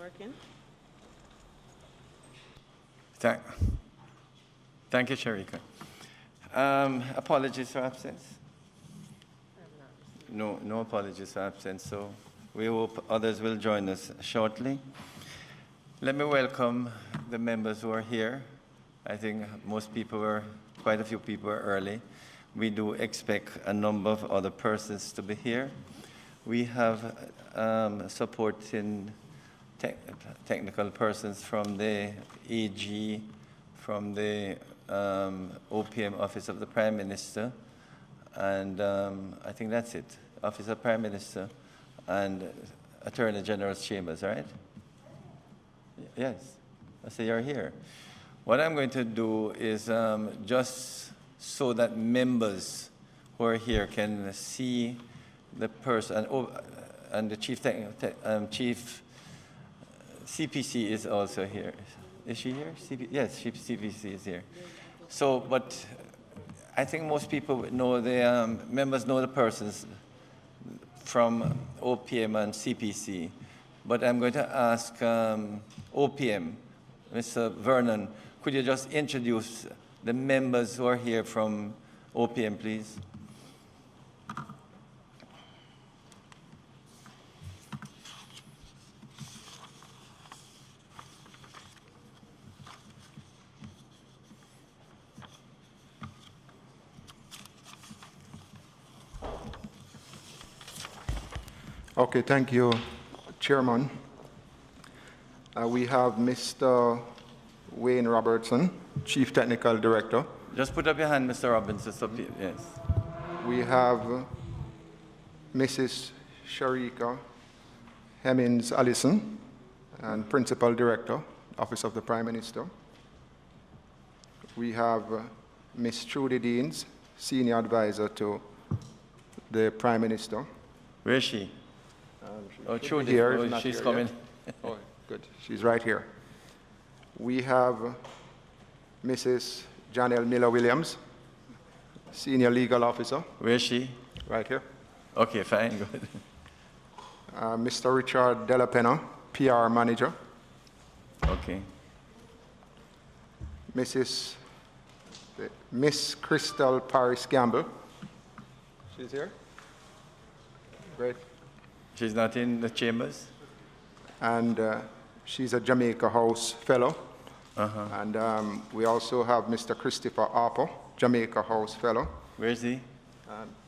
Working. Thank you, Sharika. Apologies for absence? No apologies for absence, so we hope others will join us shortly. Let me welcome the members who are here. I think quite a few people were early. We do expect a number of other persons to be here. We have supporting technical persons from the AG, from the OPM Office of the Prime Minister, and I think that's it. Office of Prime Minister and Attorney General's Chambers, right? Yes, I say you're here. What I'm going to do is just so that members who are here can see the person, and the chief CPC is also here. Is she here? Yes, CPC is here. So, but I think most people know members know the persons from OPM and CPC, but I'm going to ask OPM, Mr. Vernon, could you just introduce the members who are here from OPM, please? Okay, thank you, Chairman. We have Mr. Wayne Robertson, Chief Technical Director. Just put up your hand, Mr. Robinson. Yes. We have Mrs. Sharika Hemmings Allison, and Principal Director, Office of the Prime Minister. We have Ms. Trudy Deans, Senior Advisor to the Prime Minister. Where is she? Trudy. Here. She's coming. Oh, good. She's right here. We have Mrs. Janelle Miller-Williams, Senior Legal Officer. Where is she? Right here. Okay, fine, good. Mr. Richard Della Pena, PR Manager. Okay. Miss Crystal Paris Gamble. She's here. Great. She's not in the chambers? And she's a Jamaica House Fellow. And we also have Mr. Christopher Harper, Jamaica House Fellow. Where is he?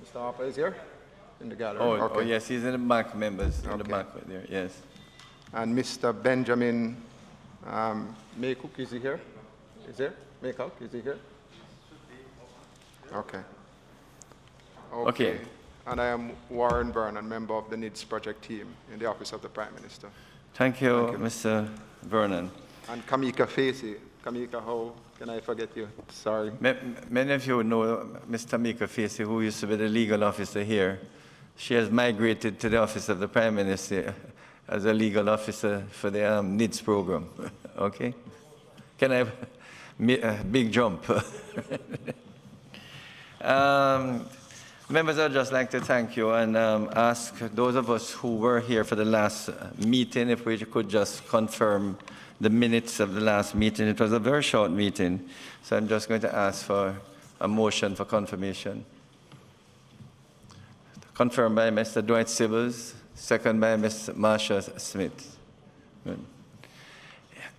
Mr. Harper is here in the gallery. Oh, yes, he's in the back, members, in the back there, yes. And Mr. Benjamin Maycook, is he here? Is there? Maycook, is he here? Okay. Okay. And I am Warren Vernon, member of the NIDS project team in the Office of the Prime Minister. Thank you, Mr. Vernon. And Kamika Facey. Kamika, how can I forget you? Sorry. Many of you know Ms. Tamika Facey, who used to be the legal officer here. She has migrated to the Office of the Prime Minister as a legal officer for the NIDS program. Okay? Can I have a big jump? Members, I'd just like to thank you and ask those of us who were here for the last meeting if we could just confirm the minutes of the last meeting. It was a very short meeting, so I'm just going to ask for a motion for confirmation. Confirmed by Mr. Dwight Sibbles, second by Ms. Marsha Smith. Good.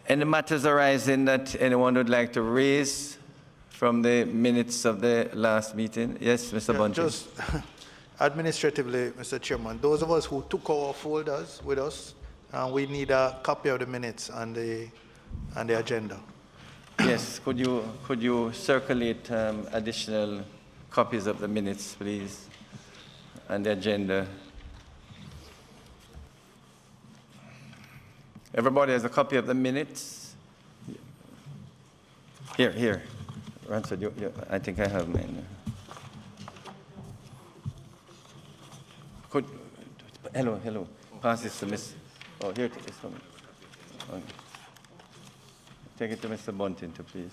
Any matters arising that anyone would like to raise from the minutes of the last meeting? Yes, Mr. Bunty. Just administratively, Mr. Chairman, those of us who took our folders with us, we need a copy of the minutes and the agenda. Yes, could you circulate additional copies of the minutes, please, and the agenda? Everybody has a copy of the minutes? Here. Ransford, I think I have mine. Hello. Pass this to Miss. Oh, here it is. Okay. Take it to Mr. Bunting, please.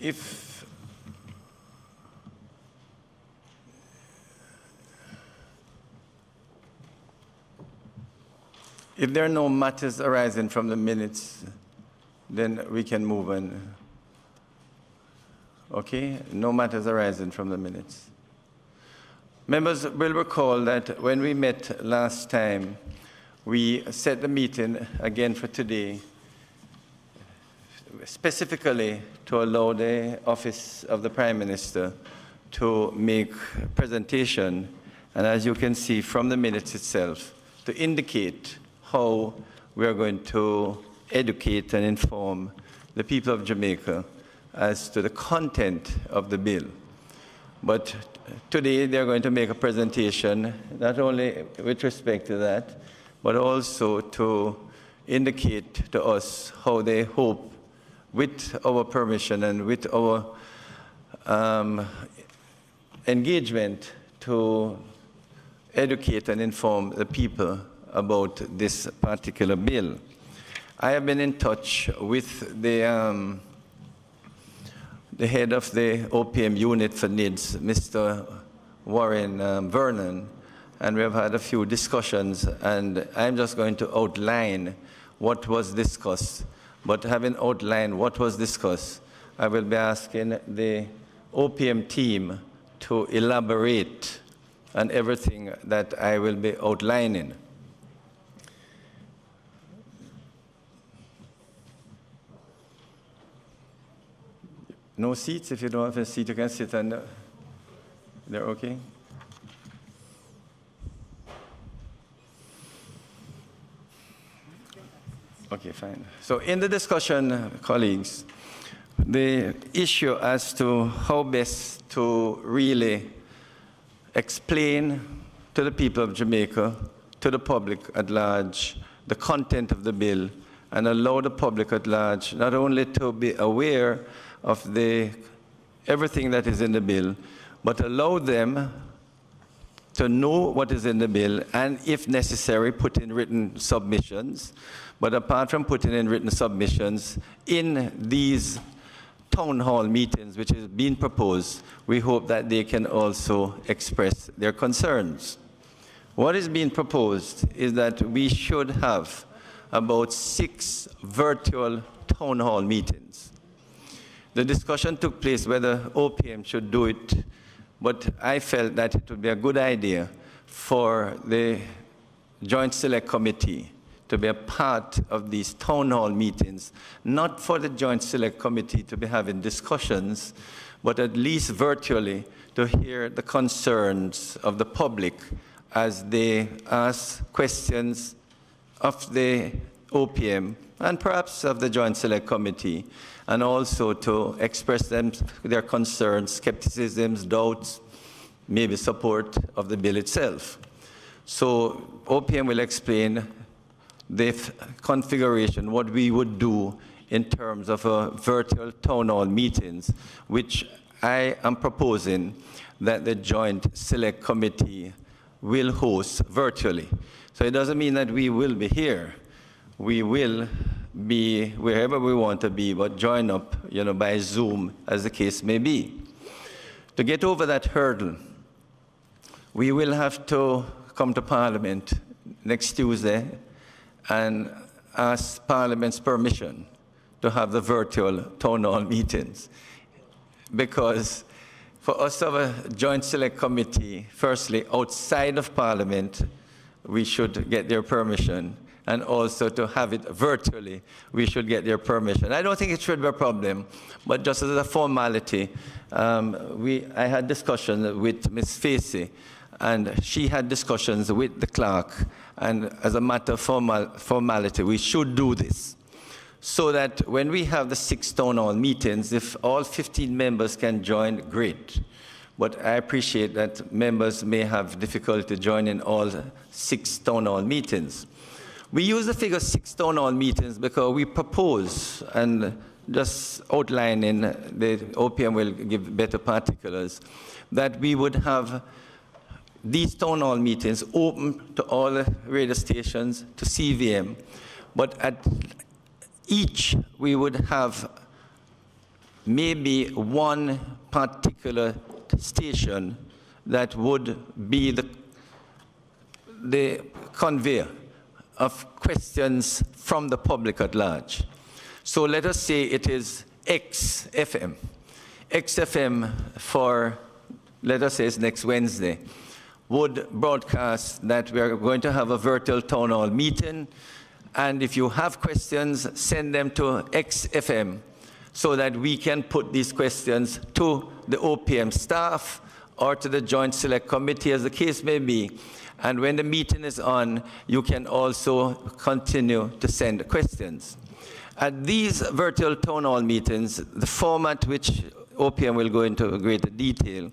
If there are no matters arising from the minutes, then we can move on. Okay? No matters arising from the minutes. Members will recall that when we met last time, we set the meeting again for today, specifically to allow the Office of the Prime Minister to make a presentation, and as you can see from the minutes itself, to indicate how we are going to educate and inform the people of Jamaica as to the content of the bill. But today they're going to make a presentation, not only with respect to that, but also to indicate to us how they hope, with our permission and with our engagement, to educate and inform the people about this particular bill. I have been in touch with the head of the OPM unit for NIDS, Mr. Warren Vernon, and we have had a few discussions, and I'm just going to outline what was discussed. But having outlined what was discussed, I will be asking the OPM team to elaborate on everything that I will be outlining. No seats? If you don't have a seat, you can sit on the, they're okay? Okay, fine. So in the discussion, colleagues, the issue as to how best to really explain to the people of Jamaica, to the public at large, the content of the bill, and allow the public at large not only to be aware of everything that is in the bill, but allow them to know what is in the bill, and if necessary, put in written submissions. But apart from putting in written submissions, in these town hall meetings which is being proposed, we hope that they can also express their concerns. What is being proposed is that we should have about 6 virtual town hall meetings. The discussion took place whether OPM should do it, but I felt that it would be a good idea for the Joint Select Committee to be a part of these town hall meetings, not for the Joint Select Committee to be having discussions, but at least virtually to hear the concerns of the public as they ask questions of the OPM and perhaps of the Joint Select Committee, and also to express their concerns, skepticisms, doubts, maybe support of the bill itself. So OPM will explain the configuration, what we would do in terms of a virtual town hall meetings, which I am proposing that the Joint Select Committee will host virtually. So it doesn't mean that we will be here. We will be wherever we want to be, but join up, by Zoom, as the case may be. To get over that hurdle, we will have to come to Parliament next Tuesday and ask Parliament's permission to have the virtual town hall meetings. Because for us to have a Joint Select Committee, firstly, outside of Parliament, we should get their permission. And also to have it virtually, we should get their permission. I don't think it should be a problem, but just as a formality, I had discussions with Ms. Facey, and she had discussions with the clerk, and as a matter of formality, we should do this. So that when we have the 6 town hall meetings, if all 15 members can join, great. But I appreciate that members may have difficulty joining all 6 town hall meetings. We use the figure 6 town hall meetings because we propose, and just outlining, the OPM will give better particulars, that we would have these town hall meetings open to all the radio stations, to CVM, but at each we would have maybe one particular station that would be the conveyor of questions from the public at large. So let us say it is XFM. XFM for, let us say it's next Wednesday, would broadcast that we are going to have a virtual town hall meeting, and if you have questions, send them to XFM so that we can put these questions to the OPM staff or to the Joint Select Committee, as the case may be. And when the meeting is on, you can also continue to send questions. At these virtual town hall meetings, the format which OPM will go into greater detail,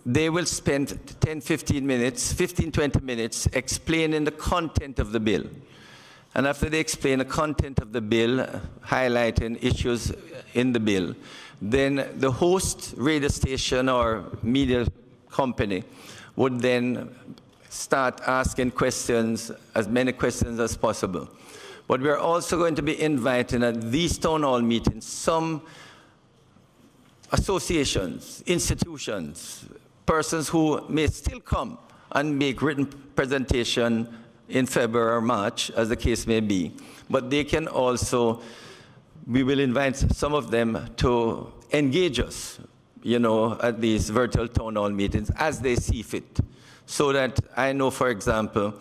they will spend 10, 15 minutes, 15, 20 minutes explaining the content of the bill. And after they explain the content of the bill, highlighting issues in the bill, then the host radio station or media company would then start asking questions, as many questions as possible. But we're also going to be inviting at these town hall meetings some associations, institutions, persons who may still come and make written presentation in February or March, as the case may be. But they can also, we will invite some of them to engage us, you know, at these virtual town hall meetings as they see fit. So that I know, for example,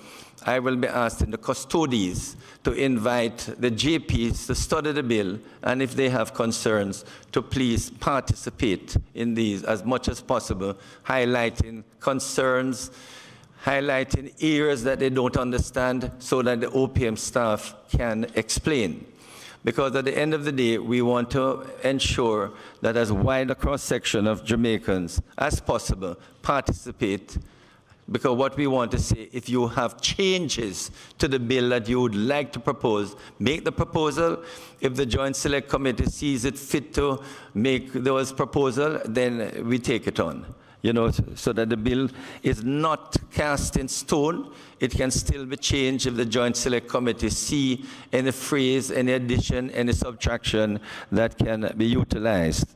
I will be asking the custodies to invite the JPs to study the bill, and if they have concerns, to please participate in these as much as possible, highlighting concerns, highlighting areas that they don't understand so that the OPM staff can explain. Because at the end of the day, we want to ensure that as wide a cross-section of Jamaicans as possible participate. Because what we want to say, if you have changes to the bill that you would like to propose, make the proposal. If the Joint Select Committee sees it fit to make those proposals, then we take it on. You know, so that the bill is not cast in stone. It can still be changed if the Joint Select Committee see any phrase, any addition, any subtraction that can be utilized.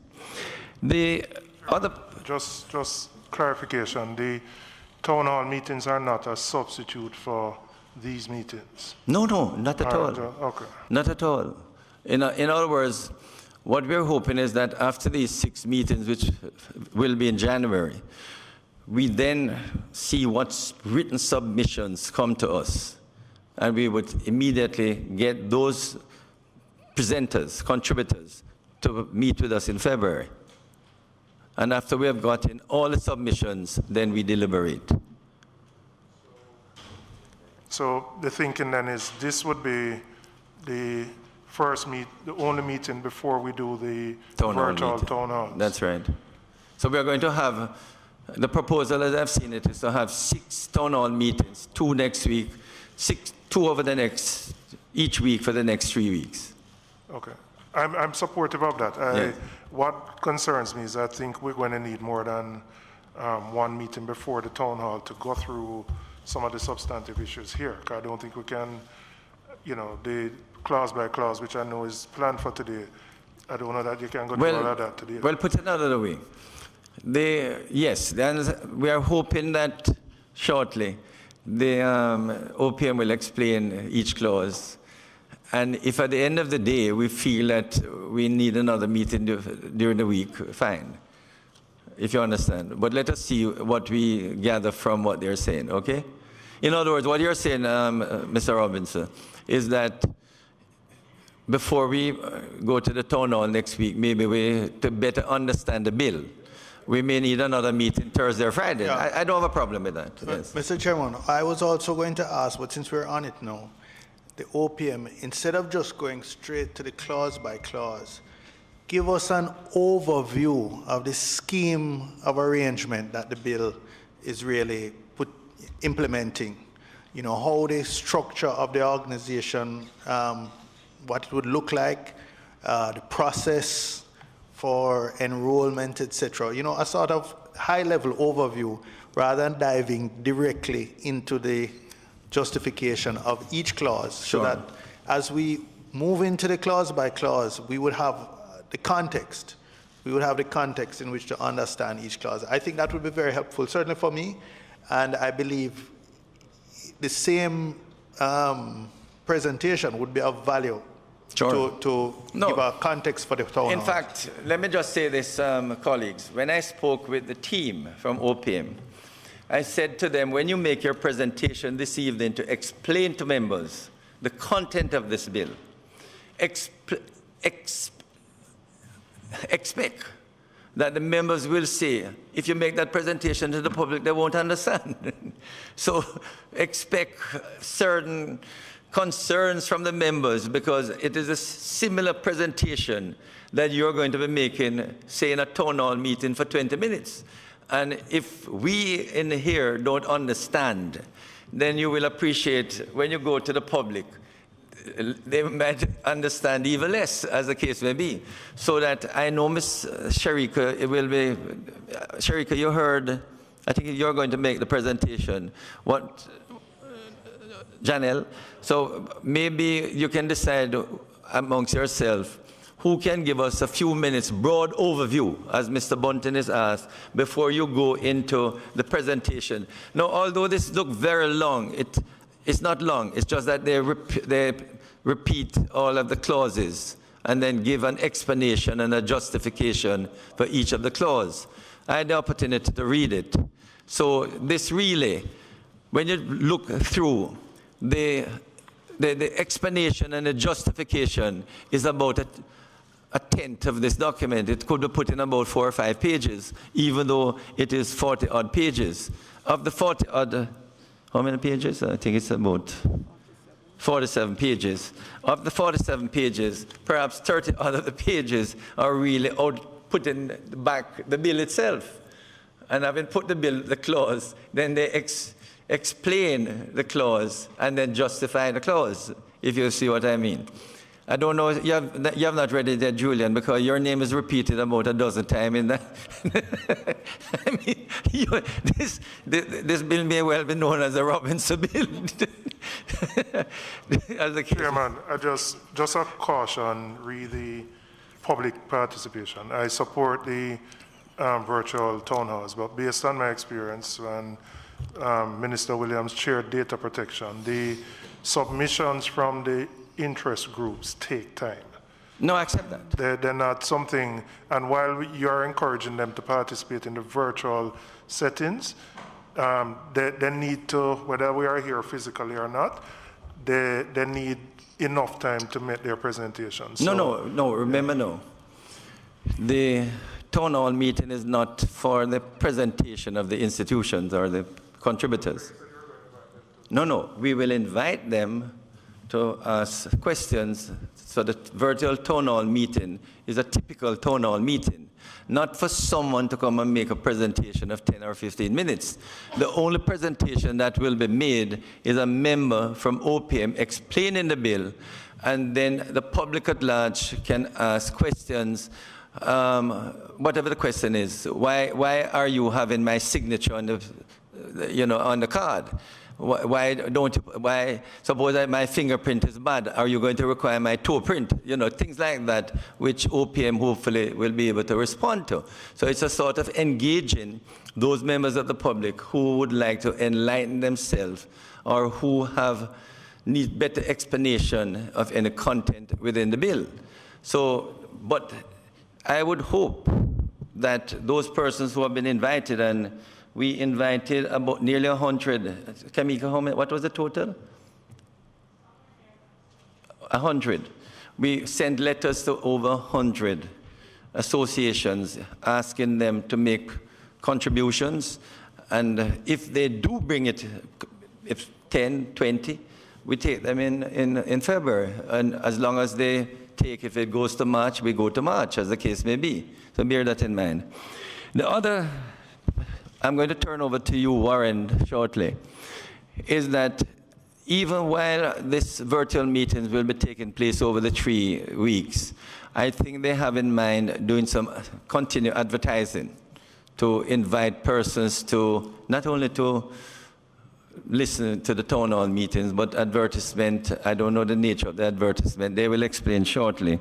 The other... Just clarification. The town hall meetings are not a substitute for these meetings. No, not at all. Okay. Not at all. In other words, what we're hoping is that after these 6 meetings, which will be in January, we then see what written submissions come to us. And we would immediately get those presenters, contributors, to meet with us in February. And after we have gotten all the submissions, then we deliberate. So the thinking then is this would be the only meeting before we do the virtual town halls. That's right. So we are going to have, the proposal as I've seen it is to have 6 town hall meetings, 2 next week, 2 over the next, each week for the next 3 weeks. Okay. I'm supportive of that. Yeah. What concerns me is I think we're going to need more than one meeting before the town hall to go through some of the substantive issues here. I don't think we can, you know, the clause by clause, which I know is planned for today. I don't know that you can go through all of that today. Well, put it another way. Yes, we are hoping that shortly the OPM will explain each clause. And if at the end of the day we feel that we need another meeting during the week, fine, if you understand. But let us see what we gather from what they're saying, okay? In other words, what you're saying, Mr. Robinson, is that before we go to the town hall next week, maybe to better understand the bill, we may need another meeting Thursday or Friday. Yeah. I don't have a problem with that. Yes. Mr. Chairman, I was also going to ask, but since we're on it now, the OPM, instead of just going straight to the clause by clause, give us an overview of the scheme of arrangement that the bill is really implementing. You know, how the structure of the organization, what it would look like, the process for enrollment, etc. You know, a sort of high-level overview rather than diving directly into the justification of each clause. Sure. So that as we move into the clause by clause, we would have the context. We would have the context in which to understand each clause. I think that would be very helpful, certainly for me, and I believe the same presentation would be of value to give a context for the town hall. In fact, let me just say this, colleagues. When I spoke with the team from OPM, I said to them, when you make your presentation this evening to explain to members the content of this bill, expect that the members will say, if you make that presentation to the public, they won't understand. So expect certain concerns from the members, because it is a similar presentation that you're going to be making, say, in a town hall meeting for 20 minutes. And if we in here don't understand, then you will appreciate when you go to the public, they might understand even less, as the case may be. So that I know Ms. Sharika, it will be, Sharika, you heard, I think you're going to make the presentation. What, Janelle? So maybe you can decide amongst yourself who can give us a few minutes broad overview, as Mr. Bunton has asked, before you go into the presentation. Now, although this looks very long, it's not long. It's just that they repeat all of the clauses and then give an explanation and a justification for each of the clauses. I had the opportunity to read it. So this really, when you look through, the explanation and the justification is about a tenth of this document. It could be put in about 4 or 5 pages, even though it is 40-odd pages. Of the 40-odd, how many pages? I think it's about 47 pages. Of the 47 pages, perhaps 30 out of the pages are really putting back the bill itself. And having put the clause, then they explain the clause and then justify the clause, if you see what I mean. I don't know, you have not read it yet, Julian, because your name is repeated about a dozen times in that. I mean, this bill may well be known as the Robinson bill. Chairman, just a caution, re the public participation. I support the virtual town halls, but based on my experience when Minister Williams chaired data protection, the submissions from the interest groups take time. No, I accept that. They're not something, and while you're encouraging them to participate in the virtual settings, they need to, whether we are here physically or not, they need enough time to make their presentations. No, remember, no. The town hall meeting is not for the presentation of the institutions or the contributors. No, we will invite them to ask questions. So the virtual town hall meeting is a typical town hall meeting, not for someone to come and make a presentation of 10 or 15 minutes. The only presentation that will be made is a member from OPM explaining the bill, and then the public at large can ask questions, whatever the question is. Why are you having my signature on the, on the card? Why suppose my fingerprint is bad, are you going to require my toe print? Things like that, which OPM hopefully will be able to respond to. So it's a sort of engaging those members of the public who would like to enlighten themselves or who need better explanation of any content within the bill. So, but I would hope that those persons who have been invited, and we invited about nearly 100. Kamika, what was the total? 100. We sent letters to over 100 associations asking them to make contributions. And if they do bring it, if 10, 20, we take them in February. And as long as they take, if it goes to March, we go to March, as the case may be. So bear that in mind. The other, I'm going to turn over to you, Warren, shortly, is that even while this virtual meetings will be taking place over the 3 weeks, I think they have in mind doing some continued advertising to invite persons to, not only to listen to the town hall meetings, but advertisement. I don't know the nature of the advertisement. They will explain shortly.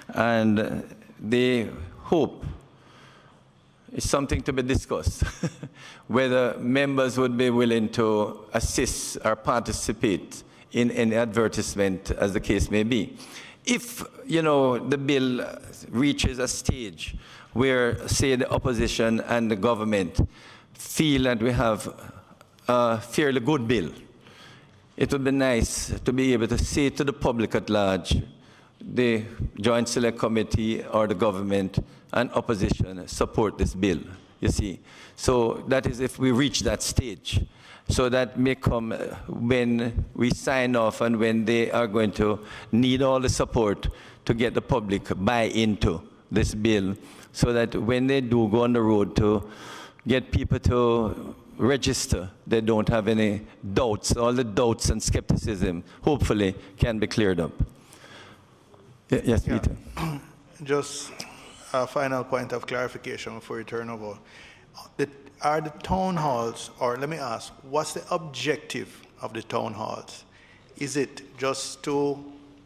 And the hope is something to be discussed, whether members would be willing to assist or participate in any advertisement, as the case may be. If, the bill reaches a stage where, say, the opposition and the government feel that we have a fairly good bill, it would be nice to be able to say to the public at large, the Joint Select Committee or the government and opposition support this bill, you see. So that is if we reach that stage. So that may come when we sign off and when they are going to need all the support to get the public buy into this bill, so that when they do go on the road to get people to register, they don't have any doubts. All the doubts and skepticism hopefully can be cleared up. Yes, Peter. Just a final point of clarification before you turn over. Are the town halls, or let me ask, what's the objective of the town halls? Is it just to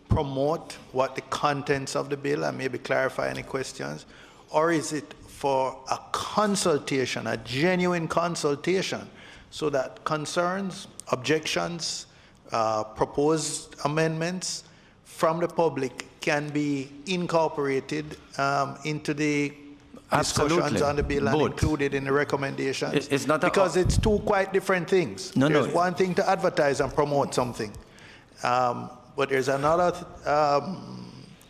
promote what the contents of the bill and maybe clarify any questions? Or is it for a consultation, a genuine consultation, so that concerns, objections, proposed amendments from the public can be incorporated into the discussions on the bill and included in the recommendations? It's not because it's two quite different things. There's one thing to advertise and promote something, but there's another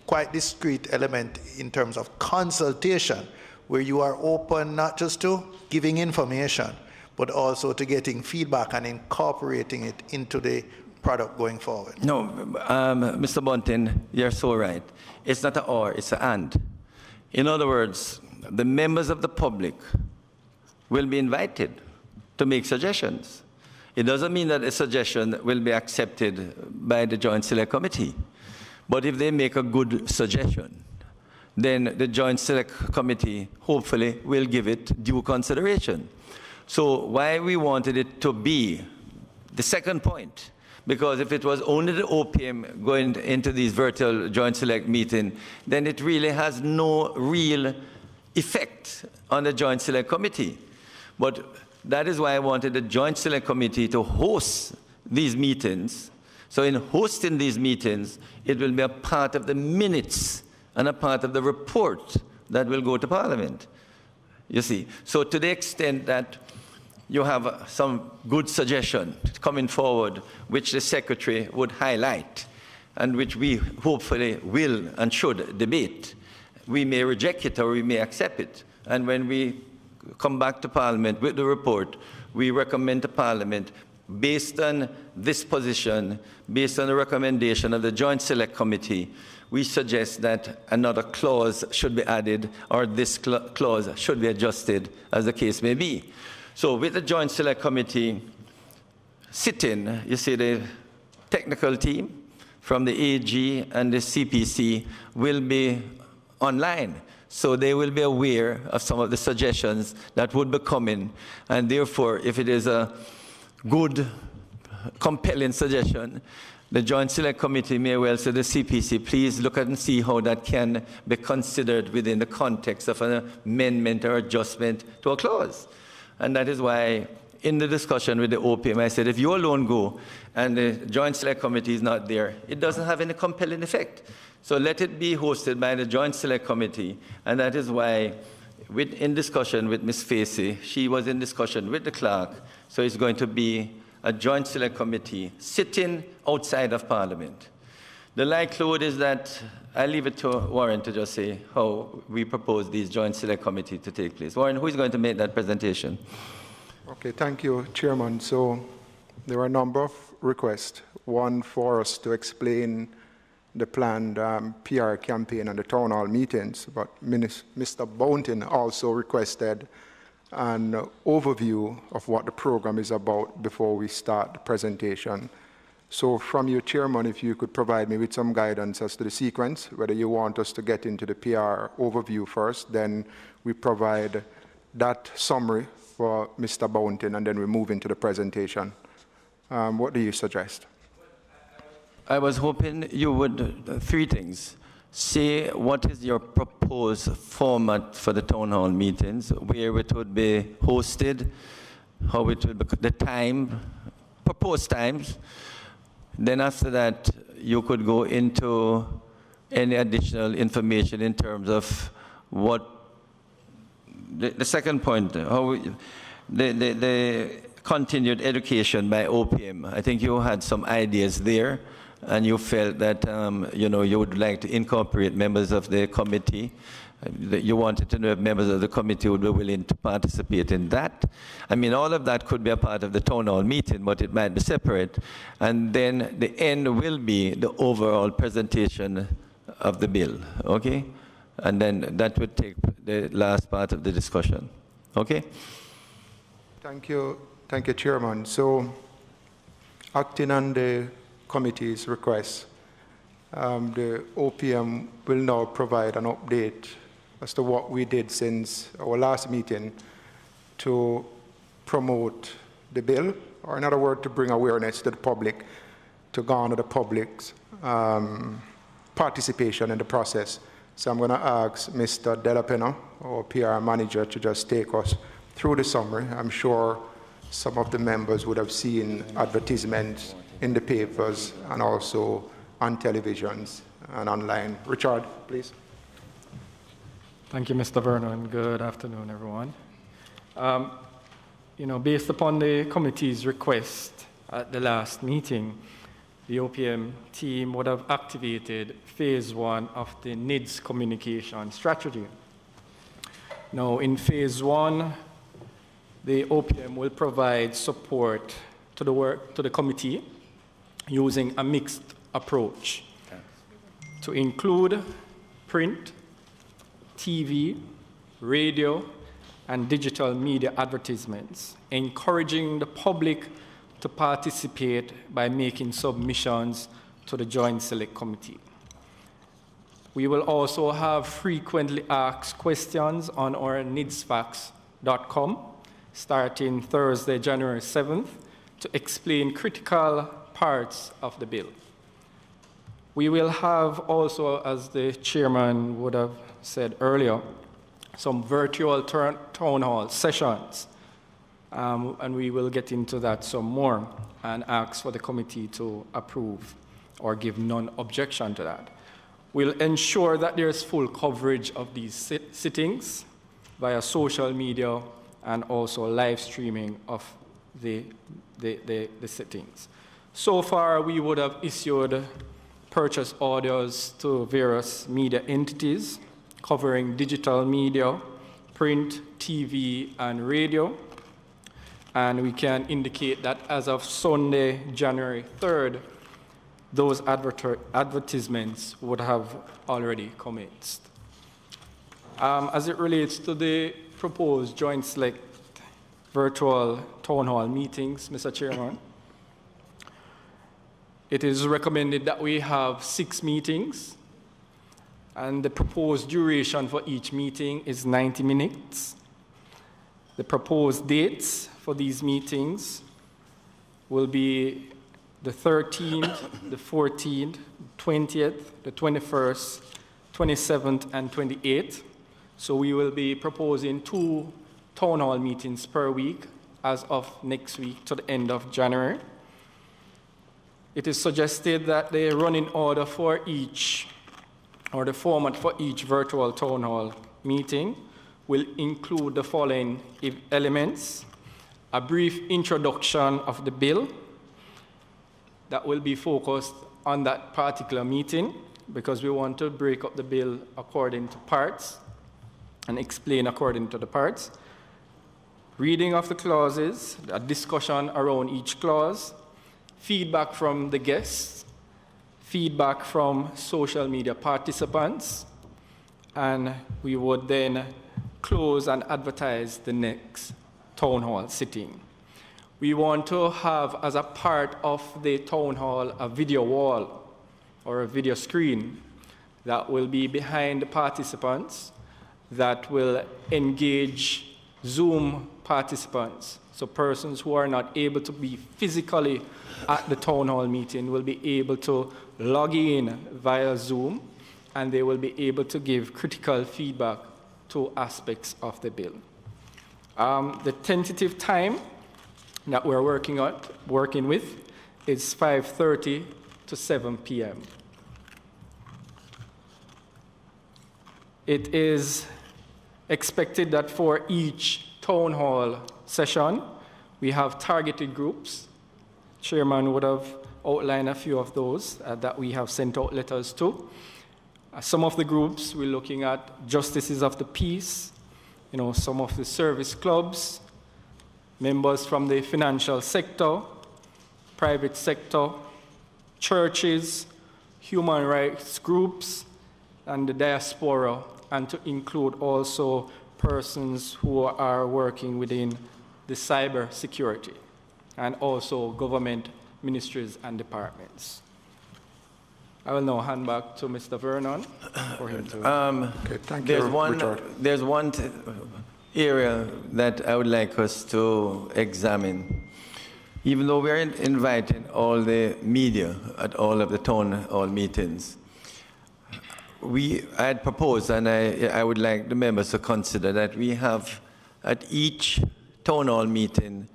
quite discrete element in terms of consultation, where you are open not just to giving information, but also to getting feedback and incorporating it into the product going forward. No, Mr. Bunting, you're so right. It's not an or, it's an and. In other words, the members of the public will be invited to make suggestions. It doesn't mean that a suggestion will be accepted by the Joint Select Committee. But if they make a good suggestion, then the Joint Select Committee hopefully will give it due consideration. So why we wanted it to be the second point, because if it was only the OPM going into these virtual Joint Select meeting, then it really has no real effect on the Joint Select Committee. But that is why I wanted the Joint Select Committee to host these meetings. So in hosting these meetings, it will be a part of the minutes and a part of the report that will go to Parliament, you see. So to the extent that you have some good suggestion coming forward, which the Secretary would highlight, and which we hopefully will and should debate, we may reject it or we may accept it. And when we come back to Parliament with the report, we recommend to Parliament, based on this position, based on the recommendation of the Joint Select Committee, we suggest that another clause should be added, or this clause should be adjusted, as the case may be. So with the Joint Select Committee sitting, you see the technical team from the AG and the CPC will be online. So they will be aware of some of the suggestions that would be coming. And therefore, if it is a good, compelling suggestion, the Joint Select Committee may well say to the CPC, please look at and see how that can be considered within the context of an amendment or adjustment to a clause. And that is why in the discussion with the OPM, I said, if you alone go and the Joint Select Committee is not there, it doesn't have any compelling effect. So let it be hosted by the Joint Select Committee. And that is why, in discussion with Ms. Facey, she was in discussion with the clerk, so it's going to be a Joint Select Committee sitting outside of Parliament. The likelihood is that, I'll leave it to Warren to just say how we propose these Joint Select Committee to take place. Warren, who is going to make that presentation? Okay, thank you, Chairman. So there are a number of requests. One for us to explain the planned PR campaign and the town hall meetings, but Mr. Bountin also requested an overview of what the program is about before we start the presentation. So from you, Chairman, if you could provide me with some guidance as to the sequence, whether you want us to get into the PR overview first, then we provide that summary for Mr. Bountin, and then we move into the presentation. What do you suggest? I was hoping you would, three things. say what is your proposed format for the town hall meetings, where it would be hosted, how it will be, the time, proposed times. Then after that, you could go into any additional information in terms of what, the second point, how the continued education by OPM. I think you had some ideas there, and you felt that you would like to incorporate members of the committee. You wanted to know if members of the committee would be willing to participate in that. I mean, all of that could be a part of the town hall meeting, but it might be separate. And then the end will be the overall presentation of the bill, okay? And then that would take the last part of the discussion, okay? Thank you, Chairman. So, acting on the committee's request, the OPM will now provide an update as to what we did since our last meeting to promote the bill, or in other words, to bring awareness to the public, to garner the public's participation in the process. So I'm going to ask Mr. Delapena, our PR manager, to just take us through the summary. I'm sure some of the members would have seen advertisements in the papers and also on televisions and online. Richard, please. Thank you, Mr. Vernon, and good afternoon, everyone. Based upon the committee's request at the last meeting, the OPM team would have activated phase 1 of the NIDS communication strategy. Now, in phase 1, the OPM will provide support to the committee using a mixed approach to include print, TV, radio, and digital media advertisements, encouraging the public to participate by making submissions to the Joint Select Committee. We will also have frequently asked questions on our nidsfacts.com starting Thursday, January 7th, to explain critical parts of the bill. We will have also, as the chairman would have said earlier, some virtual town hall sessions, and we will get into that some more and ask for the committee to approve or give non-objection to that. We'll ensure that there's full coverage of these sittings via social media and also live streaming of the sittings. So far, we would have issued purchase orders to various media entities covering digital media, print, TV, and radio. And we can indicate that as of Sunday, January 3rd, those advertisements would have already commenced. As it relates to the proposed Joint Select virtual town hall meetings, Mr. Chairman, it is recommended that we have 6 meetings, and the proposed duration for each meeting is 90 minutes. The proposed dates for these meetings will be the 13th, the 14th, 20th, the 21st, 27th, and 28th. So we will be proposing 2 town hall meetings per week as of next week to the end of January. It is suggested that the running order for each, or the format for each virtual town hall meeting will include the following elements: a brief introduction of the bill that will be focused on that particular meeting, because we want to break up the bill according to parts and explain according to the parts. Reading of the clauses, a discussion around each clause, feedback from the guests, feedback from social media participants, and we would then close and advertise the next town hall sitting. We want to have, as a part of the town hall, a video wall or a video screen that will be behind the participants that will engage Zoom participants. So persons who are not able to be physically at the town hall meeting will be able to log in via Zoom and they will be able to give critical feedback to aspects of the bill. The tentative time that we're working with is 5:30 to 7 p.m. It is expected that for each town hall session, we have targeted groups. Chairman would have outlined a few of those that we have sent out letters to. Some of the groups we're looking at justices of the peace, some of the service clubs, members from the financial sector, private sector, churches, human rights groups, and the diaspora, and to include also persons who are working within the cyber security, and also government ministries and departments. I will now hand back to Mr. Vernon for him to... Okay, thank you, Richard. There's one area that I would like us to examine. Even though we're inviting all the media at all of the town hall meetings, I had proposed, and I would like the members to consider that we have at each town hall meeting,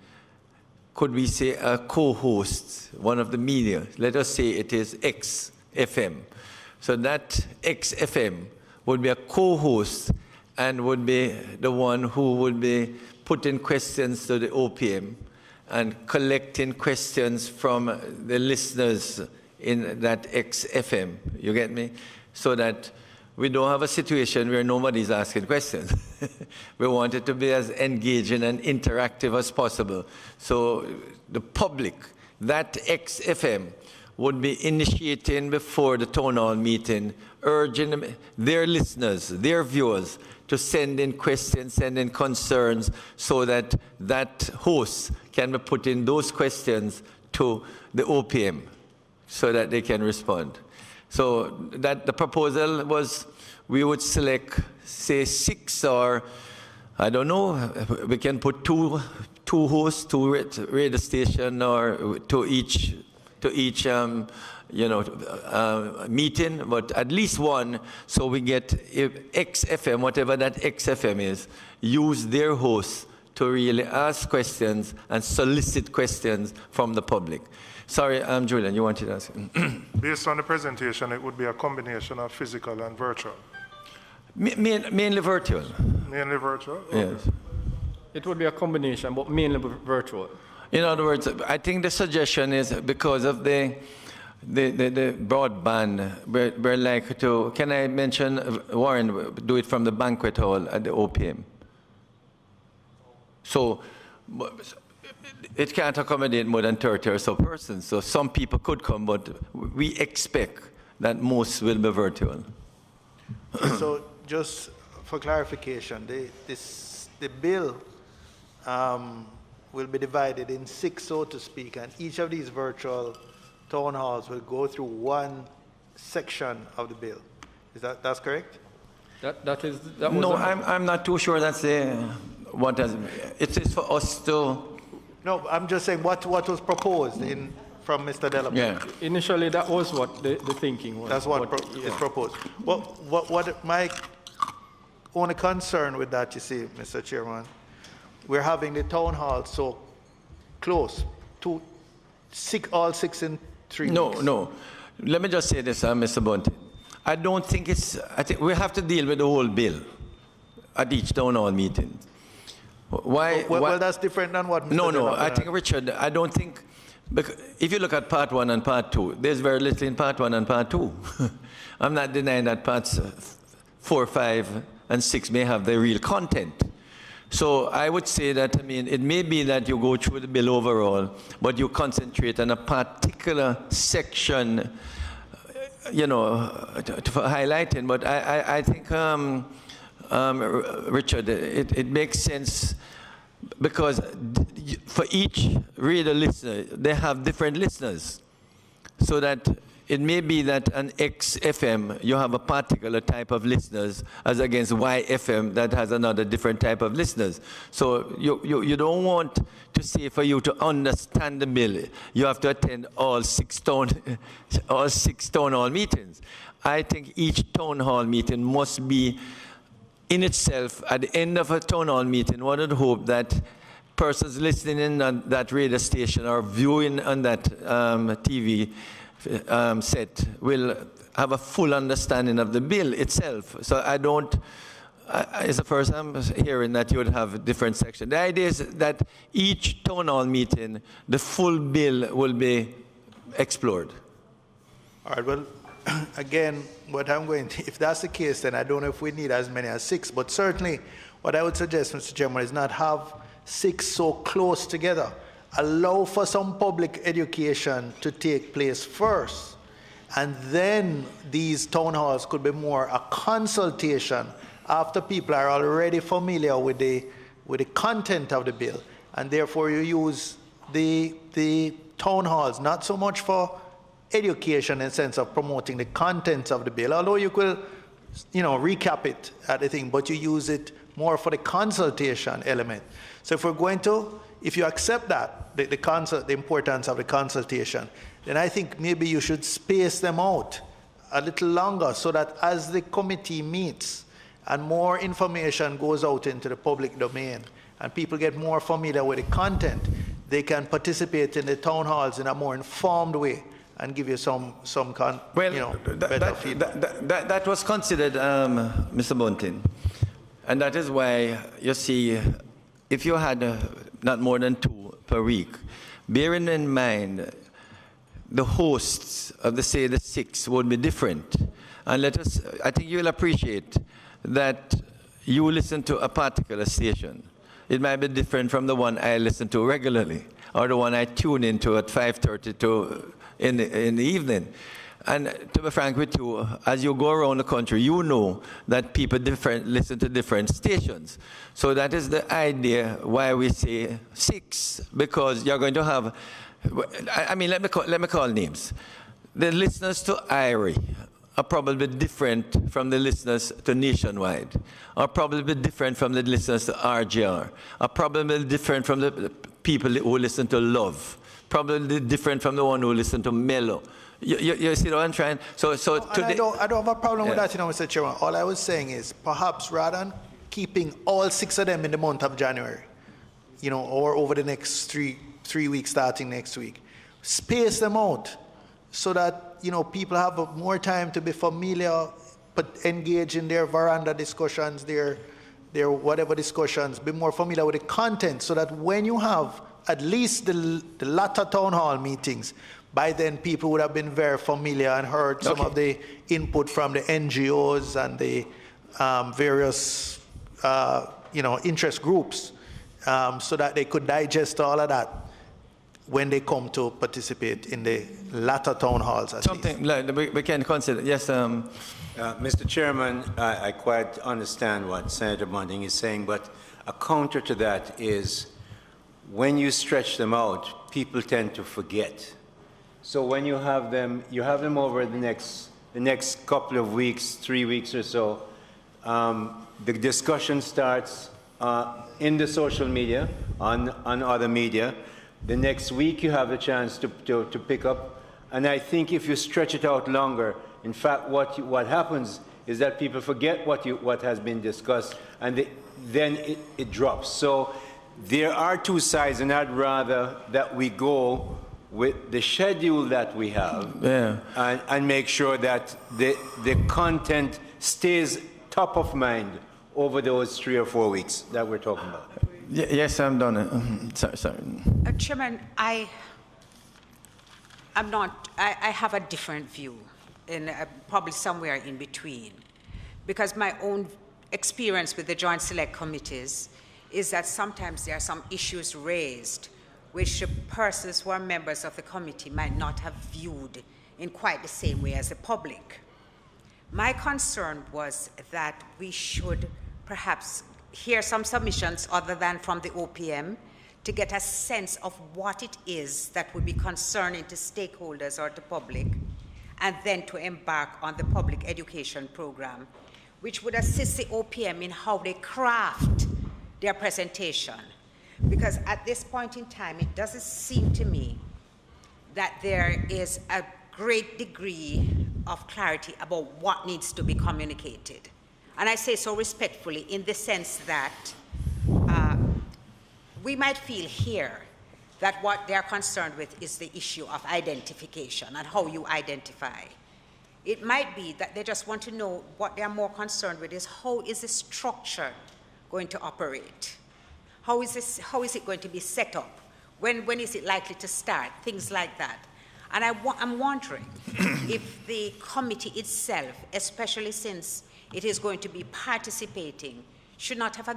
could we say a co-host, one of the media, let us say it is XFM. So that XFM would be a co-host and would be the one who would be putting questions to the OPM and collecting questions from the listeners in that XFM. You get me? So that we don't have a situation where nobody's asking questions. We want it to be as engaging and interactive as possible. So the public, that XFM, would be initiating before the town hall meeting, urging their listeners, their viewers, to send in questions, send in concerns, so that that host can be putting those questions to the OPM so that they can respond. So that the proposal was we would select, say, 6 or, I don't know, we can put two hosts, 2 radio station, or to each meeting, but at least one, so we get XFM, whatever that XFM is, use their hosts to really ask questions and solicit questions from the public. Sorry, Julian, you wanted to ask? Based on the presentation, it would be a combination of physical and virtual. Mainly virtual. Mainly virtual? Yes. Okay. It would be a combination, but mainly virtual. In other words, I think the suggestion is because of the broadband, we're like to, can I mention, Warren, do it from the banquet hall at the OPM. So it can't accommodate more than 30 or so persons. So some people could come, but we expect that most will be virtual. So just for clarification, the bill will be divided in 6, so to speak, and each of these virtual town halls will go through one section of the bill. That's correct? No, I'm not too sure that's what it is for us to. No, I'm just saying what was proposed from Mr. Delaport. Yeah. Initially, that was what the thinking was. That's what is proposed. What my only concern with that, you see, Mr. Chairman, we're having the town hall so close to all 6 in 3 weeks. No. Let me just say this, Mr. Bunty. I think we have to deal with the whole bill at each town hall meeting. Why? Well, that's different than what Mr. No. I think, Richard, I don't think, because if you look at part 1 and part 2, there's very little in part 1 and part 2. I'm not denying that parts 4, 5, and 6 may have the real content. So I would say that, it may be that you go through the bill overall, but you concentrate on a particular section, for highlighting. But I think, Richard, it makes sense because for each radio listener, they have different listeners. So that it may be that an XFM, you have a particular type of listeners as against YFM that has another different type of listeners. So you don't want to say for you to understand the bill, you have to attend all 6 town hall meetings. I think each town hall meeting must be in itself, at the end of a town hall meeting, one would hope that persons listening in on that radio station or viewing on that TV set will have a full understanding of the bill itself. So I don't, it's the first time I'm hearing that you would have different sections. The idea is that each town hall meeting, the full bill will be explored. All right, well, again, what I'm going to, if that's the case, then I don't know if we need as many as 6, but certainly what I would suggest, Mr. Chairman, is not have 6 so close together. Allow for some public education to take place first, and then these town halls could be more a consultation after people are already familiar with the content of the bill, and therefore you use the town halls not so much for education in the sense of promoting the contents of the bill, although you could, recap it at the thing, but you use it more for the consultation element. So if we're going to, if you accept that, the importance of the consultation, then I think maybe you should space them out a little longer so that as the committee meets and more information goes out into the public domain and people get more familiar with the content, they can participate in the town halls in a more informed way and give you better feedback. That was considered, Mr. Bunting. And that is why, you see, if you had not more than 2 per week, bearing in mind the hosts of the 6 would be different. And I think you'll appreciate that you listen to a particular station. It might be different from the one I listen to regularly, or the one I tune into at 5:30 in the evening. And to be frank with you, as you go around the country, you know that people listen to different stations. So that is the idea why we say 6, because you're going to have, I mean, let me call names. The listeners to IRI are probably different from the listeners to Nationwide, are probably different from the listeners to RGR, are probably different from the people who listen to Love, probably different from the one who listen to Mellow. You see what I'm trying? So today, I don't have a problem with that, Mr. Chairman. All I was saying is perhaps rather than keeping all 6 of them in the month of January, or over the next three weeks starting next week, space them out so that, people have more time to be familiar, but engage in their veranda discussions, their whatever discussions, be more familiar with the content so that when you have at least the latter town hall meetings, by then people would have been very familiar and heard some of the input from the NGOs and the various interest groups so that they could digest all of that when they come to participate in the latter town halls. Something like we can consider. Yes, Mr. Chairman, I quite understand what Senator Bunting is saying, but a counter to that is when you stretch them out, people tend to forget. So when you have them over the next couple of weeks, 3 weeks or so. The discussion starts in the social media, on other media. The next week you have the chance to pick up. And I think if you stretch it out longer, in fact, what happens is that people forget what has been discussed, and then it drops. So there are 2 sides, and I'd rather that we go with the schedule that we have, and make sure that the content stays top of mind over those 3 or 4 weeks that we're talking about. Yes, I'm done. Sorry. Chairman, I have a different view, and probably somewhere in between, because my own experience with the Joint Select Committees is that sometimes there are some issues raised which the persons who are members of the committee might not have viewed in quite the same way as the public. My concern was that we should perhaps hear some submissions other than from the OPM to get a sense of what it is that would be concerning to stakeholders or to public, and then to embark on the public education program, which would assist the OPM in how they craft their presentation. Because at this point in time, it doesn't seem to me that there is a great degree of clarity about what needs to be communicated. And I say so respectfully in the sense that we might feel here that what they're concerned with is the issue of identification and how you identify. It might be that they just want to know what they're more concerned with is how is the structure going to operate? How is it going to be set up? When is it likely to start? Things like that. And I'm wondering if the committee itself, especially since it is going to be participating, should not have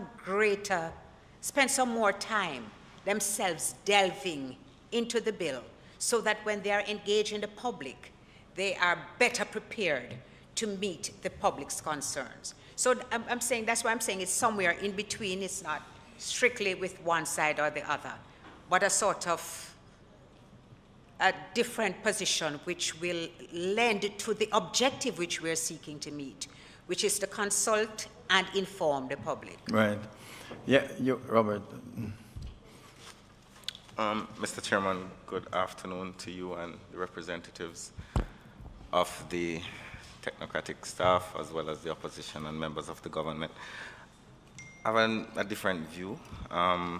spend some more time themselves delving into the bill so that when they are engaged in the public, they are better prepared to meet the public's concerns. So I'm saying, that's why I'm saying it's somewhere in between. It's not strictly with one side or the other, but a sort of a different position which will lend to the objective which we're seeking to meet, which is to consult and inform the public. Right. Yeah, Robert. Mr. Chairman, good afternoon to you and the representatives of the technocratic staff as well as the opposition and members of the government. I have a different view. I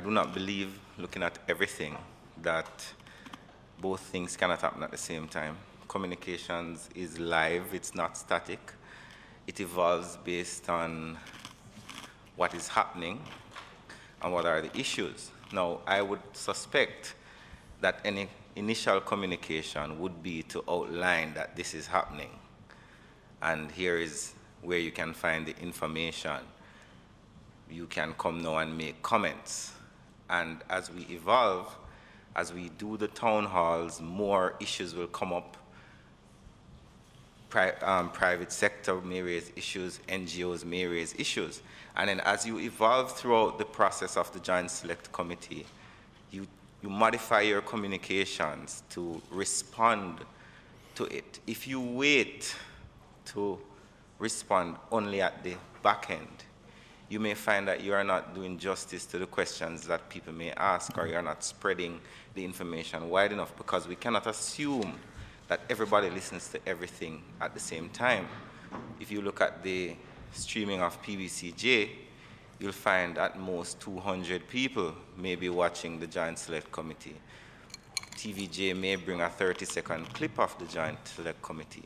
do not believe, looking at everything, that both things cannot happen at the same time. Communications is live, it's not static. It evolves based on what is happening and what are the issues. Now, I would suspect that any initial communication would be to outline that this is happening. And here is where you can find the information. You can come now and make comments. And as we evolve, as we do the town halls, more issues will come up. Private sector may raise issues, NGOs may raise issues. And then as you evolve throughout the process of the Joint Select Committee, you modify your communications to respond to it. If you wait to respond only at the back end, you may find that you are not doing justice to the questions that people may ask, or you're not spreading the information wide enough, because we cannot assume that everybody listens to everything at the same time. If you look at the streaming of PBCJ, you'll find at most 200 people may be watching the Joint Select Committee. TVJ may bring a 30-second clip of the Joint Select Committee.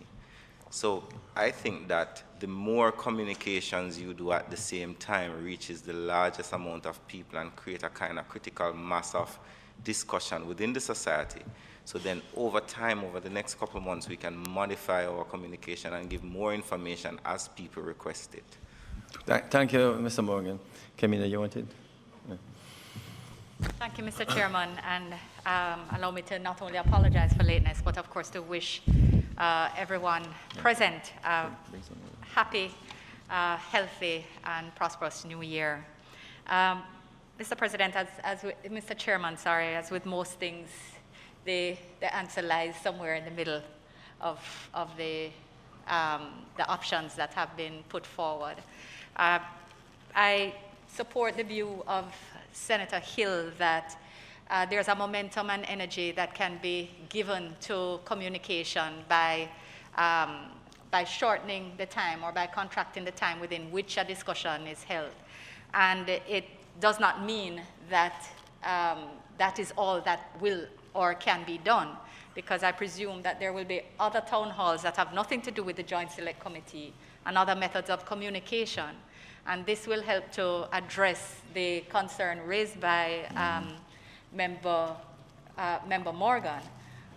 So I think that the more communications you do at the same time reaches the largest amount of people and create a kind of critical mass of discussion within the society. So then over time, over the next couple of months, we can modify our communication and give more information as people request it. Thank you, Mr. Morgan. Camila, you wanted? Yeah. Thank you, Mr. Chairman, and allow me to not only apologize for lateness, but of course to wish everyone present a happy, healthy, and prosperous New Year. Mr. President, Mr. Chairman, sorry, as with most things, the answer lies somewhere in the middle of the options that have been put forward. I support the view of Senator Hill that there's a momentum and energy that can be given to communication by shortening the time or by contracting the time within which a discussion is held. And it does not mean that that is all that will or can be done, because I presume that there will be other town halls that have nothing to do with the Joint Select Committee and other methods of communication. And this will help to address the concern raised by Member Morgan,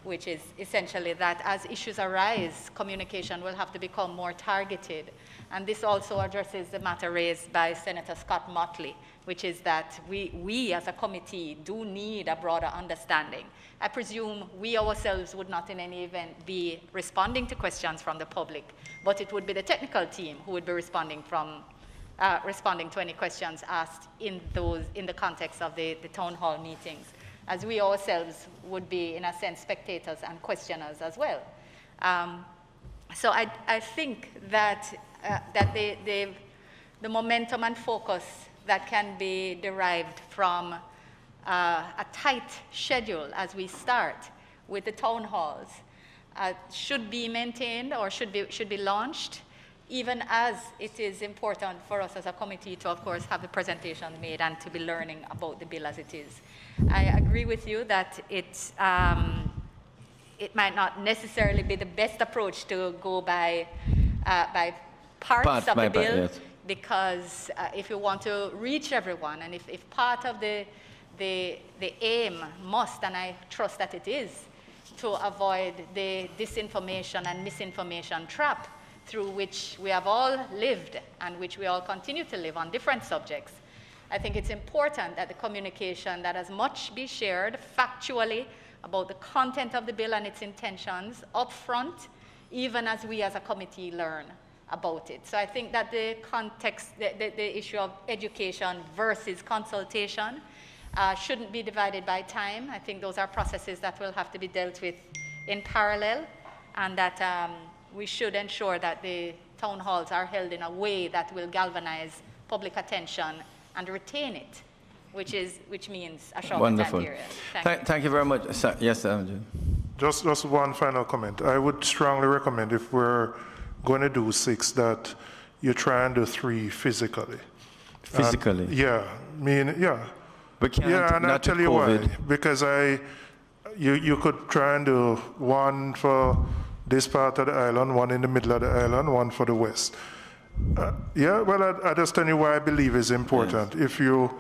which is essentially that as issues arise, communication will have to become more targeted. And this also addresses the matter raised by Senator Scott Motley, which is that we as a committee do need a broader understanding. I presume we ourselves would not in any event be responding to questions from the public, but it would be the technical team who would be responding to any questions asked in the context of the town hall meetings, as we ourselves would be, in a sense, spectators and questioners as well. So I think that the momentum and focus that can be derived from a tight schedule as we start with the town halls should be maintained or should be launched, even as it is important for us as a committee to, of course, have the presentation made and to be learning about the bill as it is. I agree with you that it might not necessarily be the best approach to go by parts of the bill, yes. Because if you want to reach everyone, and if part of the aim must, and I trust that it is, to avoid the disinformation and misinformation trap through which we have all lived and which we all continue to live on different subjects, I think it's important that the communication, that as much be shared factually about the content of the bill and its intentions up front, even as we as a committee learn about it. So I think that the context, the issue of education versus consultation shouldn't be divided by time. I think those are processes that will have to be dealt with in parallel, and that we should ensure that the town halls are held in a way that will galvanize public attention and retain it, which means a short Wonderful. time period. Thank you very much. Yes, Just one final comment. I would strongly recommend, if we're going to do 6, that you try and do 3 physically. Physically? Yeah. We can't, yeah, and I'll tell you why. COVID. Because you could try and do 1 for this part of the island, 1 in the middle of the island, 1 for the west. Yeah, well, I just tell you why I believe is important. Yes. If you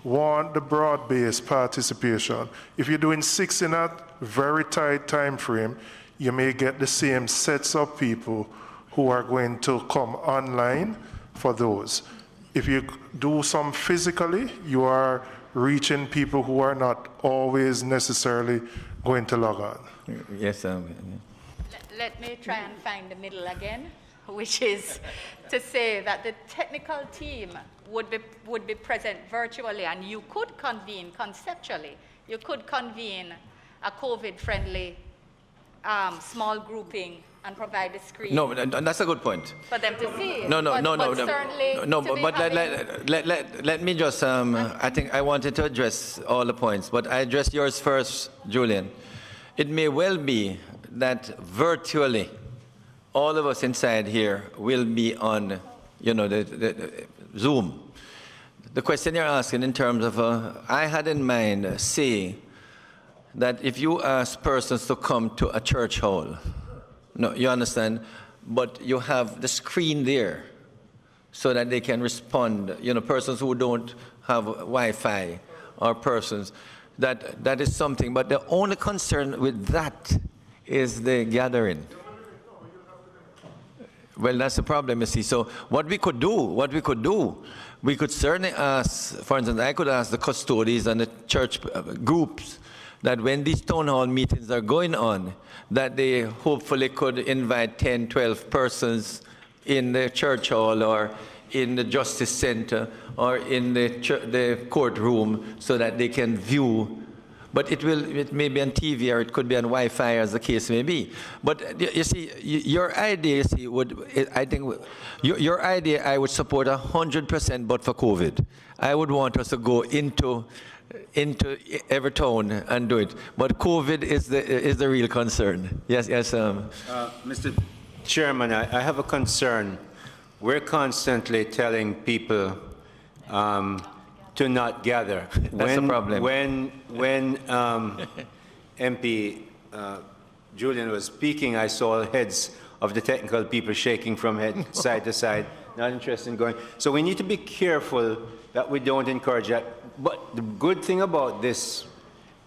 want the broad-based participation, if you're doing 6 in a very tight time frame, you may get the same sets of people who are going to come online for those. If you do some physically, you are reaching people who are not always necessarily going to log on. Yes, Let me try and find the middle again, which is to say that the technical team would be present virtually, and you could convene conceptually. You could convene a COVID-friendly small grouping and provide the screen. No, that's a good point. For them to see. No, But let me just, I think I wanted to address all the points, but I address yours first, Julian. It may well be that virtually all of us inside here will be on, the Zoom. The question you're asking in terms of, I had in mind, say, that if you ask persons to come to a church hall, no, you understand, but you have the screen there so that they can respond, persons who don't have Wi-Fi or persons, that is something. But the only concern with that is the gathering. Well, that's the problem, you see. So what we could do, we could certainly ask, for instance, I could ask the custodians and the church groups that when these town hall meetings are going on, that they hopefully could invite 10, 12 persons in the church hall or in the justice center or in the courtroom so that they can view. But it may be on TV or it could be on Wi-Fi, as the case may be. But you see, your idea, your idea I would support 100%, but for COVID. I would want us to go into every town and do it. But COVID is the real concern. Yes. Mr. Chairman, I have a concern. We're constantly telling people to not gather. That's the problem. When MP Julian was speaking, I saw heads of the technical people shaking from side to side, not interested in going. So we need to be careful that we don't encourage that. But the good thing about this,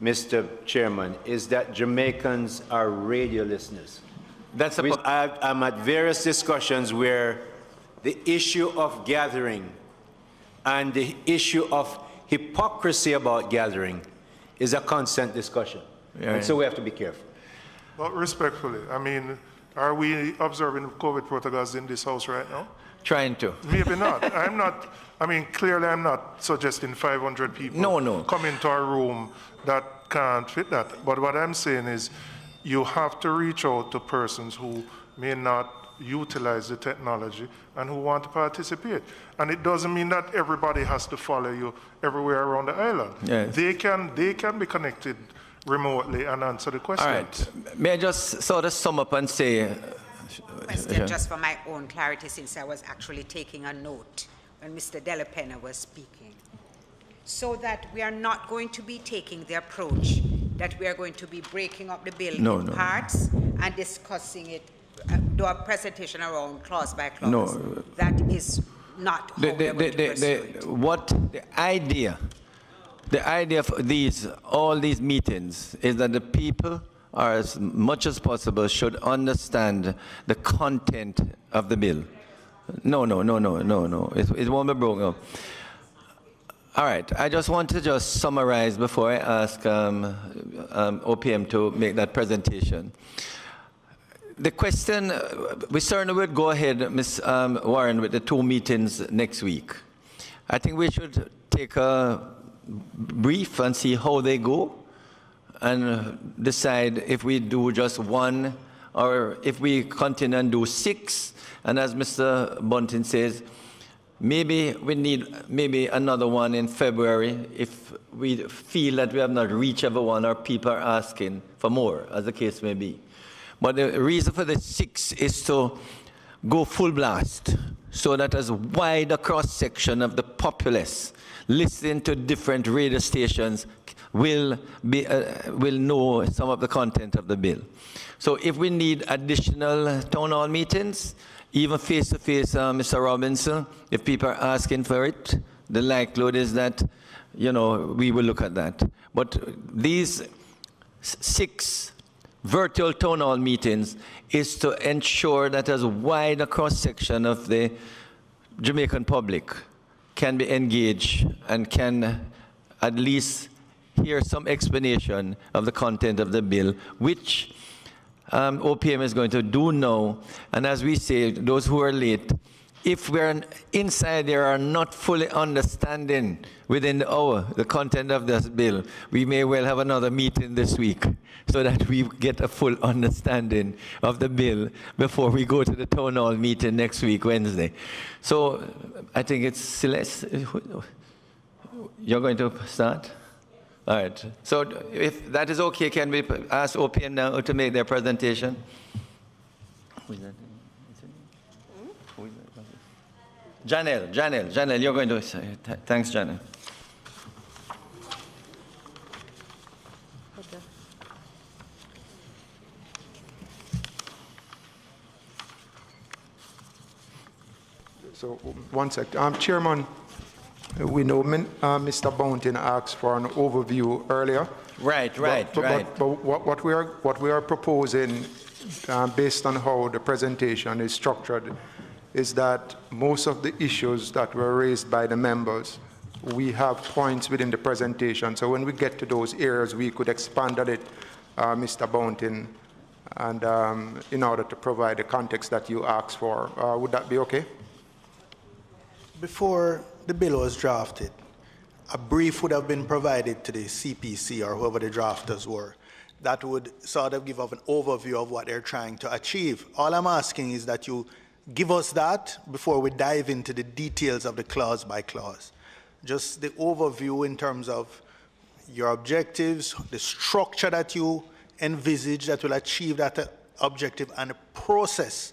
Mr. Chairman, is that Jamaicans are radio listeners. I'm at various discussions where the issue of gathering and the issue of hypocrisy about gathering is a constant discussion. Yeah. And so we have to be careful. Well, respectfully, I mean, are we observing COVID protocols in this house right now? Trying to. Maybe not. Clearly I'm not suggesting 500 people come into our room that can't fit that. But what I'm saying is you have to reach out to persons who may not utilize the technology and who want to participate. And it doesn't mean that everybody has to follow you everywhere around the island. Yes. They can be connected remotely and answer the questions. All right. May I just sort of sum up and say... Question just for my own clarity, since I was actually taking a note when Mr. Della Penna was speaking. So that we are not going to be taking the approach that we are going to be breaking up the bill in parts and discussing it, do a presentation around clause by clause. No. That is not how we are going to pursue it. The idea of all these meetings is that the people are, as much as possible, should understand the content of the bill. No. It won't be broken up. All right. I just want to summarize before I ask OPM to make that presentation. The question, we certainly would go ahead, Ms. Warren, with the 2 meetings next week. I think we should take a brief and see how they go and decide if we do just 1 or if we continue and do 6. And as Mr. Bunting says, maybe we need another one in February if we feel that we have not reached everyone or people are asking for more, as the case may be. But the reason for the 6 is to go full blast so that as wide a cross-section of the populace listening to different radio stations will know some of the content of the bill. So if we need additional town hall meetings, even face-to-face, Mr. Robinson, if people are asking for it, the likelihood is that, we will look at that. But these 6 virtual town hall meetings is to ensure that as wide a cross-section of the Jamaican public can be engaged and can at least hear some explanation of the content of the bill, which OPM is going to do now. And as we say, those who are late, if we're inside there are not fully understanding within the hour the content of this bill, we may well have another meeting this week so that we get a full understanding of the bill before we go to the town hall meeting next week, Wednesday. So I think it's Celeste. You're going to start? All right. So if that is okay, can we ask OPM now to make their presentation? Who is that? Janelle, you're going to say. Thanks, Janelle. So, one sec. Chairman, we know Mr. Bountin asked for an overview earlier. Right. But what we are proposing, based on how the presentation is structured, is that most of the issues that were raised by the members, we have points within the presentation. So when we get to those areas, we could expand on it, Mr. Bountin, and in order to provide the context that you asked for. Would that be okay? Before the bill was drafted, a brief would have been provided to the CPC or whoever the drafters were that would sort of give an overview of what they're trying to achieve. All I'm asking is that you give us that before we dive into the details of the clause by clause. Just the overview in terms of your objectives, the structure that you envisage that will achieve that objective, and the process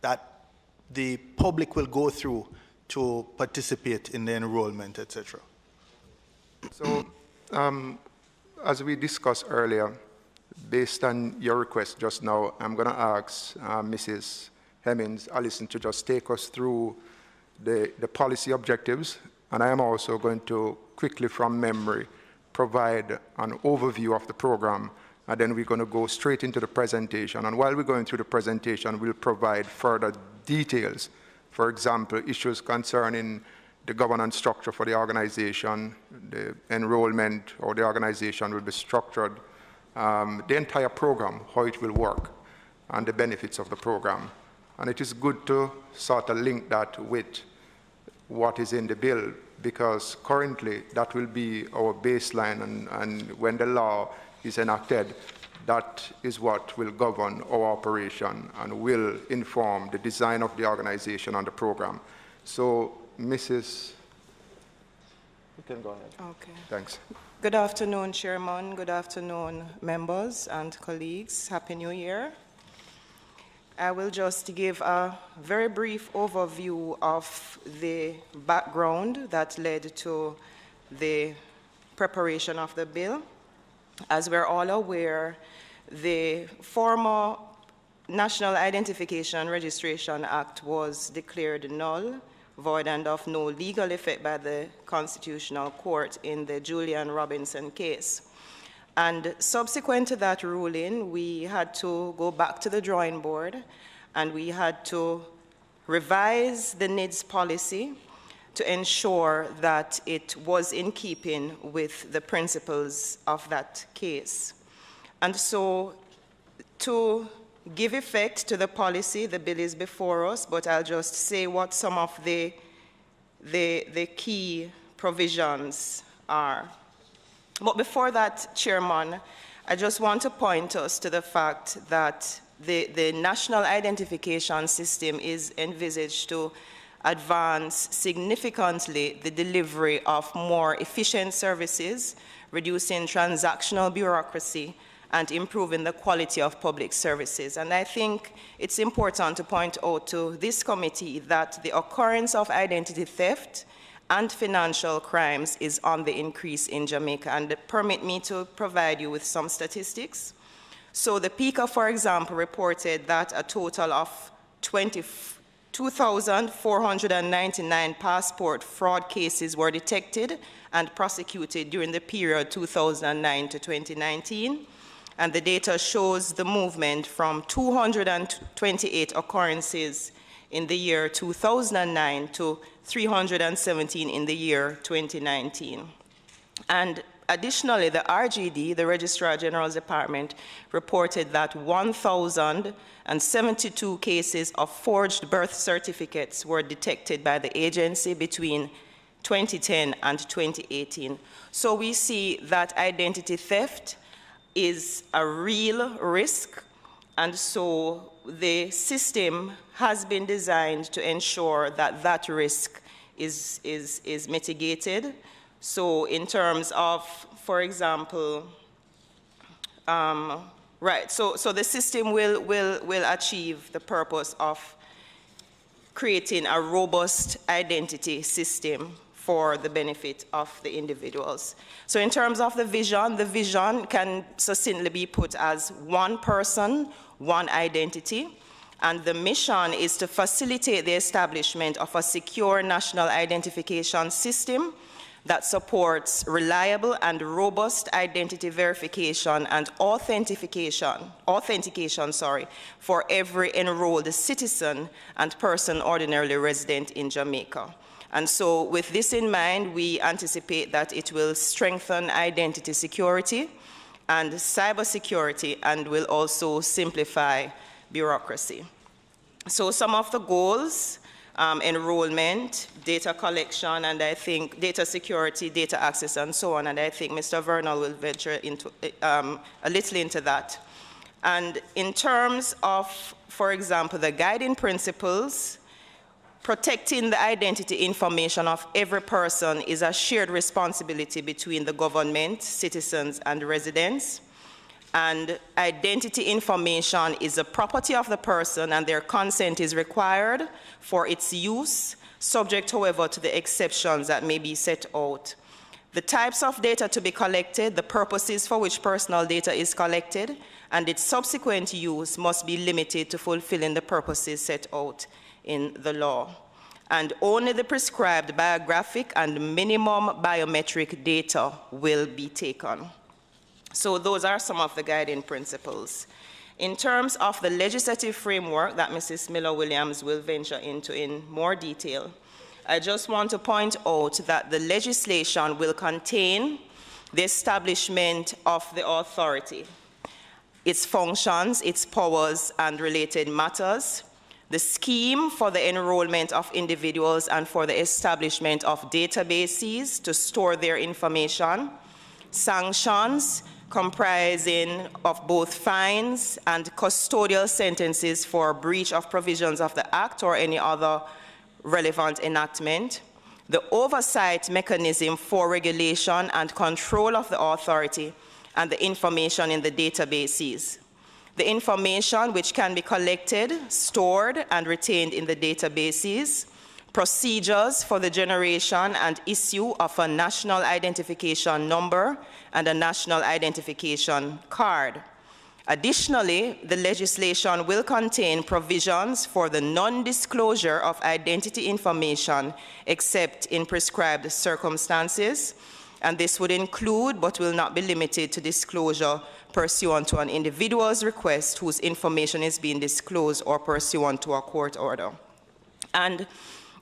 that the public will go through to participate in the enrollment, etc. So, as we discussed earlier, based on your request just now, I'm going to ask Mrs. Hemmings Allison to just take us through the policy objectives, and I am also going to quickly from memory provide an overview of the program, and then we're going to go straight into the presentation. And while we're going through the presentation, we'll provide further details. For example, issues concerning the governance structure for the organization, the enrollment, or the organization will be structured, the entire program, how it will work, and the benefits of the program. And it is good to sort of link that with what is in the bill, because currently that will be our baseline, and when the law is enacted, that is what will govern our operation and will inform the design of the organization and the program. So, Mrs. You can go ahead. Okay. Thanks. Good afternoon, Chairman. Good afternoon, members and colleagues. Happy New Year. I will just give a very brief overview of the background that led to the preparation of the bill. As we're all aware, the former National Identification Registration Act was declared null, void, and of no legal effect by the Constitutional Court in the Julian Robinson case. And subsequent to that ruling, we had to go back to the drawing board and we had to revise the NIDS policy to ensure that it was in keeping with the principles of that case. And so to give effect to the policy, the bill is before us, but I'll just say what some of the key provisions are. But before that, Chairman, I just want to point us to the fact that the national identification system is envisaged to advance significantly the delivery of more efficient services, reducing transactional bureaucracy, and improving the quality of public services. And I think it's important to point out to this committee that the occurrence of identity theft and financial crimes is on the increase in Jamaica. And permit me to provide you with some statistics. So the PICA, for example, reported that a total of 2,499 passport fraud cases were detected and prosecuted during the period 2009 to 2019. And the data shows the movement from 228 occurrences in the year 2009 to 317 in the year 2019. And additionally, the RGD, the Registrar General's Department, reported that 1,072 cases of forged birth certificates were detected by the agency between 2010 and 2018. So we see that identity theft is a real risk, and so the system has been designed to ensure that that risk is mitigated. So in terms of, for example, so the system will achieve the purpose of creating a robust identity system for the benefit of the individuals. So in terms of the vision can succinctly be put as one person, one identity, and the mission is to facilitate the establishment of a secure national identification system that supports reliable and robust identity verification and authentication for every enrolled citizen and person ordinarily resident in Jamaica. And so with this in mind, we anticipate that it will strengthen identity security and cybersecurity and will also simplify bureaucracy. So some of the goals, enrollment, data collection, and I think data security, data access, and so on, and I think Mr. Vernal will venture into a little into that. And in terms of, for example, the guiding principles, protecting the identity information of every person is a shared responsibility between the government, citizens, and residents. And identity information is a property of the person, and their consent is required for its use, subject, however, to the exceptions that may be set out. The types of data to be collected, the purposes for which personal data is collected, and its subsequent use must be limited to fulfilling the purposes set out in the law. And only the prescribed biographic and minimum biometric data will be taken. So those are some of the guiding principles. In terms of the legislative framework that Mrs. Miller-Williams will venture into in more detail, I just want to point out that the legislation will contain the establishment of the authority, its functions, its powers, and related matters, the scheme for the enrollment of individuals and for the establishment of databases to store their information, sanctions comprising of both fines and custodial sentences for breach of provisions of the Act or any other relevant enactment, the oversight mechanism for regulation and control of the authority, and the information in the databases. The information which can be collected, stored, and retained in the databases, procedures for the generation and issue of a national identification number and a national identification card. Additionally, the legislation will contain provisions for the non-disclosure of identity information except in prescribed circumstances, and this would include but will not be limited to disclosure pursuant to an individual's request whose information is being disclosed or pursuant to a court order. And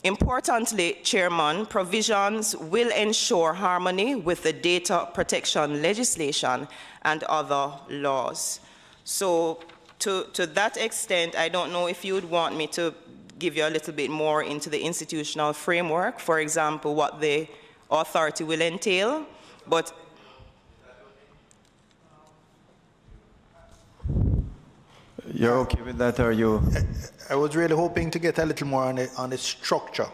importantly, Chairman, provisions will ensure harmony with the data protection legislation and other laws. So to that extent, I don't know if you would want me to give you a little bit more into the institutional framework, for example, what the authority will entail, but you're okay with that, or you? I was really hoping to get a little more on the structure.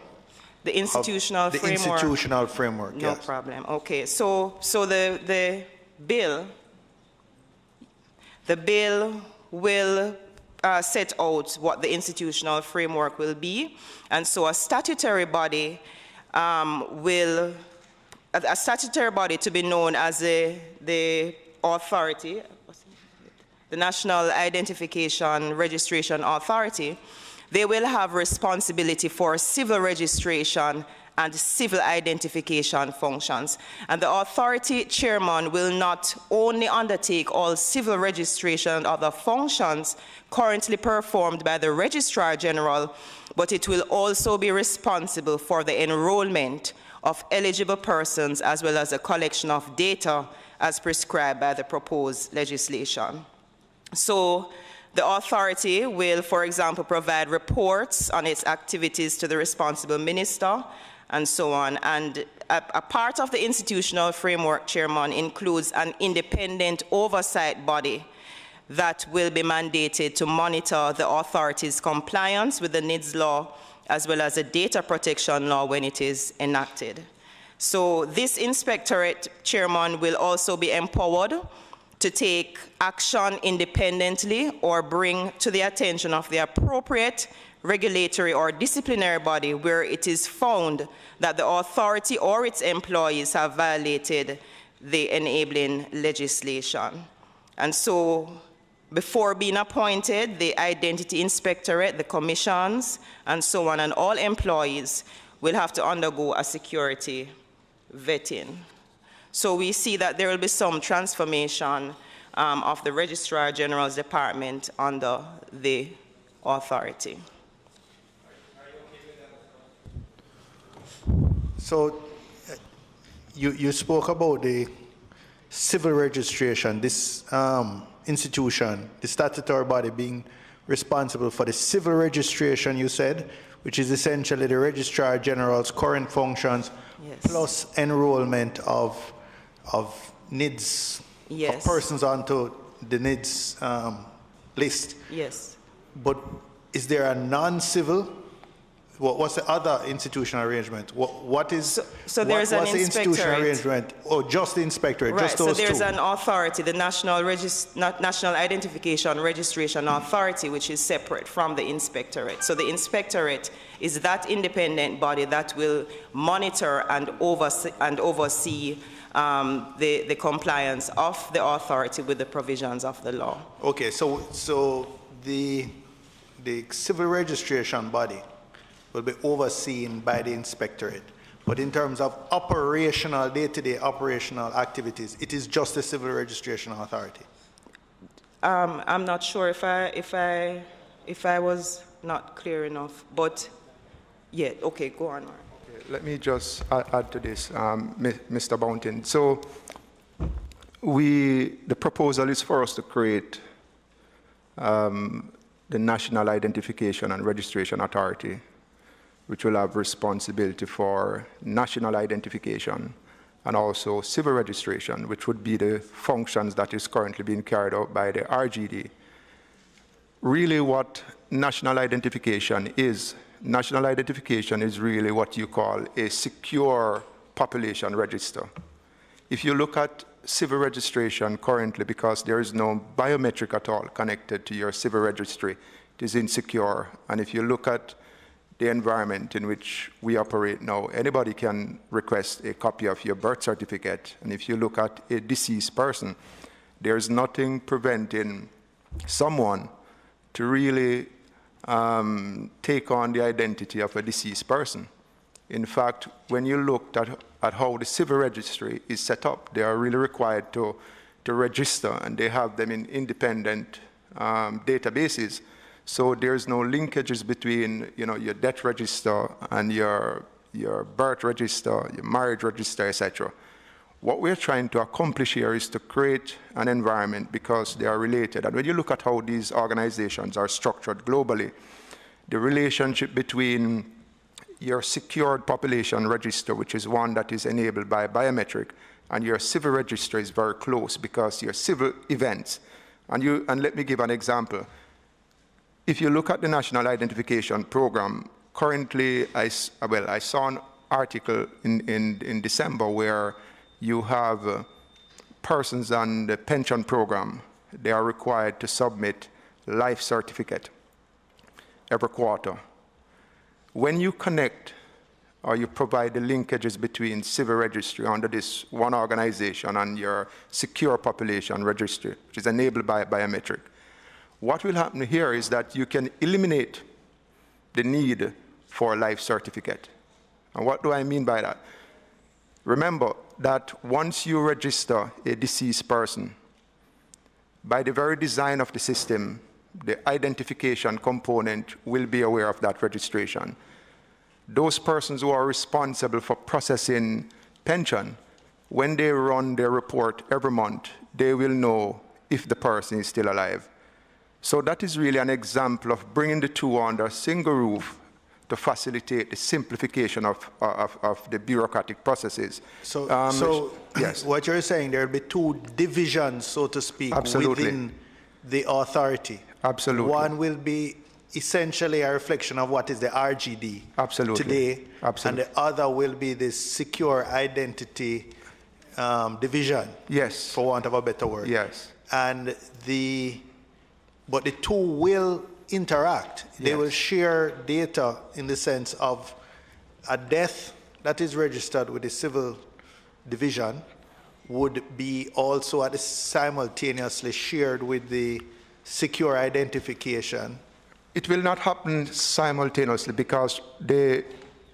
The institutional framework. The institutional framework, no yes. problem. Okay, so the bill will set out what the institutional framework will be, and so a statutory body a statutory body to be known as the authority, the National Identification Registration Authority. They will have responsibility for civil registration and civil identification functions. And the authority chairman will not only undertake all civil registration and other functions currently performed by the Registrar General, but it will also be responsible for the enrollment of eligible persons as well as the collection of data as prescribed by the proposed legislation. So the authority will, for example, provide reports on its activities to the responsible minister and so on. And a part of the institutional framework, Chairman, includes an independent oversight body that will be mandated to monitor the authority's compliance with the NIDS law as well as the data protection law when it is enacted. So this inspectorate, Chairman, will also be empowered to take action independently or bring to the attention of the appropriate regulatory or disciplinary body where it is found that the authority or its employees have violated the enabling legislation. And so before being appointed, the Identity Inspectorate, the commissions, and so on, and all employees will have to undergo a security vetting. So we see that there will be some transformation of the Registrar General's Department under the authority. So you spoke about the civil registration, this institution, the statutory body being responsible for the civil registration, you said, which is essentially the Registrar General's current functions, yes, plus enrollment of NIDS, yes, of persons onto the NIDS list. Yes. But is there a non-civil? What's the other institutional arrangement? What is so there's an what's the institutional arrangement? Or just the inspectorate? Right, just those so there's two? an authority, the National Identification Registration Authority, which is separate from the inspectorate. So the inspectorate is that independent body that will monitor and oversee the compliance of the authority with the provisions of the law. Okay, so the civil registration body will be overseen by the inspectorate. But in terms of operational, day-to-day operational activities, it is just the Civil Registration Authority. I'm not sure if I was not clear enough, but yeah, okay, go on, Mark. Okay, let me just add to this, Mr. Bountin. So the proposal is for us to create the National Identification and Registration Authority, which will have responsibility for national identification and also civil registration, which would be the functions that is currently being carried out by the RGD. Really what national identification is national identification is really what you call a secure population register. If you look at civil registration currently, because there is no biometric at all connected to your civil registry, it is insecure. And if you look at the environment in which we operate now, anybody can request a copy of your birth certificate. And if you look at a deceased person, there's nothing preventing someone to really take on the identity of a deceased person. In fact, when you looked at how the civil registry is set up, they are really required to register, and they have them in independent databases. So there's no linkages between, you know, your death register and your birth register, your marriage register, etc. What we're trying to accomplish here is to create an environment because they are related. And when you look at how these organizations are structured globally, the relationship between your secured population register, which is one that is enabled by biometric, and your civil register is very close because your civil events, and let me give an example. If you look at the National Identification Program, currently, I saw an article in December where you have persons on the pension program, they are required to submit life certificate every quarter. When you connect or you provide the linkages between civil registry under this one organization and your secure population registry, which is enabled by biometric, what will happen here is that you can eliminate the need for a life certificate. And what do I mean by that? Remember that once you register a deceased person, by the very design of the system, the identification component will be aware of that registration. Those persons who are responsible for processing pension, when they run their report every month, they will know if the person is still alive. So that is really an example of bringing the two under a single roof to facilitate the simplification of the bureaucratic processes. So yes. What you're saying, there will be two divisions, so to speak, Absolutely. within the authority. Absolutely. One will be essentially a reflection of what is the RGD Absolutely. today, Absolutely. and the other will be the secure identity division, Yes. for want of a better word. Yes. And but the two will interact. They Yes. will share data in the sense of a death that is registered with the civil division would be also simultaneously shared with the secure identification. It will not happen simultaneously because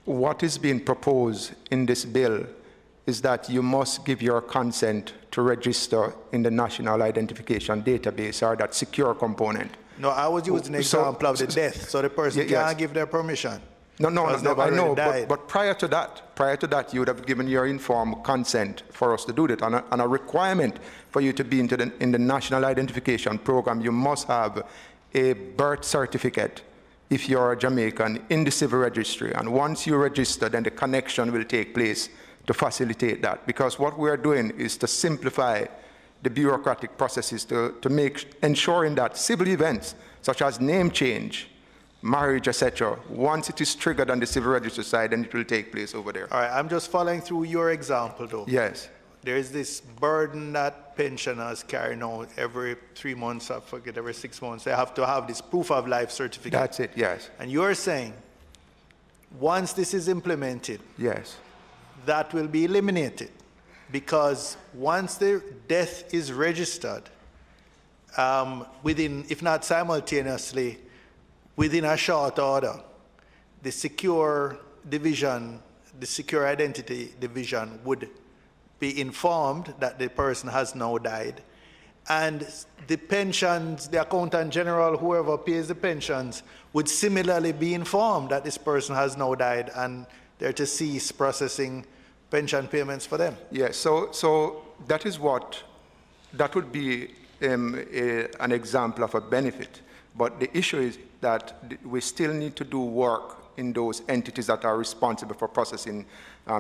what is being proposed in this bill is that you must give your consent to register in the National Identification Database, or that secure component. No, I was using an example of the death, so the person can't give their permission. No, I know, died. but prior to that, you would have given your informed consent for us to do that. And a requirement for you to be in the National Identification Program, you must have a birth certificate if you're a Jamaican in the civil registry. And once you register, then the connection will take place to facilitate that. Because what we're doing is to simplify the bureaucratic processes to ensuring that civil events such as name change, marriage, etc., once it is triggered on the civil register side, then it will take place over there. All right, I'm just following through your example, though. Yes. There is this burden that pensioners carry now every 3 months, I forget, every 6 months. They have to have this proof of life certificate. That's it, yes. And you're saying, once this is implemented, yes, that will be eliminated. Because once the death is registered, within, if not simultaneously, within a short order, the secure division, the secure identity division would be informed that the person has now died. And the pensions, the accountant general, whoever pays the pensions, would similarly be informed that this person has now died and they're to cease processing pension payments for them. Yes, so that would be an example of a benefit. But the issue is that we still need to do work in those entities that are responsible for processing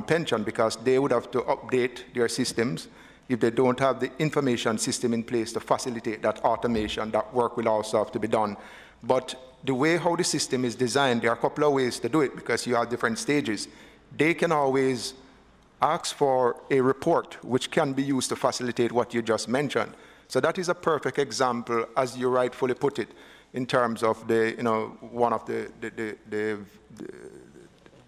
pension, because they would have to update their systems. If they don't have the information system in place to facilitate that automation, that work will also have to be done But the way how the system is designed, there are a couple of ways to do it because you have different stages. They can always ask for a report which can be used to facilitate what you just mentioned. So that is a perfect example, as you rightfully put it, in terms of the, one of the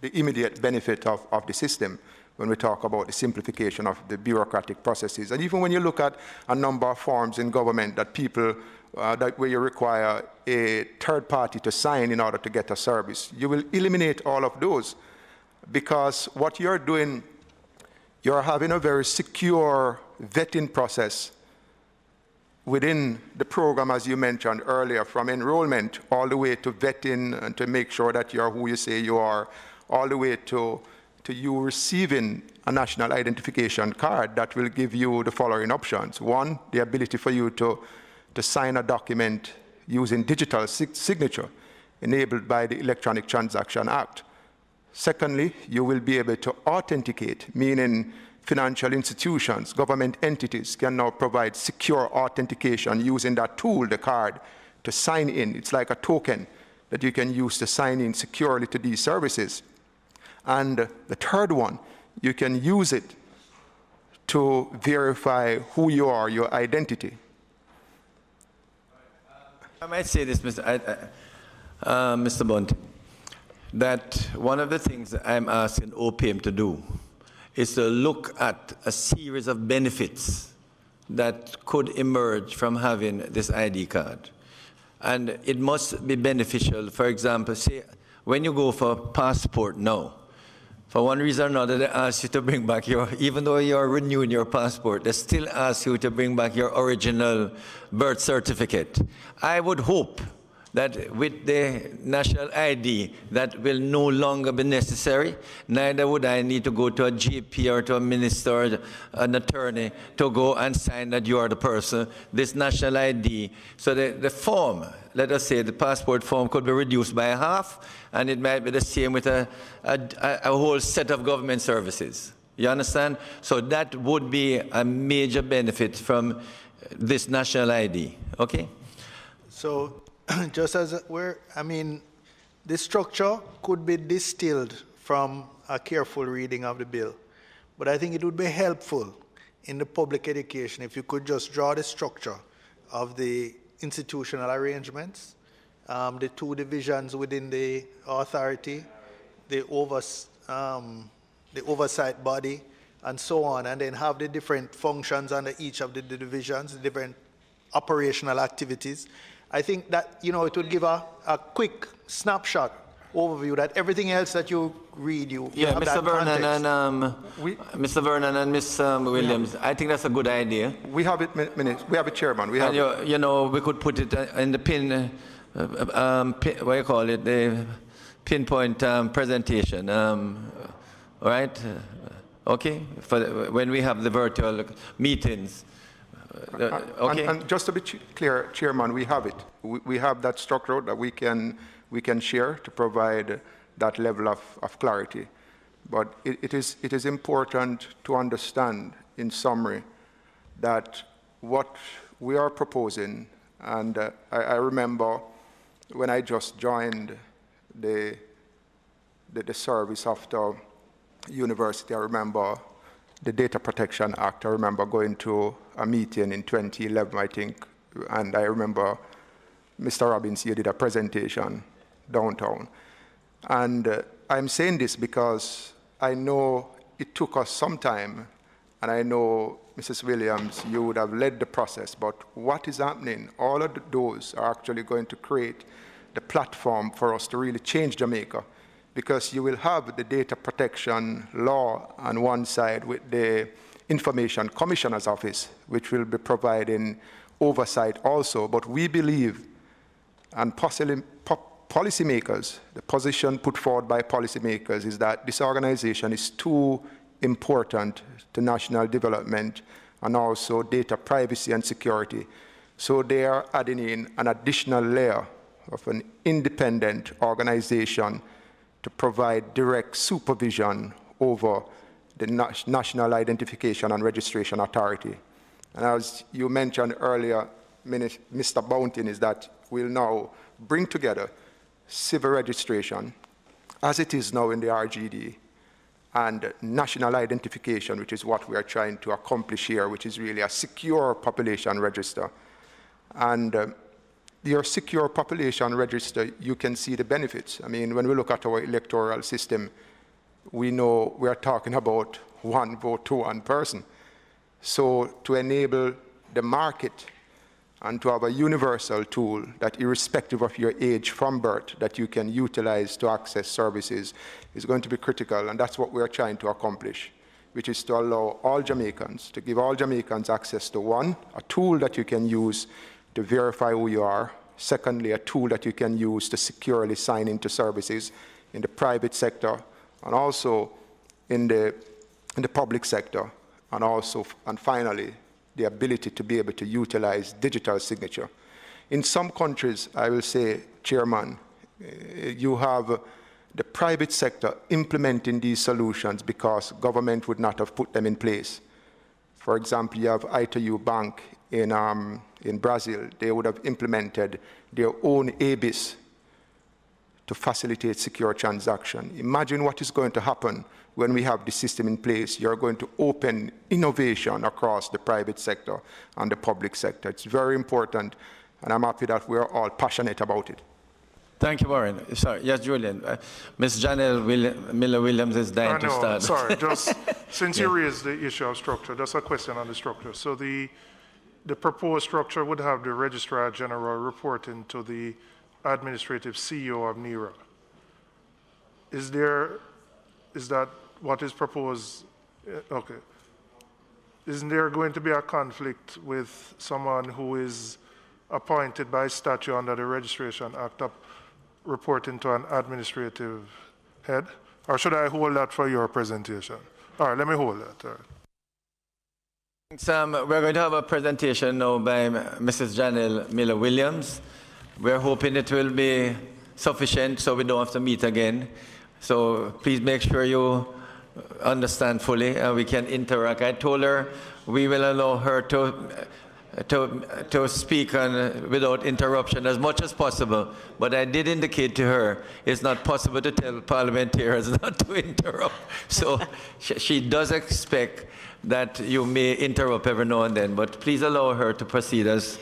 immediate benefit of the system when we talk about the simplification of the bureaucratic processes. And even when you look at a number of forms in government that people, where you require a third party to sign in order to get a service, you will eliminate all of those because what you're doing, you're having a very secure vetting process within the program, as you mentioned earlier, from enrollment all the way to vetting and to make sure that you're who you say you are, all the way to you receiving a national identification card that will give you the following options. One, the ability for you to sign a document using digital signature enabled by the Electronic Transaction Act. Secondly, you will be able to authenticate, meaning financial institutions, government entities can now provide secure authentication using that tool, the card, to sign in. It's like a token that you can use to sign in securely to these services. And the third one, you can use it to verify who you are, your identity. I might say this, Mr. Bunt, that one of the things that I'm asking OPM to do is to look at a series of benefits that could emerge from having this ID card. And it must be beneficial. For example, say, when you go for a passport now, for one reason or another, they ask you to bring back even though you're renewing your passport, they still ask you to bring back your original birth certificate. I would hope that with the national ID, that will no longer be necessary. Neither would I need to go to a GP or to a minister or an attorney to go and sign that you are the person. This national ID, so the form, let us say the passport form could be reduced by half, and it might be the same with a whole set of government services. You understand? So that would be a major benefit from this national ID, okay? So, just as this structure could be distilled from a careful reading of the bill, but I think it would be helpful in the public education if you could just draw the structure of the institutional arrangements, the two divisions within the authority, the oversight body, and so on, and then have the different functions under each of the divisions, the different operational activities. I think that, it would give a quick snapshot overview that everything else that you read, you have Mr. that Vernon context. Mr. Vernon and Ms. Williams, I think that's a good idea. We have it, we have a chairman. We have we could put it in the pin, what do you call it, the pinpoint presentation, right? Okay, for when we have the virtual meetings. Okay. And just to be clear, Chairman, we have it. We have that structure that we can share to provide that level of clarity. But it is important to understand, in summary, that what we are proposing, and I remember when I just joined the service after university, I remember the Data Protection Act. I remember going to a meeting in 2011, I think, and I remember Mr. Robbins, you did a presentation downtown. And I'm saying this because I know it took us some time, and I know, Mrs. Williams, you would have led the process, but what is happening, all of those are actually going to create the platform for us to really change Jamaica, because you will have the data protection law on one side with the Information Commissioner's Office, which will be providing oversight also. But we believe, and possibly policymakers, the position put forward by policymakers is that this organization is too important to national development and also data privacy and security. So they are adding in an additional layer of an independent organization to provide direct supervision over the National Identification and Registration Authority. And as you mentioned earlier, Mr. Bountin, is that we'll now bring together civil registration, as it is now in the RGD, and national identification, which is what we are trying to accomplish here, which is really a secure population register. And your secure population register, you can see the benefits. I mean, when we look at our electoral system, we know we are talking about one vote to one person. So to enable the market and to have a universal tool that, irrespective of your age from birth, that you can utilize to access services is going to be critical, and that's what we're trying to accomplish, which is to allow all Jamaicans, to give all Jamaicans access to one, a tool that you can use to verify who you are, secondly, a tool that you can use to securely sign into services in the private sector, and also in the public sector, and finally, the ability to be able to utilize digital signature. In some countries, I will say, Chairman, you have the private sector implementing these solutions because government would not have put them in place. For example, you have Itaú Bank in Brazil. They would have implemented their own ABIS to facilitate secure transaction. Imagine what is going to happen when we have the system in place. You're going to open innovation across the private sector and the public sector. It's very important, and I'm happy that we're all passionate about it. Thank you, Warren. Sorry, yes, Julian. Ms. Janelle Miller-Williams is dying to start. Sorry, just since you raised the issue of structure, just a question on the structure. So the proposed structure would have the Registrar General reporting to the Administrative CEO of Nera. Is that what is proposed? Okay. Isn't there going to be a conflict with someone who is appointed by statute under the Registration Act up reporting to an administrative head? Or should I hold that for your presentation? All right, let me hold that. All right. We're going to have a presentation now by Mrs. Janelle Miller-Williams. We're hoping it will be sufficient so we don't have to meet again. So please make sure you understand fully and we can interact. I told her we will allow her to speak without interruption as much as possible, but I did indicate to her it's not possible to tell parliamentarians not to interrupt. So she does expect that you may interrupt every now and then, but please allow her to proceed as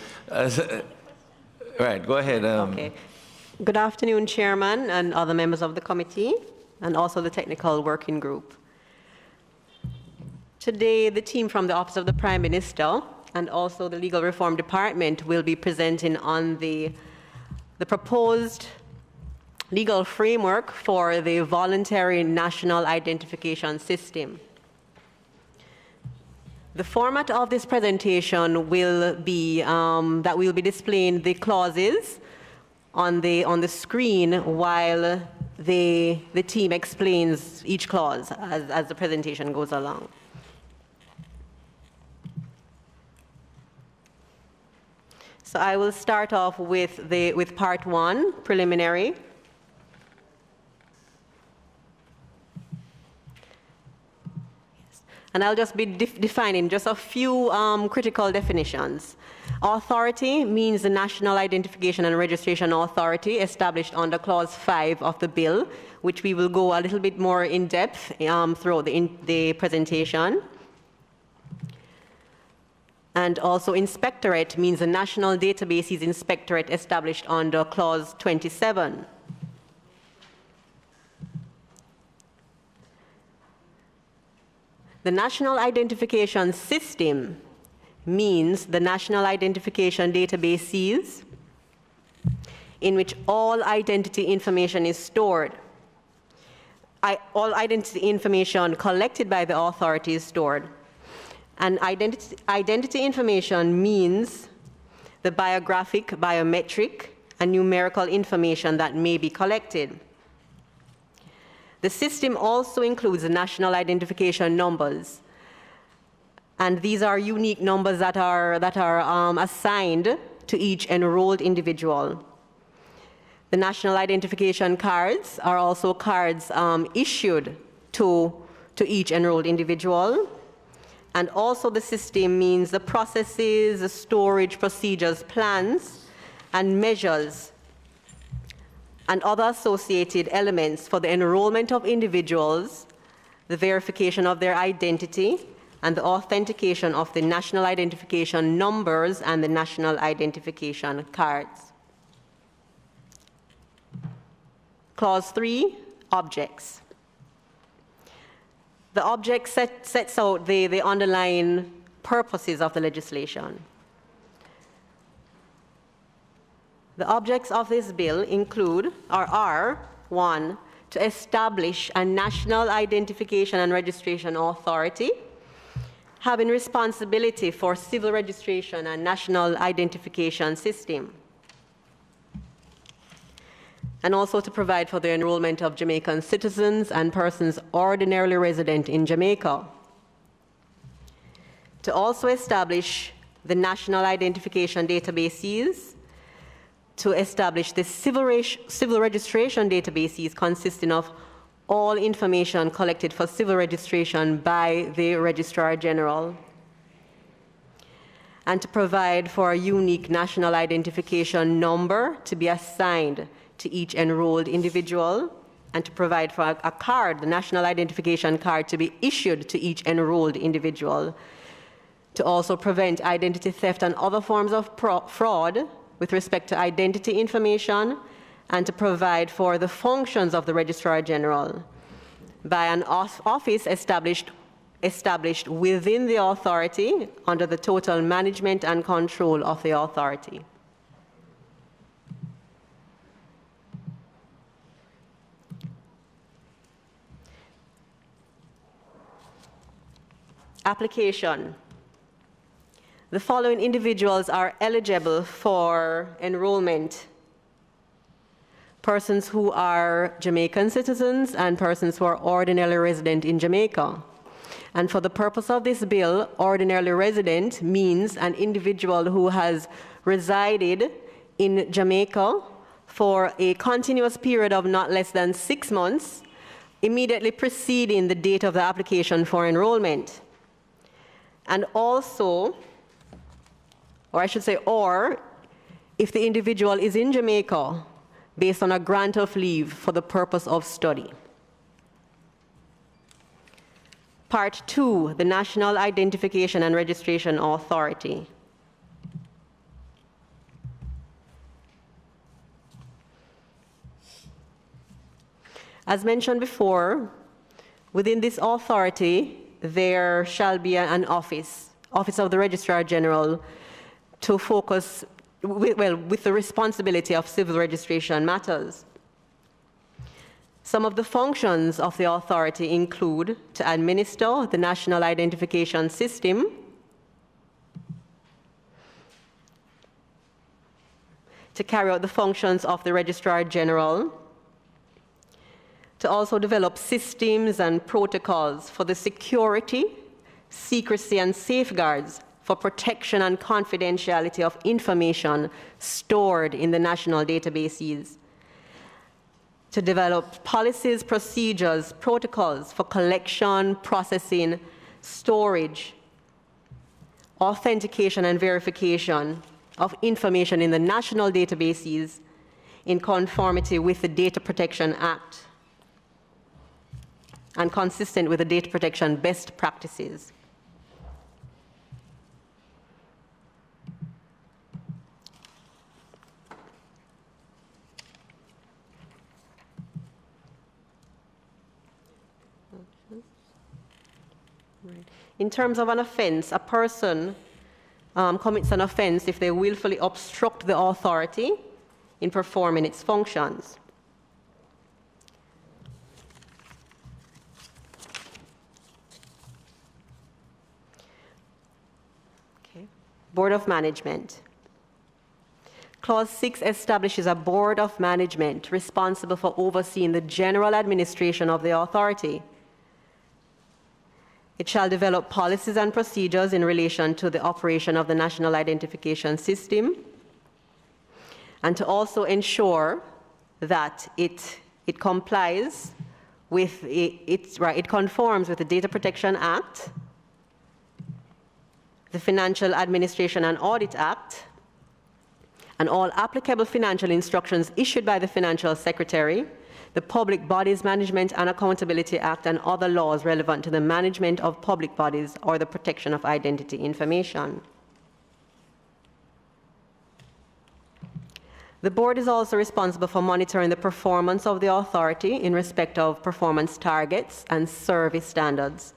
right, go ahead. Okay. Good afternoon, Chairman and other members of the committee, and also the technical working group. Today, the team from the Office of the Prime Minister and also the Legal Reform Department will be presenting on the proposed legal framework for the voluntary national identification system. The format of this presentation will be that we'll be displaying the clauses on the screen while the team explains each clause as the presentation goes along. So I will start off with part one, preliminary. And I'll just be defining just a few critical definitions. Authority means the National Identification and Registration Authority established under Clause 5 of the bill, which we will go a little bit more in depth throughout the presentation. And also inspectorate means the National Databases Inspectorate established under Clause 27. The National Identification System means the National Identification Databases in which all identity information is stored. All identity information collected by the authority is stored. And identity information means the biographic, biometric, and numerical information that may be collected. The system also includes the national identification numbers. And these are unique numbers that are assigned to each enrolled individual. The national identification cards are also cards issued to each enrolled individual. And also the system means the processes, the storage procedures, plans, and measures and other associated elements for the enrollment of individuals, the verification of their identity, and the authentication of the national identification numbers and the national identification cards. Clause 3, objects. The object sets out the underlying purposes of the legislation. The objects of this bill include, or are, 1, to establish a national identification and registration authority, having responsibility for civil registration and national identification system, and also to provide for the enrollment of Jamaican citizens and persons ordinarily resident in Jamaica. To also establish the national identification databases, to establish the civil registration databases consisting of all information collected for civil registration by the Registrar General, and to provide for a unique national identification number to be assigned to each enrolled individual, and to provide for a card, the national identification card, to be issued to each enrolled individual, to also prevent identity theft and other forms of fraud with respect to identity information, and to provide for the functions of the Registrar General by an office established within the authority under the total management and control of the authority. Application. The following individuals are eligible for enrollment: persons who are Jamaican citizens and persons who are ordinarily resident in Jamaica. And for the purpose of this bill, ordinarily resident means an individual who has resided in Jamaica for a continuous period of not less than 6 months, immediately preceding the date of the application for enrollment. And also, or I should say, or if the individual is in Jamaica based on a grant of leave for the purpose of study. Part 2, the National Identification and Registration Authority. As mentioned before, within this authority, there shall be an office of the Registrar General, to focus, with the responsibility of civil registration matters. Some of the functions of the authority include to administer the national identification system, to carry out the functions of the Registrar General, to also develop systems and protocols for the security, secrecy, and safeguards for protection and confidentiality of information stored in the national databases, to develop policies, procedures, protocols for collection, processing, storage, authentication, and verification of information in the national databases in conformity with the Data Protection Act and consistent with the data protection best practices. In terms of an offense, a person commits an offense if they willfully obstruct the authority in performing its functions. Okay. Board of Management. Clause 6 establishes a board of management responsible for overseeing the general administration of the authority. It shall develop policies and procedures in relation to the operation of the national identification system, and to also ensure that it complies with it conforms with the Data Protection Act, the Financial Administration and Audit Act, and all applicable financial instructions issued by the Financial Secretary, the Public Bodies Management and Accountability Act, and other laws relevant to the management of public bodies or the protection of identity information. The board is also responsible for monitoring the performance of the authority in respect of performance targets and service standards,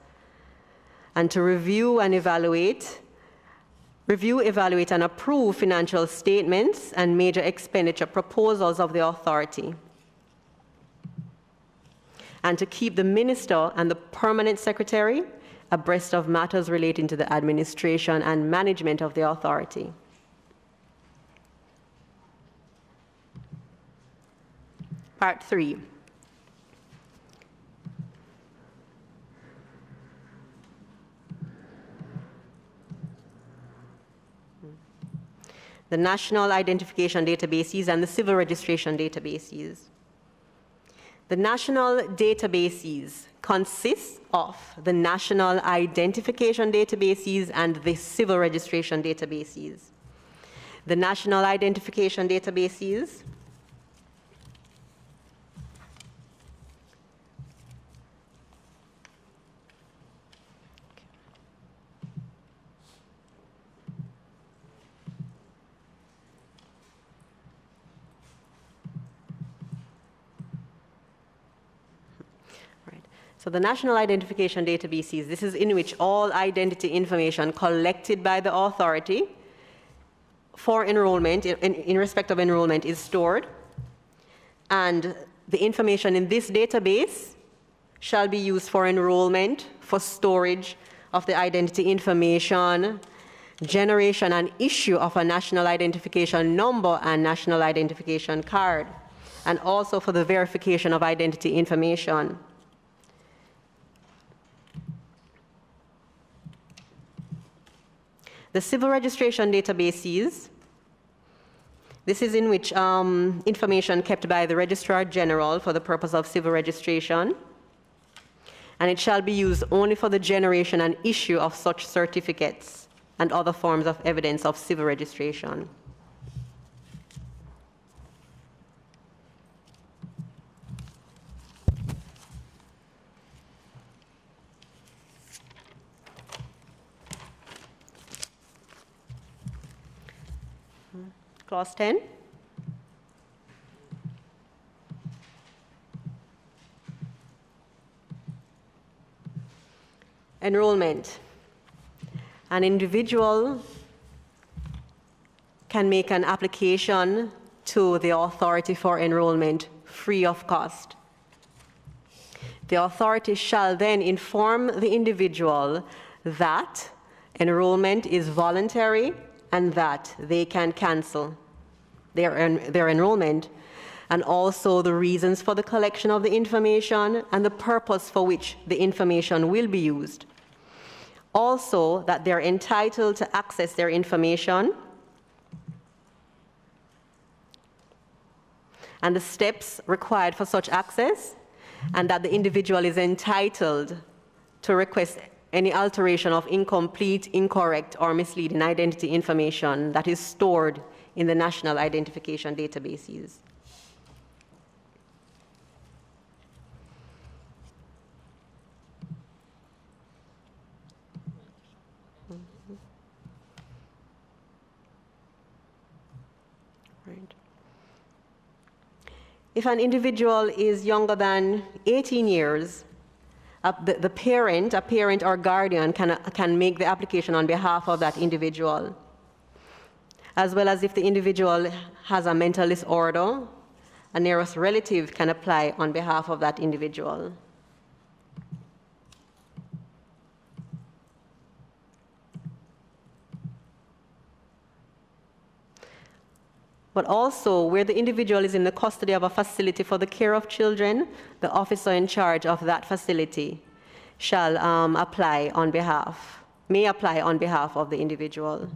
and to review, evaluate, and approve financial statements and major expenditure proposals of the authority, and to keep the minister and the permanent secretary abreast of matters relating to the administration and management of the authority. Part 3. The national identification databases and the civil registration databases. The national databases consist of the national identification databases and the civil registration databases. The national identification databases So the national identification databases, this is in which all identity information collected by the authority for enrollment, in respect of enrollment, is stored. And the information in this database shall be used for enrollment, for storage of the identity information, generation and issue of a national identification number and national identification card, and also for the verification of identity information. The civil registration databases, this is in which information kept by the Registrar General for the purpose of civil registration, and it shall be used only for the generation and issue of such certificates and other forms of evidence of civil registration. Clause 10. Enrollment. An individual can make an application to the authority for enrollment free of cost. The authority shall then inform the individual that enrollment is voluntary and that they can cancel their enrollment, and also the reasons for the collection of the information and the purpose for which the information will be used. Also, that they're entitled to access their information and the steps required for such access, and that the individual is entitled to request any alteration of incomplete, incorrect, or misleading identity information that is stored in the national identification databases. Right. If an individual is younger than 18 years, a parent or guardian can make the application on behalf of that individual, as well as if the individual has a mental disorder, a nearest relative can apply on behalf of that individual. But also, where the individual is in the custody of a facility for the care of children, the officer in charge of that facility shall may apply on behalf of the individual.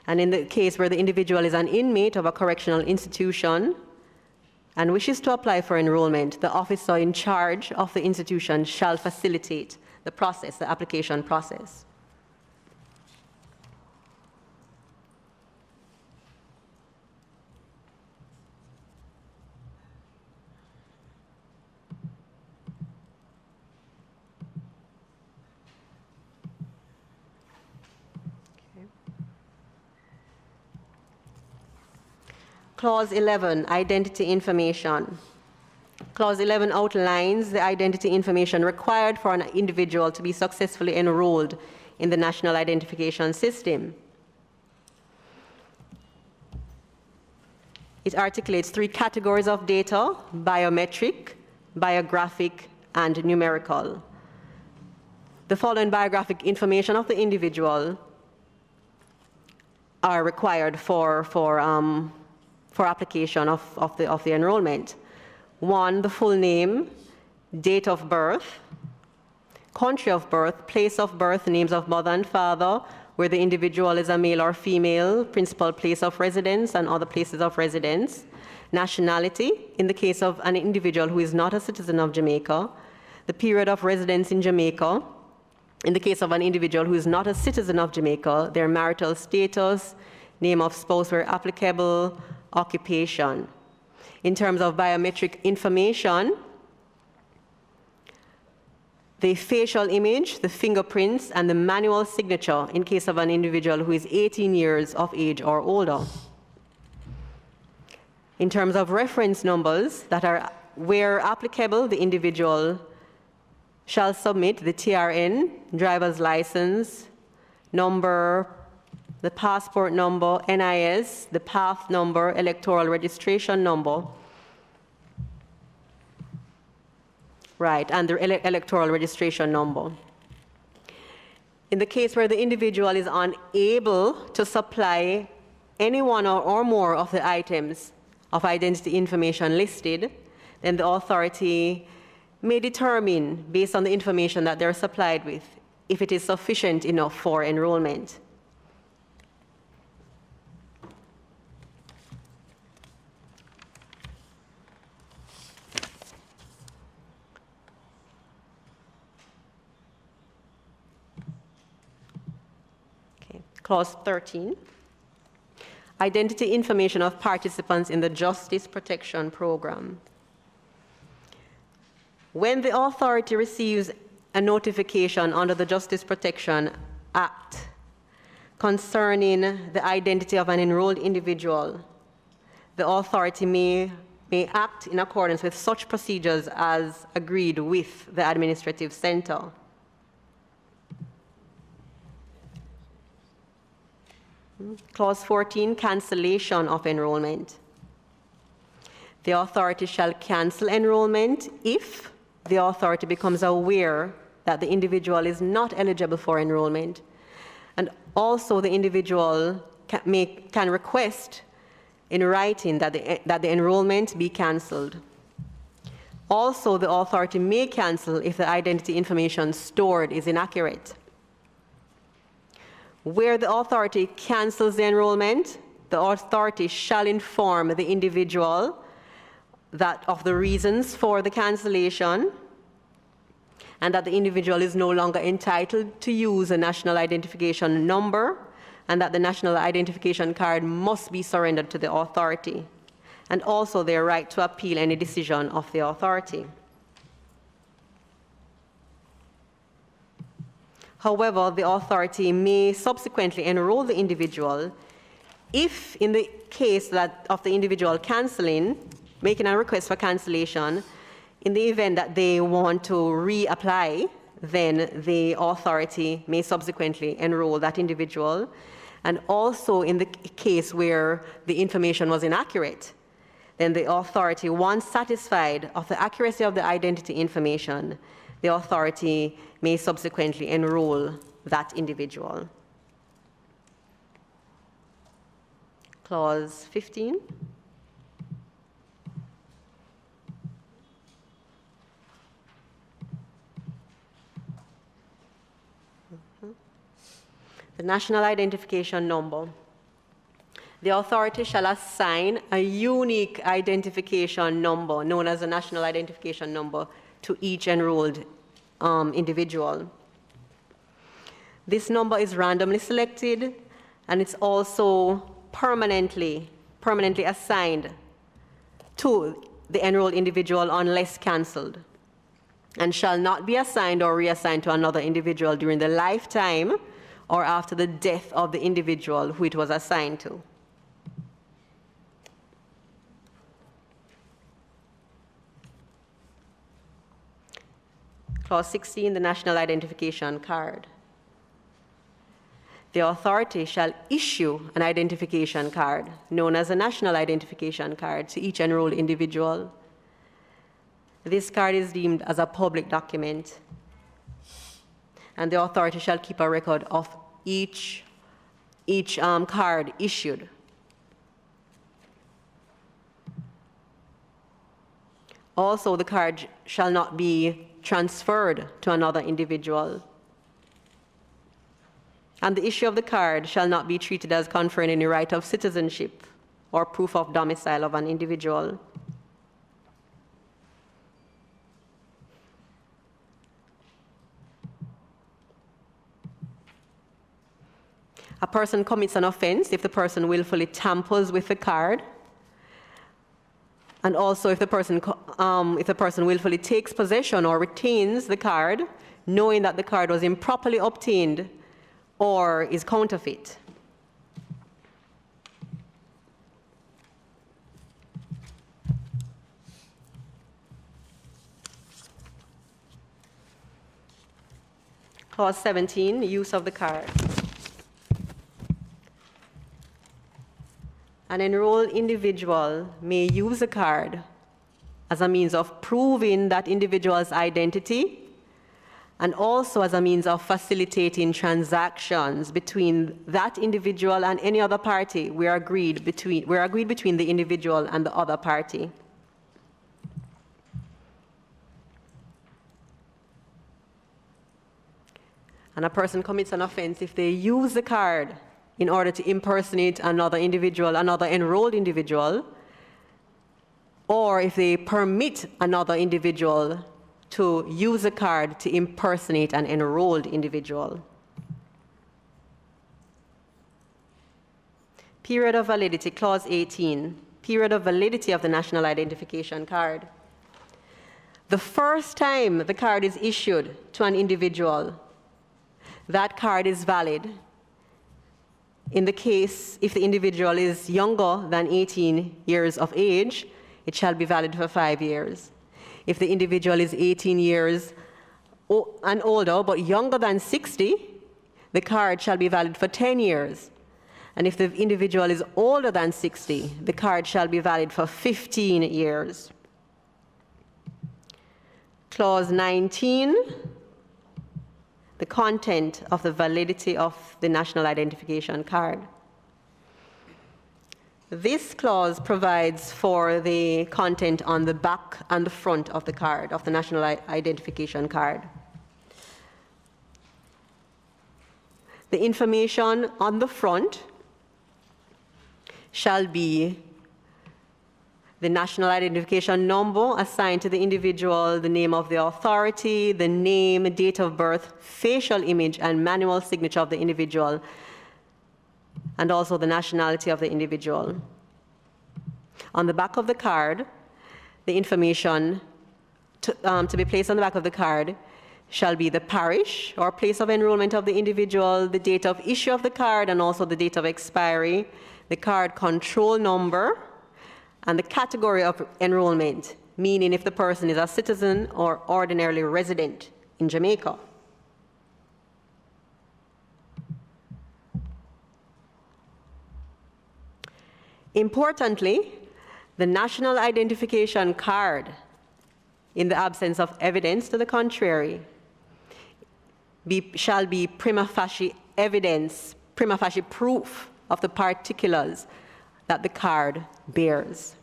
And in the case where the individual is an inmate of a correctional institution and wishes to apply for enrollment, the officer in charge of the institution shall facilitate the process, the application process. Clause 11, identity information. Clause 11 outlines the identity information required for an individual to be successfully enrolled in the National Identification System. It articulates 3 categories of data: biometric, biographic, and numerical. The following biographic information of the individual are required for application of the enrollment. 1, the full name, date of birth, country of birth, place of birth, names of mother and father, where the individual is a male or female, principal place of residence and other places of residence, nationality, in the case of an individual who is not a citizen of Jamaica, the period of residence in Jamaica, in the case of an individual who is not a citizen of Jamaica, their marital status, name of spouse where applicable, occupation. In terms of biometric information, the facial image, the fingerprints, and the manual signature in case of an individual who is 18 years of age or older. In terms of reference numbers that are, where applicable, the individual shall submit the TRN, driver's license, number, the passport number, NIS, the path number, electoral registration number, right, and the electoral registration number. In the case where the individual is unable to supply any one or more of the items of identity information listed, then the authority may determine, based on the information that they're supplied with, if it is sufficient enough for enrollment. Clause 13, identity information of participants in the Justice Protection Program. When the authority receives a notification under the Justice Protection Act concerning the identity of an enrolled individual, the authority may act in accordance with such procedures as agreed with the administrative center. Clause 14, cancellation of enrollment. The authority shall cancel enrollment if the authority becomes aware that the individual is not eligible for enrollment. And also the individual can request in writing that the enrollment be canceled. Also, the authority may cancel if the identity information stored is inaccurate. Where the authority cancels the enrollment, the authority shall inform the individual of the reasons for the cancellation and that the individual is no longer entitled to use a national identification number and that the national identification card must be surrendered to the authority, and also their right to appeal any decision of the authority. However, the authority may subsequently enroll the individual if, in the case of the individual making a request for cancellation, in the event that they want to reapply, then the authority may subsequently enroll that individual. And also in the case where the information was inaccurate, then the authority, once satisfied of the accuracy of the identity information, the authority may subsequently enroll that individual. Clause 15. The national identification number. The authority shall assign a unique identification number, known as a national identification number, to each enrolled individual. This number is randomly selected, and it's also permanently assigned to the enrolled individual unless cancelled, and shall not be assigned or reassigned to another individual during the lifetime or after the death of the individual who it was assigned to. Clause 16, the national identification card. The authority shall issue an identification card, known as a national identification card, to each enrolled individual. This card is deemed as a public document, and the authority shall keep a record of each card issued. Also, the card shall not be transferred to another individual. And the issue of the card shall not be treated as conferring any right of citizenship or proof of domicile of an individual. A person commits an offense if the person willfully tampers with the card, and also if the person willfully takes possession or retains the card, knowing that the card was improperly obtained or is counterfeit. Clause 17, use of the card. An enrolled individual may use a card as a means of proving that individual's identity and also as a means of facilitating transactions between that individual and any other party we're agreed between the individual and the other party. And a person commits an offense if they use the card in order to impersonate another individual, another enrolled individual, or if they permit another individual to use a card to impersonate an enrolled individual. Period of validity, clause 18, period of validity of the national identification card. The first time the card is issued to an individual, that card is valid. In the case, if the individual is younger than 18 years of age, it shall be valid for 5 years. If the individual is 18 years and older, but younger than 60, the card shall be valid for 10 years. And if the individual is older than 60, the card shall be valid for 15 years. Clause 19, the content of the validity of the national identification card. This clause provides for the content on the back and the front of the card, of the national identification card. The information on the front shall be the national identification number assigned to the individual, the name of the authority, the name, date of birth, facial image, and manual signature of the individual, and also the nationality of the individual. On the back of the card, the information to be placed on the back of the card shall be the parish or place of enrollment of the individual, the date of issue of the card, and also the date of expiry, the card control number, and the category of enrollment, meaning if the person is a citizen or ordinarily resident in Jamaica. Importantly, the national identification card, in the absence of evidence to the contrary, shall be prima facie evidence, prima facie proof of the particulars that the card bears.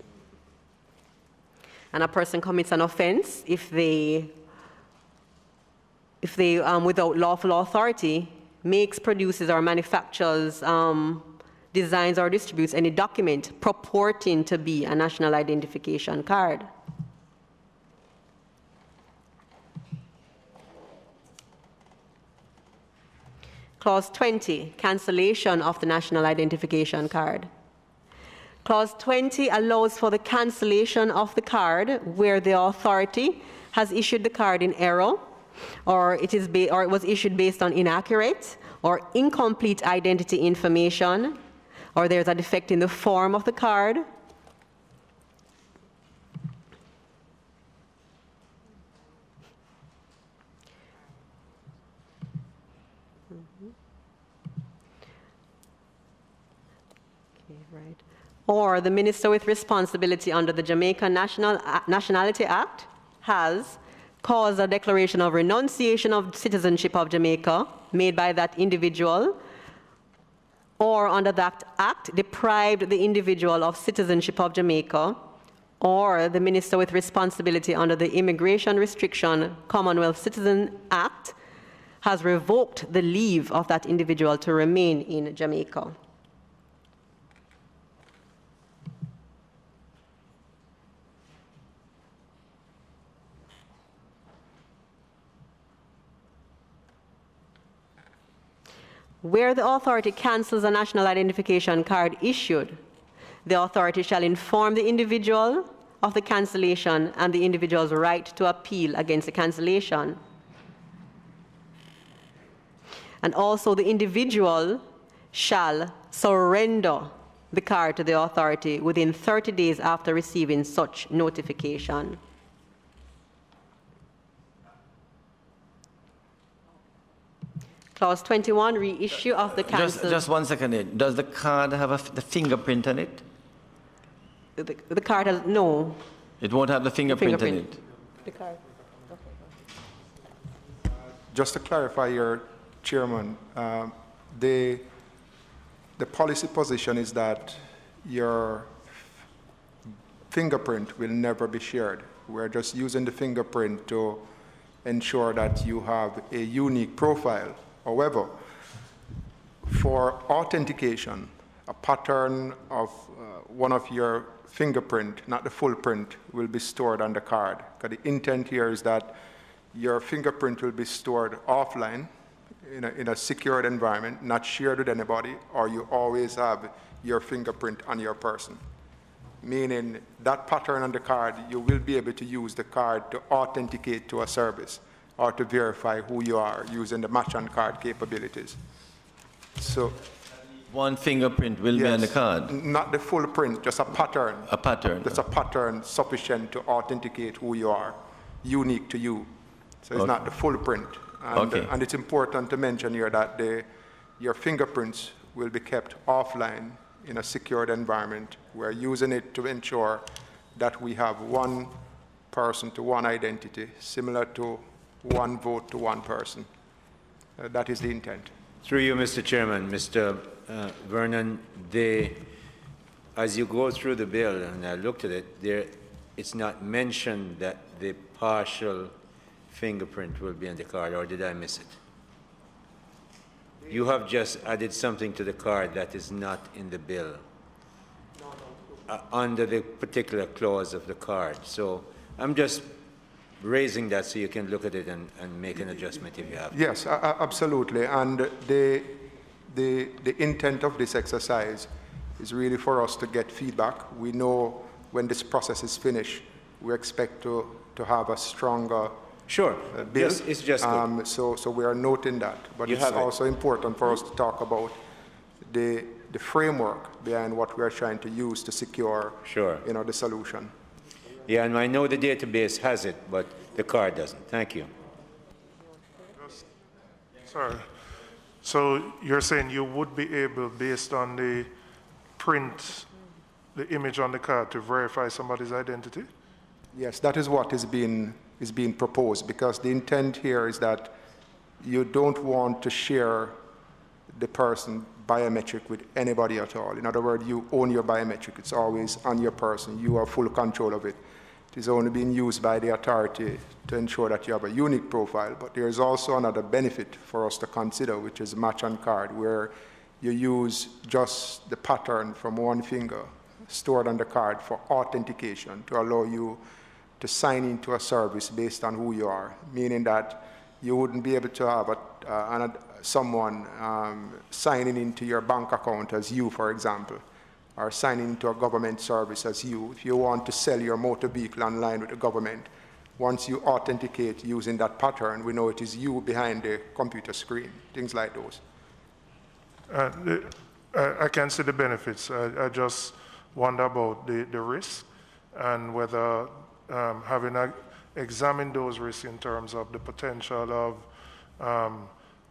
And a person commits an offense if they without lawful authority, makes, produces, or manufactures, designs, or distributes any document purporting to be a national identification card. Clause 20, cancellation of the national identification card. Clause 20 allows for the cancellation of the card where the authority has issued the card in error, or it was issued based on inaccurate or incomplete identity information, or there's a defect in the form of the card. Okay, right. Or the minister with responsibility under the Jamaica Nationality Act has caused a declaration of renunciation of citizenship of Jamaica made by that individual, or under that act deprived the individual of citizenship of Jamaica, or the minister with responsibility under the Immigration Restriction Commonwealth Citizen Act has revoked the leave of that individual to remain in Jamaica. Where the authority cancels a national identification card issued, the authority shall inform the individual of the cancellation and the individual's right to appeal against the cancellation. And also the individual shall surrender the card to the authority within 30 days after receiving such notification. Clause 21, reissue of the cancelled. Just 1 second here. Does the card have the fingerprint on it? The card has, no. It won't have the fingerprint on it? The card. Just to clarify your Chairman, the policy position is that your fingerprint will never be shared. We're just using the fingerprint to ensure that you have a unique profile. However, for authentication, a pattern of one of your fingerprint, not the full print, will be stored on the card. Because the intent here is that your fingerprint will be stored offline in a secured environment, not shared with anybody, or you always have your fingerprint on your person. Meaning that pattern on the card, you will be able to use the card to authenticate to a service or to verify who you are using the match on card capabilities. So one fingerprint will be on the card? Not the full print, just a pattern. A pattern. Just a pattern sufficient to authenticate who you are, unique to you. So it's not the full print. And, and it's important to mention here that your fingerprints will be kept offline in a secured environment. We're using it to ensure that we have one person to one identity, similar to one vote to one person. That is the intent. Through you, Mr. Chairman, Mr. Vernon, as you go through the bill, and I looked at it, it's not mentioned that the partial fingerprint will be on the card, or did I miss it? You have just added something to the card that is not in the bill under the particular clause of the card. So I'm just raising that so you can look at it and make an adjustment if you have to. Yes, absolutely. And the intent of this exercise is really for us to get feedback. We know when this process is finished, we expect to have a stronger bill. Yes, it's just good. So we are noting that. But it's also important for us to talk about the framework behind what we are trying to use to secure the solution. Yeah, and I know the database has it, but the card doesn't. Thank you. Sorry. So you're saying you would be able, based on the print, the image on the card, to verify somebody's identity? Yes, that is what is being proposed, because the intent here is that you don't want to share the person biometric with anybody at all. In other words, you own your biometric. It's always on your person. You have full control of it. It is only being used by the authority to ensure that you have a unique profile. But there is also another benefit for us to consider, which is match on card, where you use just the pattern from one finger stored on the card for authentication to allow you to sign into a service based on who you are, meaning that you wouldn't be able to have someone signing into your bank account as you, for example, or signing into a government service as you. If you want to sell your motor vehicle online with the government, once you authenticate using that pattern, we know it is you behind the computer screen, things like those. I can see the benefits. I just wonder about the risk and whether having examined those risks in terms of the potential of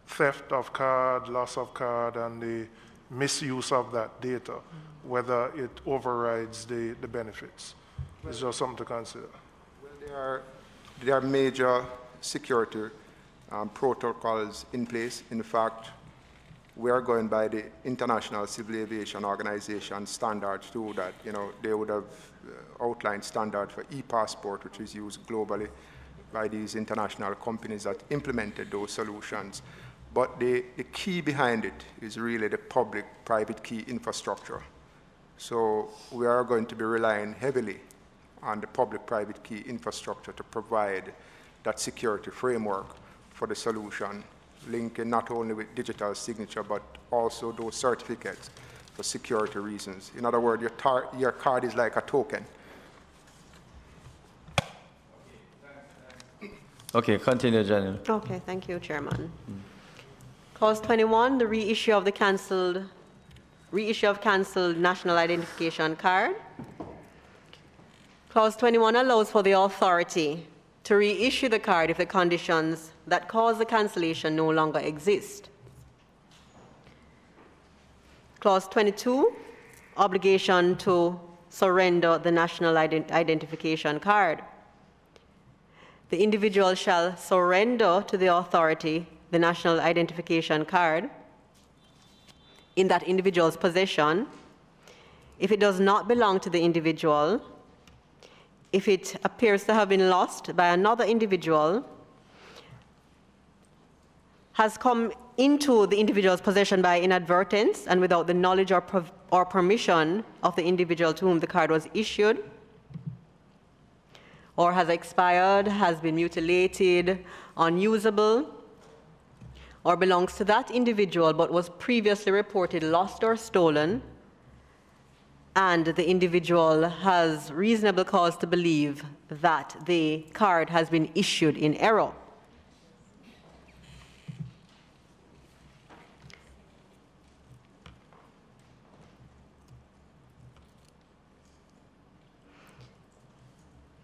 theft of card, loss of card, and the misuse of that data, whether it overrides the benefits. It's just something to consider. Well, there are major security protocols in place. In fact, we are going by the International Civil Aviation Organization standards too, that, you know, they would have outlined standards for e-passport, which is used globally by these international companies that implemented those solutions. But the key behind it is really the public-private key infrastructure. So we are going to be relying heavily on the public-private key infrastructure to provide that security framework for the solution, linking not only with digital signature, but also those certificates for security reasons. In other words, your card is like a token. Okay, continue, Janelle. Okay, thank you, Chairman. Clause 21, the reissue of cancelled national identification card. Clause 21 allows for the authority to reissue the card if the conditions that cause the cancellation no longer exist. Clause 22, obligation to surrender the national identification card. The individual shall surrender to the authority the national identification card in that individual's possession if it does not belong to the individual, if it appears to have been lost by another individual, has come into the individual's possession by inadvertence and without the knowledge or permission of the individual to whom the card was issued, or has expired, has been mutilated, unusable, or belongs to that individual but was previously reported lost or stolen, and the individual has reasonable cause to believe that the card has been issued in error.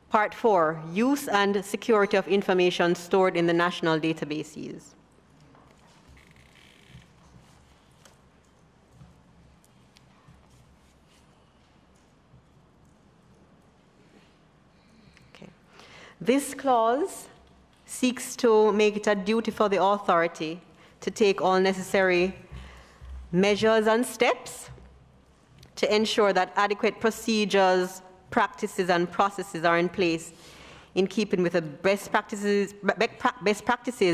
Part 4, use and security of information stored in the national databases. Okay. This clause seeks to make it a duty for the authority to take all necessary measures and steps to ensure that adequate procedures, practices and processes are in place in keeping with the best practices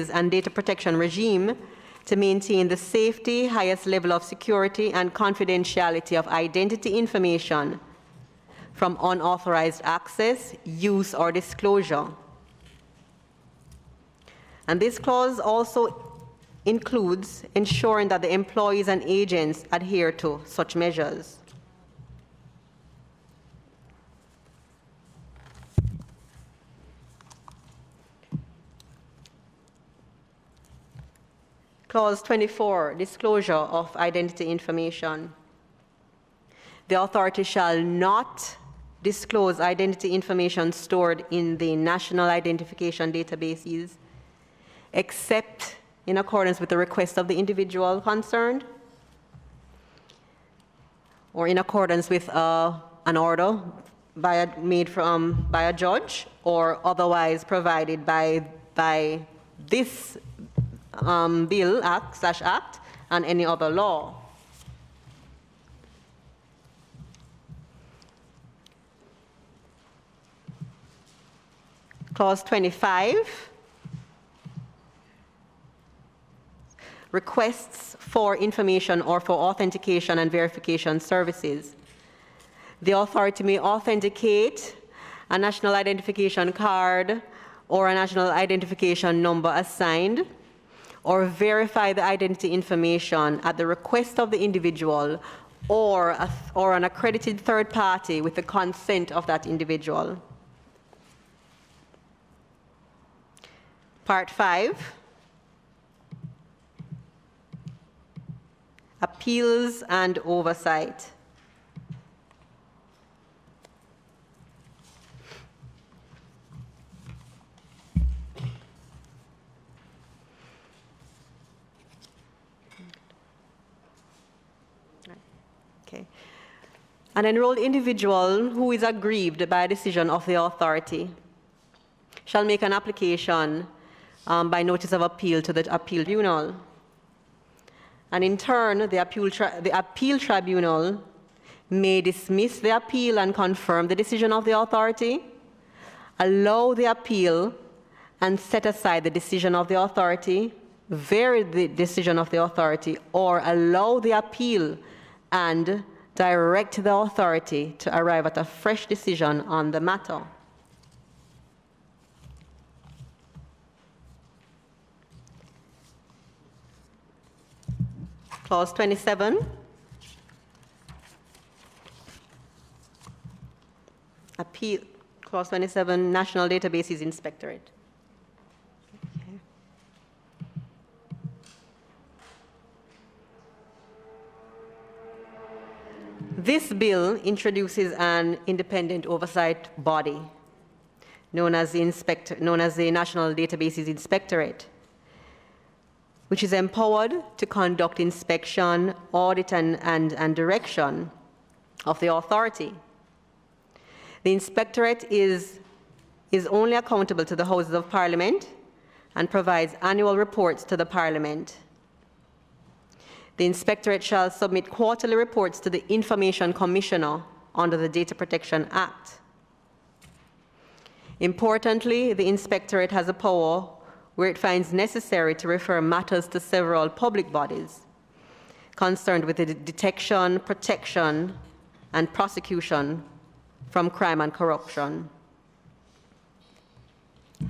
and data protection regime to maintain the safety, highest level of security and confidentiality of identity information from unauthorized access, use or disclosure. And this clause also includes ensuring that the employees and agents adhere to such measures. Clause 24, disclosure of identity information. The authority shall not disclose identity information stored in the national identification databases, except in accordance with the request of the individual concerned, or in accordance with an order made by a judge, or otherwise provided by this bill, act, and any other law. Clause 25, requests for information or for authentication and verification services. The authority may authenticate a national identification card or a national identification number assigned, or verify the identity information at the request of the individual or an accredited third party with the consent of that individual. Part 5, appeals and oversight. Okay. An enrolled individual who is aggrieved by a decision of the authority shall make an application by notice of appeal to the appeal tribunal. And in turn, the appeal tribunal may dismiss the appeal and confirm the decision of the authority, allow the appeal and set aside the decision of the authority, vary the decision of the authority, or allow the appeal and direct the authority to arrive at a fresh decision on the matter. Clause 27. Appeal. Clause 27, National Databases Inspectorate. Okay. This bill introduces an independent oversight body known as the National Databases Inspectorate, which is empowered to conduct inspection, audit, and direction of the authority. The Inspectorate is only accountable to the Houses of Parliament and provides annual reports to the Parliament. The Inspectorate shall submit quarterly reports to the Information Commissioner under the Data Protection Act. Importantly, the Inspectorate has a power where it finds necessary to refer matters to several public bodies concerned with the detection, protection, and prosecution from crime and corruption. Okay.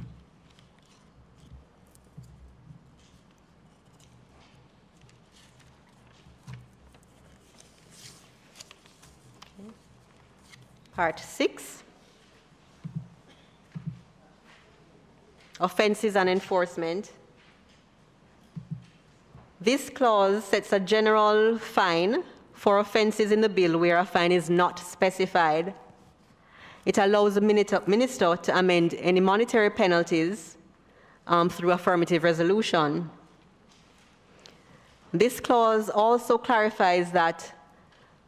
Part 6. Offenses and enforcement. This clause sets a general fine for offenses in the bill where a fine is not specified. It allows the minister to amend any monetary penalties through affirmative resolution. This clause also clarifies that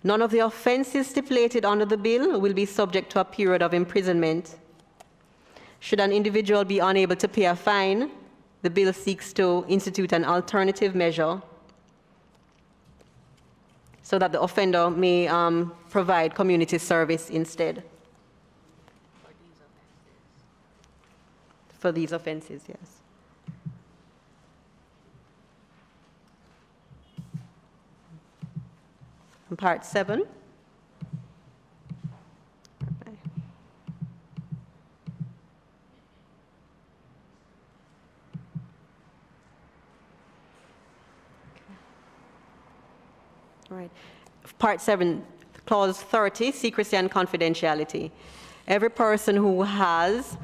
none of the offenses stipulated under the bill will be subject to a period of imprisonment. Should an individual be unable to pay a fine, the bill seeks to institute an alternative measure so that the offender may provide community service instead. For these offenses, yes. And part 7. Okay. All right. Part 7, clause 30, secrecy and confidentiality. Every person who has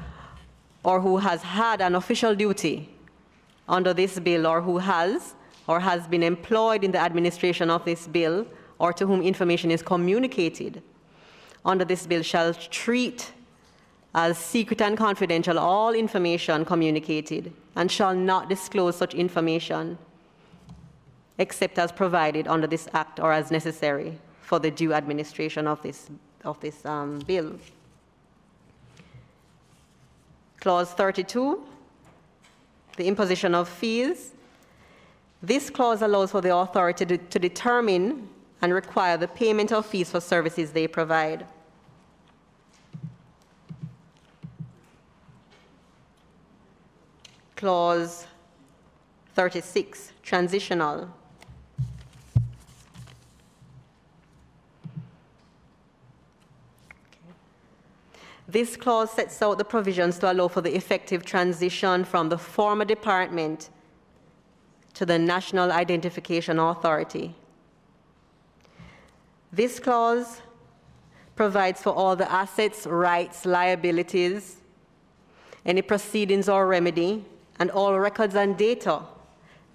or who has had an official duty under this bill or who has been employed in the administration of this bill or to whom information is communicated under this bill shall treat as secret and confidential all information communicated and shall not disclose such information except as provided under this act or as necessary for the due administration of this bill. Clause 32, the imposition of fees. This clause allows for the authority to determine and require the payment of fees for services they provide. Clause 36, transitional. This clause sets out the provisions to allow for the effective transition from the former department to the National Identification Authority. This clause provides for all the assets, rights, liabilities, any proceedings or remedy, and all records and data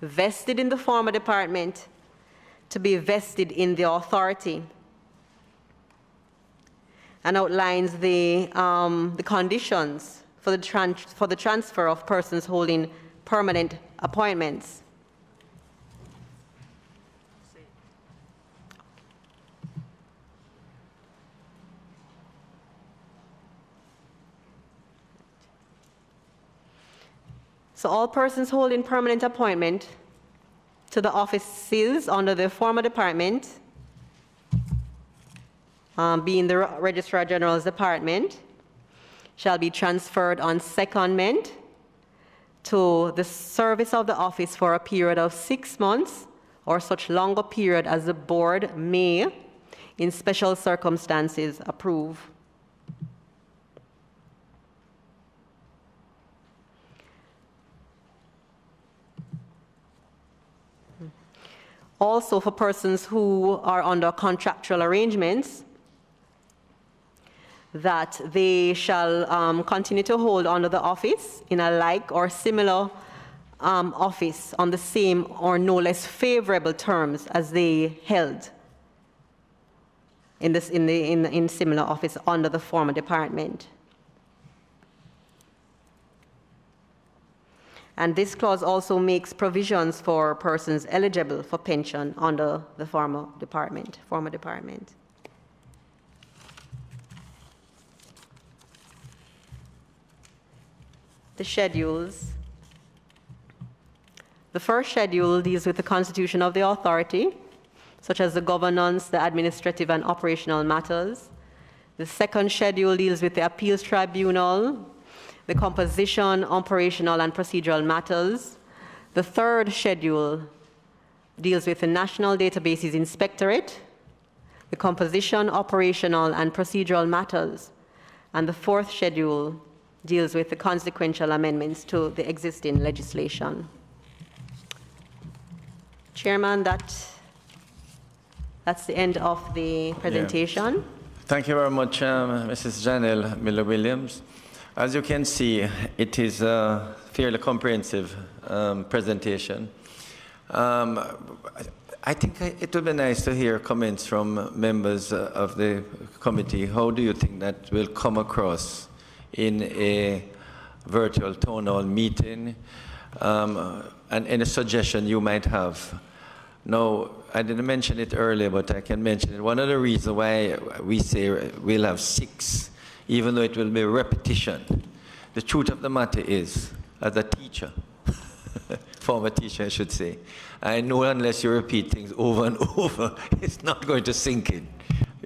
vested in the former department to be vested in the authority, and outlines the conditions for the transfer of persons holding permanent appointments. So all persons holding permanent appointment to the offices under the former department, being the Registrar General's department, shall be transferred on secondment to the service of the office for a period of 6 months or such longer period as the board may, in special circumstances, approve. Also, for persons who are under contractual arrangements, that they shall continue to hold under the office in a like or similar office on the same or no less favorable terms as they held in similar office under the former department. And this clause also makes provisions for persons eligible for pension under the former department. The schedules. The first schedule deals with the constitution of the authority, such as the governance, the administrative and operational matters. The second schedule deals with the appeals tribunal, the composition, operational and procedural matters. The third schedule deals with the National Databases Inspectorate, the composition, operational and procedural matters. And the fourth schedule deals with the consequential amendments to the existing legislation. Chairman, that's the end of the presentation. Yeah. Thank you very much, Mrs. Janelle Miller-Williams. As you can see, it is a fairly comprehensive presentation. I think it would be nice to hear comments from members of the committee. How do you think that will come across in a virtual town hall meeting, and any suggestion you might have? Now, I didn't mention it earlier, but I can mention it. One of the reasons why we say we'll have 6, even though it will be repetition, the truth of the matter is, as a teacher, former teacher I should say, I know unless you repeat things over and over, it's not going to sink in.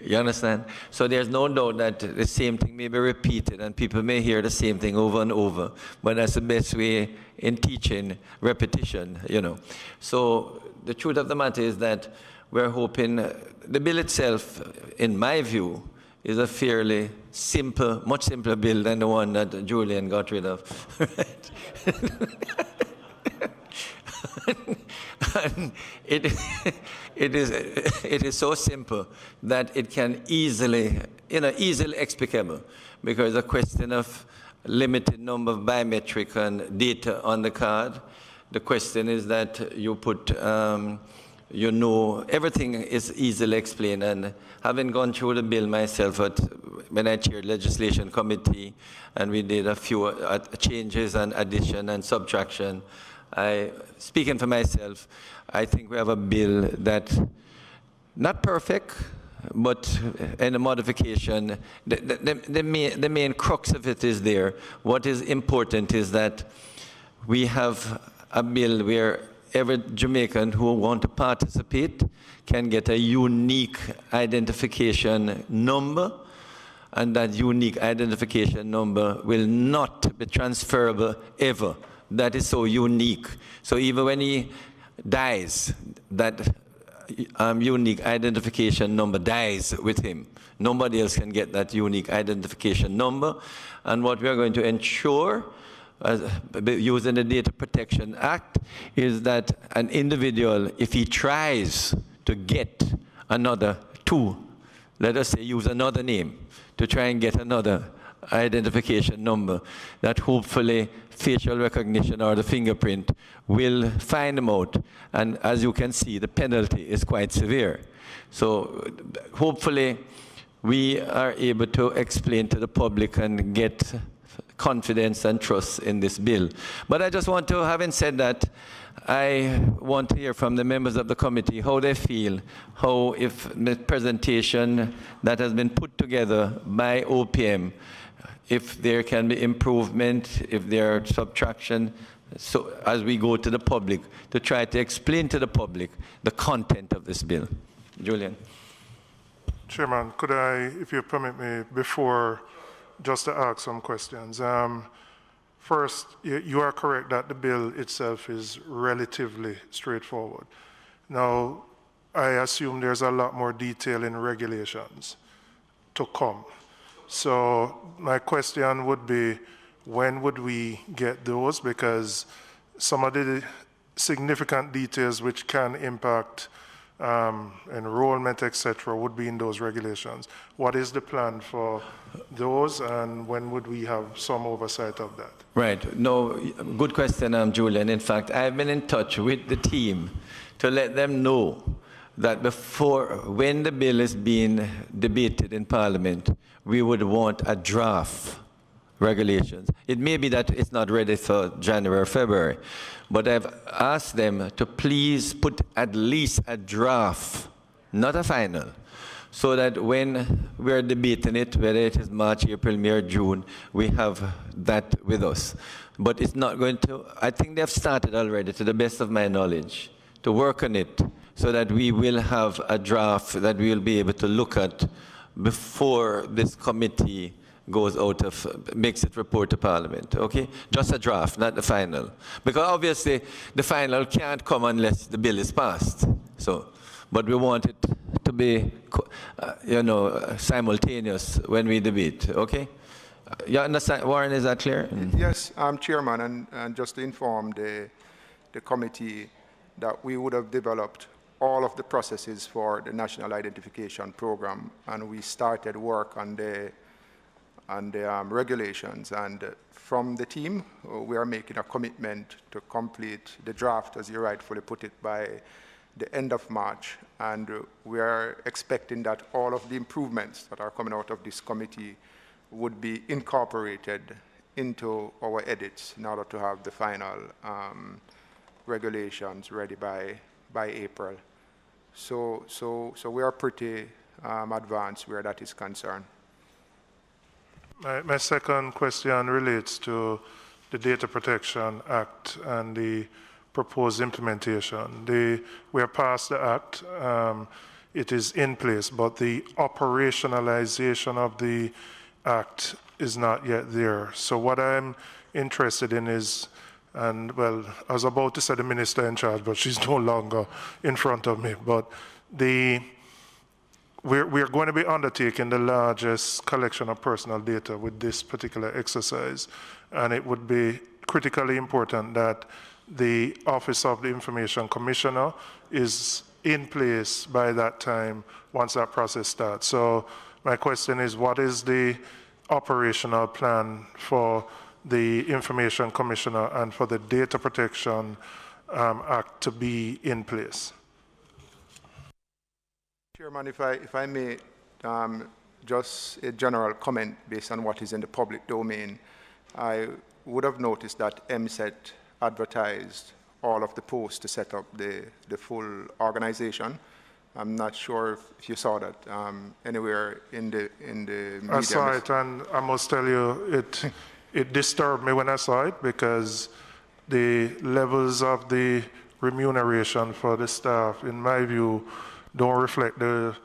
You understand? So there's no doubt that the same thing may be repeated and people may hear the same thing over and over, but that's the best way in teaching, repetition, you know. So the truth of the matter is that we're hoping, the bill itself, in my view, is a fairly simple, much simpler bill than the one that Julian got rid of. And it is so simple that it can easily, easily explicable, because a question of limited number of biometric and data on the card. The question is that you put, everything is easily explained. And having gone through the bill myself when I chaired legislation committee, and we did a few changes and addition and subtraction, speaking for myself, I think we have a bill that, not perfect, but in a modification, the main crux of it is there. What is important is that we have a bill where every Jamaican who wants to participate can get a unique identification number, and that unique identification number will not be transferable ever. That is so unique. So even when he dies, that unique identification number dies with him. Nobody else can get that unique identification number. And what we are going to ensure, using the Data Protection Act, is that an individual, if he tries to get another let us say use another name to try and get another identification number, that hopefully facial recognition or the fingerprint will find them out. And as you can see, the penalty is quite severe. So hopefully we are able to explain to the public and get confidence and trust in this bill. But I just want to, having said that, I want to hear from the members of the committee how they feel, how if the presentation that has been put together by OPM, if there can be improvement, if there are subtraction, so as we go to the public, to try to explain to the public the content of this bill. Julian. Chairman, could I, if you permit me, before, just to ask some questions. First, you are correct that the bill itself is relatively straightforward. Now, I assume there's a lot more detail in regulations to come. So my question would be, when would we get those? Because some of the significant details which can impact enrollment, etc., would be in those regulations. What is the plan for those, and when would we have some oversight of that? Right. No, good question, Julian. In fact, I've been in touch with the team to let them know that when the bill is being debated in Parliament, we would want a draft regulations. It may be that it's not ready for January or February, but I've asked them to please put at least a draft, not a final, so that when we're debating it, whether it is March, April, May, or June, we have that with us. But it's not going to, I think they've started already, to the best of my knowledge, to work on it so that we will have a draft that we will be able to look at before this committee goes out of, makes it report to Parliament, okay? Just a draft, not the final. Because obviously the final can't come unless the bill is passed. So, but we want it to be, simultaneous when we debate, okay? You understand, Warren, is that clear? Yes, Chairman, and just to inform the committee that we would have developed all of the processes for the National Identification Program, and we started work on the regulations. And from the team, we are making a commitment to complete the draft, as you rightfully put it, by the end of March. And we are expecting that all of the improvements that are coming out of this committee would be incorporated into our edits in order to have the final regulations ready by April. So we are pretty advanced where that is concerned. My second question relates to the Data Protection Act and the proposed implementation. We are past the act, it is in place, but the operationalization of the act is not yet there. So what I'm interested in is, and well, I was about to say the minister in charge, but she's no longer in front of me, but we're going to be undertaking the largest collection of personal data with this particular exercise, and it would be critically important that the Office of the Information Commissioner is in place by that time once that process starts. So my question is, what is the operational plan for the Information Commissioner and for the Data Protection Act to be in place? Chairman, if I may, just a general comment based on what is in the public domain. I would have noticed that MSET advertised all of the posts to set up the full organization. I'm not sure if you saw that anywhere in the media. I saw it, and I must tell you, it disturbed me when I saw it, because the levels of the remuneration for the staff, in my view, don't reflect the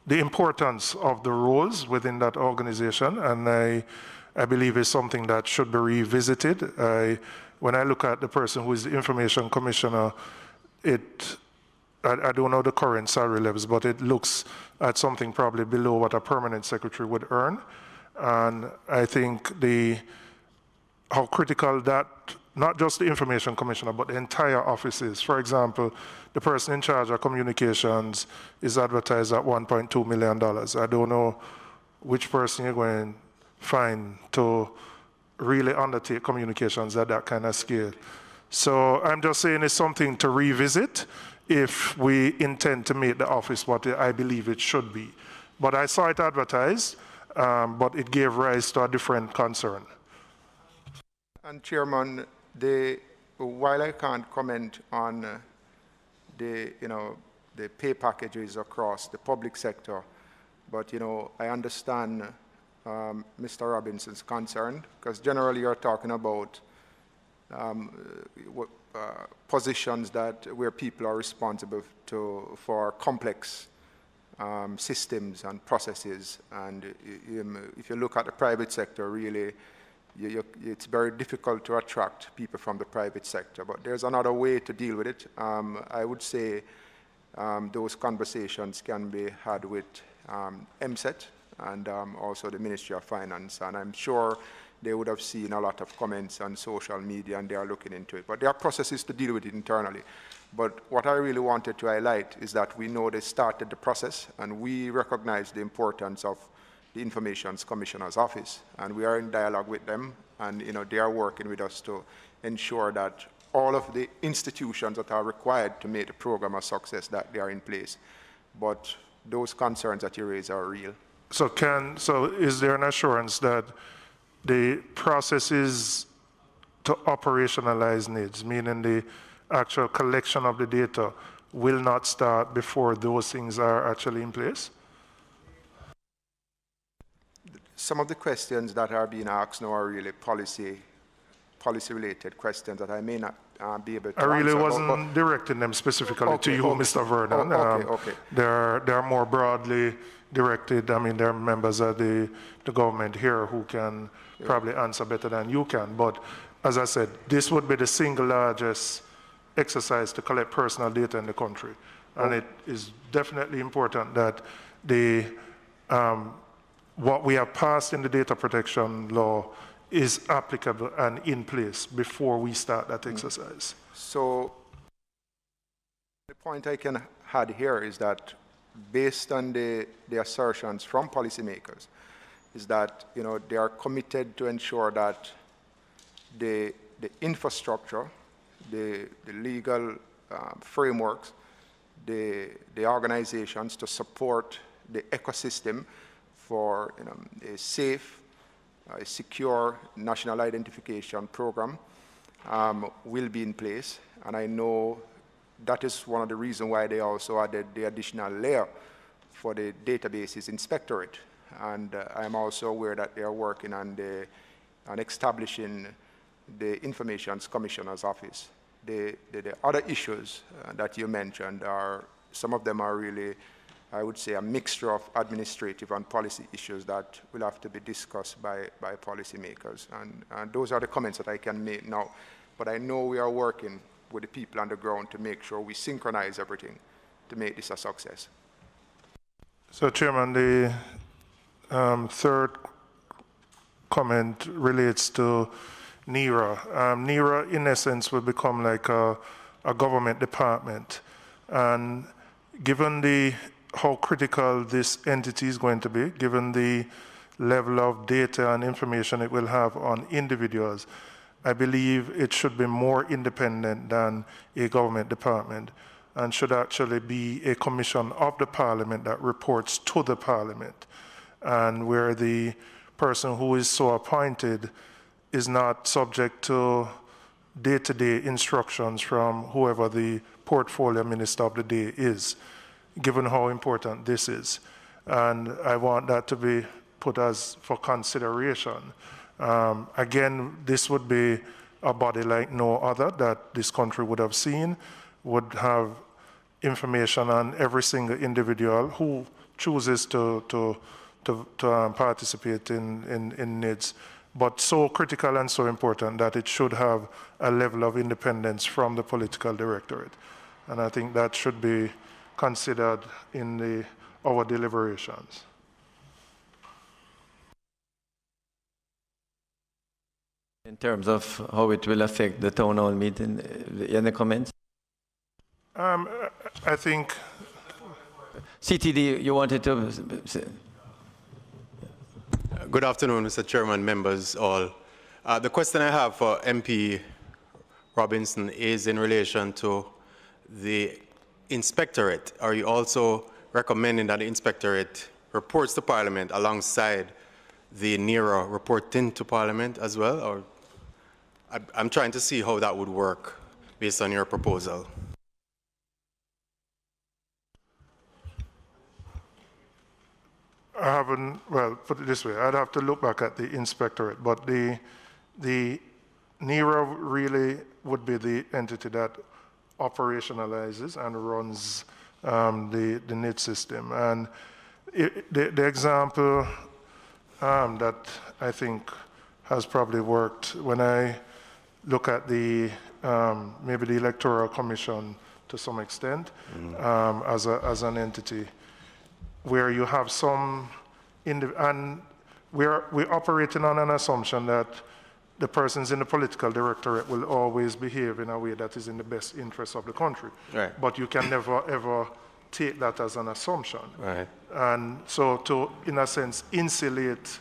importance of the roles within that organization, and I believe it's something that should be revisited. When I look at the person who is the Information Commissioner, I don't know the current salary levels, but it looks at something probably below what a permanent secretary would earn. And I think how critical that, not just the Information Commissioner, but the entire office is. For example, the person in charge of communications is advertised at $1.2 million. I don't know which person you're going to find to really undertake communications at that kind of scale. So I'm just saying it's something to revisit if we intend to make the office what I believe it should be. But I saw it advertised, but it gave rise to a different concern. And Chairman, while I can't comment on the pay packages across the public sector, but I understand Mr. Robinson's concern, because generally you're talking about positions where people are responsible for complex systems and processes. And if you look at the private sector, really, it's very difficult to attract people from the private sector. But there's another way to deal with it. I would say those conversations can be had with MSET and also the Ministry of Finance. And I'm sure they would have seen a lot of comments on social media and they are looking into it. But there are processes to deal with it internally. But what I really wanted to highlight is that we know they started the process and we recognize the importance of the Information Commissioner's Office. And we are in dialogue with them and they are working with us to ensure that all of the institutions that are required to make the program a success, that they are in place. But those concerns that you raise are real. So is there an assurance that the processes to operationalize needs, meaning the actual collection of the data, will not start before those things are actually in place? Some of the questions that are being asked now are really policy-related questions that I may not be able to answer. I really wasn't directing them specifically to you, Mr. Vernon. Okay. They're more broadly directed. I mean, there are members of the government here who can probably answer better than you can. But as I said, this would be the single largest exercise to collect personal data in the country. And it is definitely important that what we have passed in the data protection law is applicable and in place before we start that exercise. So the point I can add here is that based on the assertions from policymakers, is that they are committed to ensure that the infrastructure, the legal frameworks, the organizations to support the ecosystem for a safe, a secure national identification program will be in place. And I know that is one of the reasons why they also added the additional layer for the databases inspectorate. And I'm also aware that they are working on establishing the Information Commissioner's Office. The other issues that you mentioned some of them are really, I would say, a mixture of administrative and policy issues that will have to be discussed by policymakers. And those are the comments that I can make now. But I know we are working with the people on the ground to make sure we synchronize everything to make this a success. So, Chairman, the third comment relates to Nera. Nera, in essence, will become like a government department. And given how critical this entity is going to be, given the level of data and information it will have on individuals, I believe it should be more independent than a government department and should actually be a commission of the Parliament that reports to the Parliament, and where the person who is so appointed is not subject to day-to-day instructions from whoever the portfolio minister of the day is, given how important this is. And I want that to be put for consideration. Again, this would be a body like no other that this country would have seen, would have information on every single individual who chooses to participate in NIDS, but so critical and so important that it should have a level of independence from the political directorate. And I think that should be considered in our deliberations. In terms of how it will affect the town hall meeting, any comments? I think... CTD, you wanted to say? Good afternoon, Mr. Chairman, members all. The question I have for MP Robinson is in relation to the inspectorate. Are you also recommending that the inspectorate reports to Parliament alongside the Nera reporting to Parliament as well? Or I'm trying to see how that would work based on your proposal. haven't, well, put it this way, I'd have to look back at the inspectorate, but the Nera really would be the entity that operationalizes and runs the NID system. And the example that I think has probably worked, when I look at the maybe the Electoral Commission to some extent, as an entity, where you have some, and we're operating on an assumption that the persons in the political directorate will always behave in a way that is in the best interest of the country. Right. But you can never, ever take that as an assumption. Right. And so to, in a sense, insulate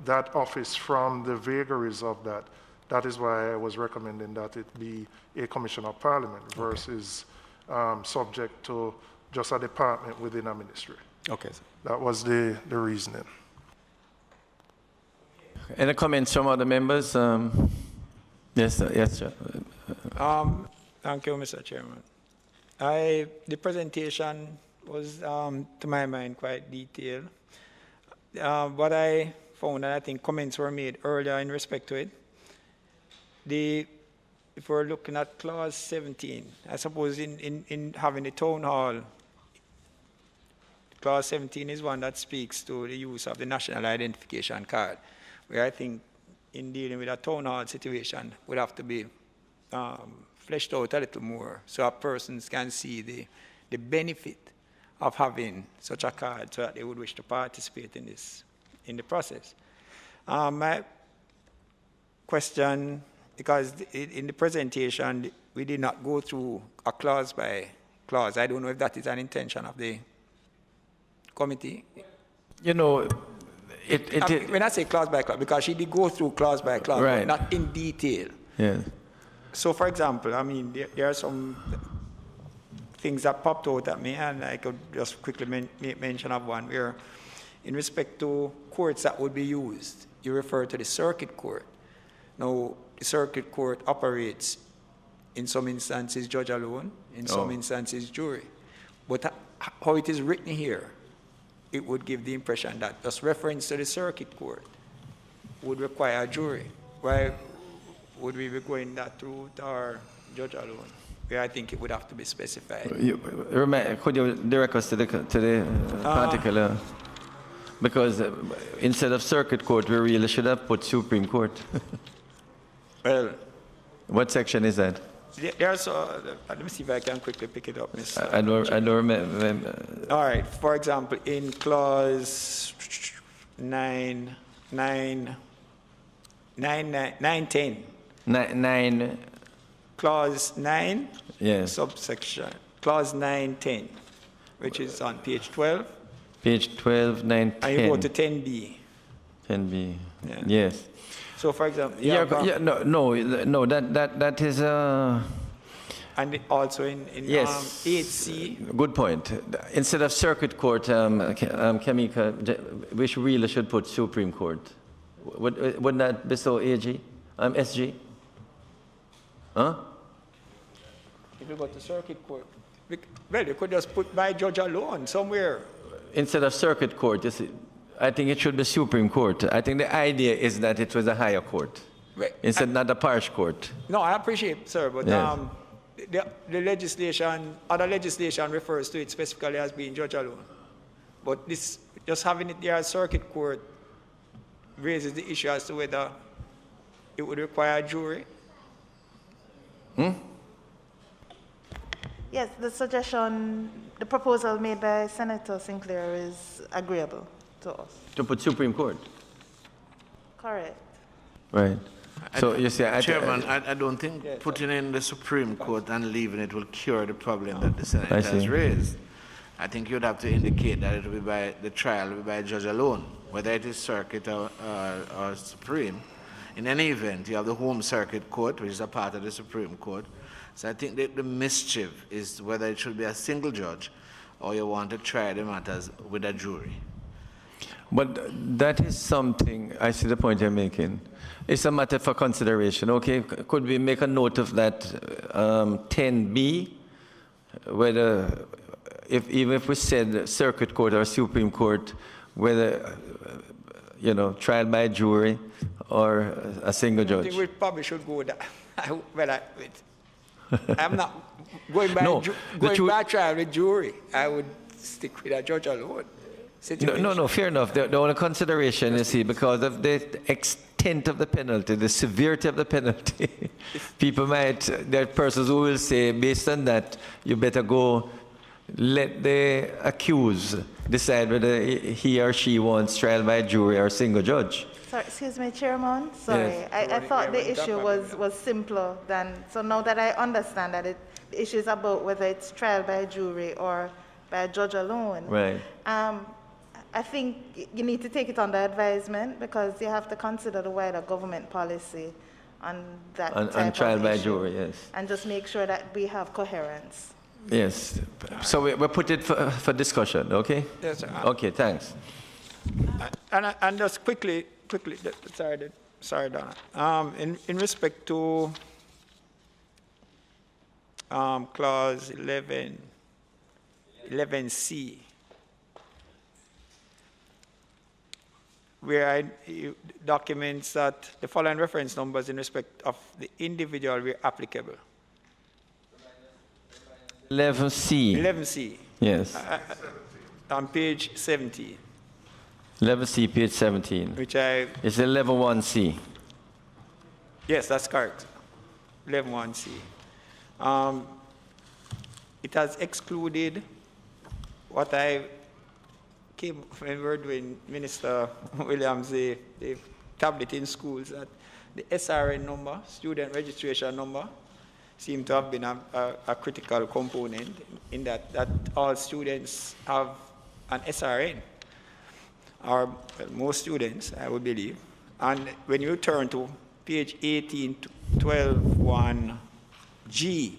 that office from the vagaries of that, that is why I was recommending that it be a commission of parliament versus subject to just a department within a ministry. Okay, sir. That was the reasoning. Any comments from other members? Yes, sir. Yes, sir. Thank you, Mr. Chairman. The presentation was, to my mind, quite detailed. What I found, and I think comments were made earlier in respect to it, if we're looking at clause 17, I suppose in having the town hall, clause 17 is one that speaks to the use of the national identification card, where I think in dealing with a town hall situation would have to be fleshed out a little more so that persons can see the benefit of having such a card so that they would wish to participate in the process. My question, because in the presentation we did not go through a clause by clause. I don't know if that is an intention of the committee. You know, when I say clause by clause, because she did go through clause by clause, right, but not in detail. Yeah. So, for example, I mean, there are some things that popped out at me, and I could just quickly make mention of one where, in respect to courts that would be used, you refer to the circuit court. Now, the circuit court operates, in some instances, judge alone, in some instances, jury. But how it is written here, it would give the impression that just reference to the circuit court would require a jury. Why would we be going that route or judge alone? Where I think it would have to be specified. Could you direct us to the particular? Because instead of circuit court, we really should have put Supreme Court. Well, what section is that? There's let me see if I can quickly pick it up, Mr. I don't remember. All right. For example, in clause 910. 9. Clause 9. Yes. Subsection. Clause 910, which is on page 12. Page 12, 9, 10. And you go to 10B. 10B. Yeah. Yes. So, for example, that is. And also in yes. 8C. Good point. Instead of circuit court, Jamaica, we really should put Supreme Court. Wouldn't that be so, AG? SG? Huh? If you go to circuit court, well, you could just put by judge alone somewhere. Instead of circuit court, you see, I think it should be Supreme Court. I think the idea is that it was a higher court, instead not a parish court. No, I appreciate, sir, but yes. The legislation, other legislation refers to it specifically as being judge alone. But this, just having it there as circuit court raises the issue as to whether it would require a jury. Yes, the suggestion, the proposal made by Senator Sinclair is agreeable to us. To put Supreme Court? Correct. Right. So you see, Chairman, I don't think putting in the Supreme Court and leaving it will cure the problem that the Senate has raised. I think you'd have to indicate that it will be by the trial will be by a judge alone, whether it is circuit or Supreme. In any event, you have the Home Circuit Court, which is a part of the Supreme Court. So I think that the mischief is whether it should be a single judge or you want to try the matters with a jury. But that is something, I see the point you're making. It's a matter for consideration, okay? Could we make a note of that 10B, whether, even if we said Circuit Court or Supreme Court, whether, you know, trial by jury or a single I judge? think we probably should go with that. I'm not going by, No, going by trial with jury. I would stick with a judge alone. No, fair enough. The only consideration, you see, because of the extent of the penalty, the severity of the penalty, people might, there are persons who will say, based on that, you better go let the accused decide whether he or she wants trial by jury or single judge. Sorry, excuse me, Chairman. Sorry, Yes. I thought the issue was simpler than, so now that I understand that the issue is about whether it's trial by jury or by a judge alone. Right. I think you need to take it under advisement because you have to consider the wider government policy on that type On trial of by issue, jury, yes. and just make sure that we have coherence. Yes. So we'll put it for discussion, okay? Yes, sir. Okay, thanks. And just quickly, sorry, Donna. In respect to clause 11C, where documents that the following reference numbers in respect of the individual were applicable. 11C. 11C. Yes. On page 17. 11C, page 17. Which I... It's 11.1C. Yes, that's correct. 11.1C. It has excluded what I came when we were doing Minister Williams, the tablet in schools, that the SRN number, student registration number, seem to have been a critical component in that all students have an SRN, or well, most students, I would believe. And when you turn to page 18 to 12.1G,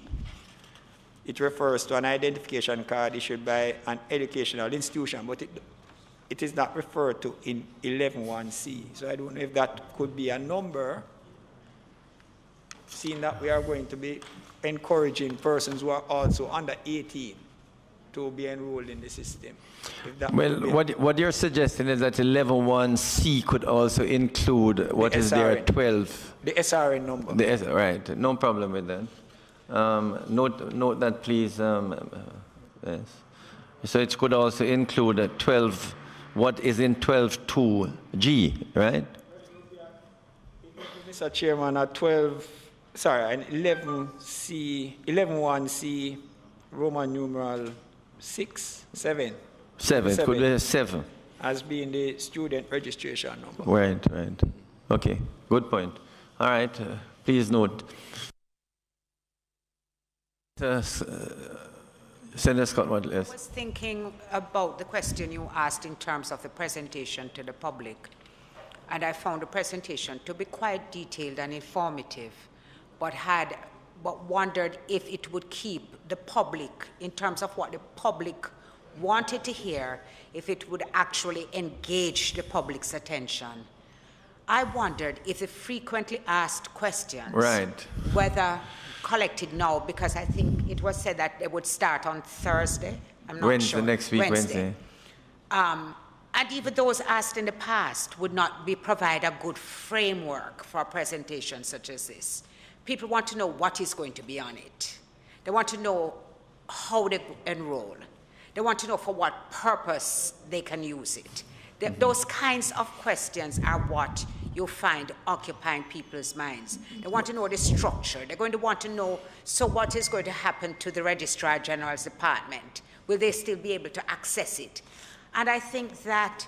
it refers to an identification card issued by an educational institution, but it is not referred to in 11.1C. So I don't know if that could be a number, seeing that we are going to be encouraging persons who are also under 18 to be enrolled in the system. Well, what you're suggesting is that 11.1C could also include what is there at 12. The SRN number. Right, no problem with that. Note that, please. Yes. So it could also include 12, what is in 12.2G, right? Mr. Chairman, at 11.1C, Roman numeral 7. 7, it could be 7. As being the student registration number. Right. Okay, good point. All right, please note. Senator Scott Waddell, yes. I was thinking about the question you asked in terms of the presentation to the public, and I found the presentation to be quite detailed and informative, but wondered if it would keep the public, in terms of what the public wanted to hear, if it would actually engage the public's attention. I wondered if the frequently asked questions, right, whether collected now, because I think it was said that they would start on Thursday. I'm not Wednesday, sure. next week, Wednesday. And even those asked in the past would not provide a good framework for a presentation such as this. People want to know what is going to be on it. They want to know how they enroll. They want to know for what purpose they can use it. Those kinds of questions are what you find occupying people's minds. They want to know the structure. They're going to want to know, so what is going to happen to the Registrar General's department? Will they still be able to access it? And I think that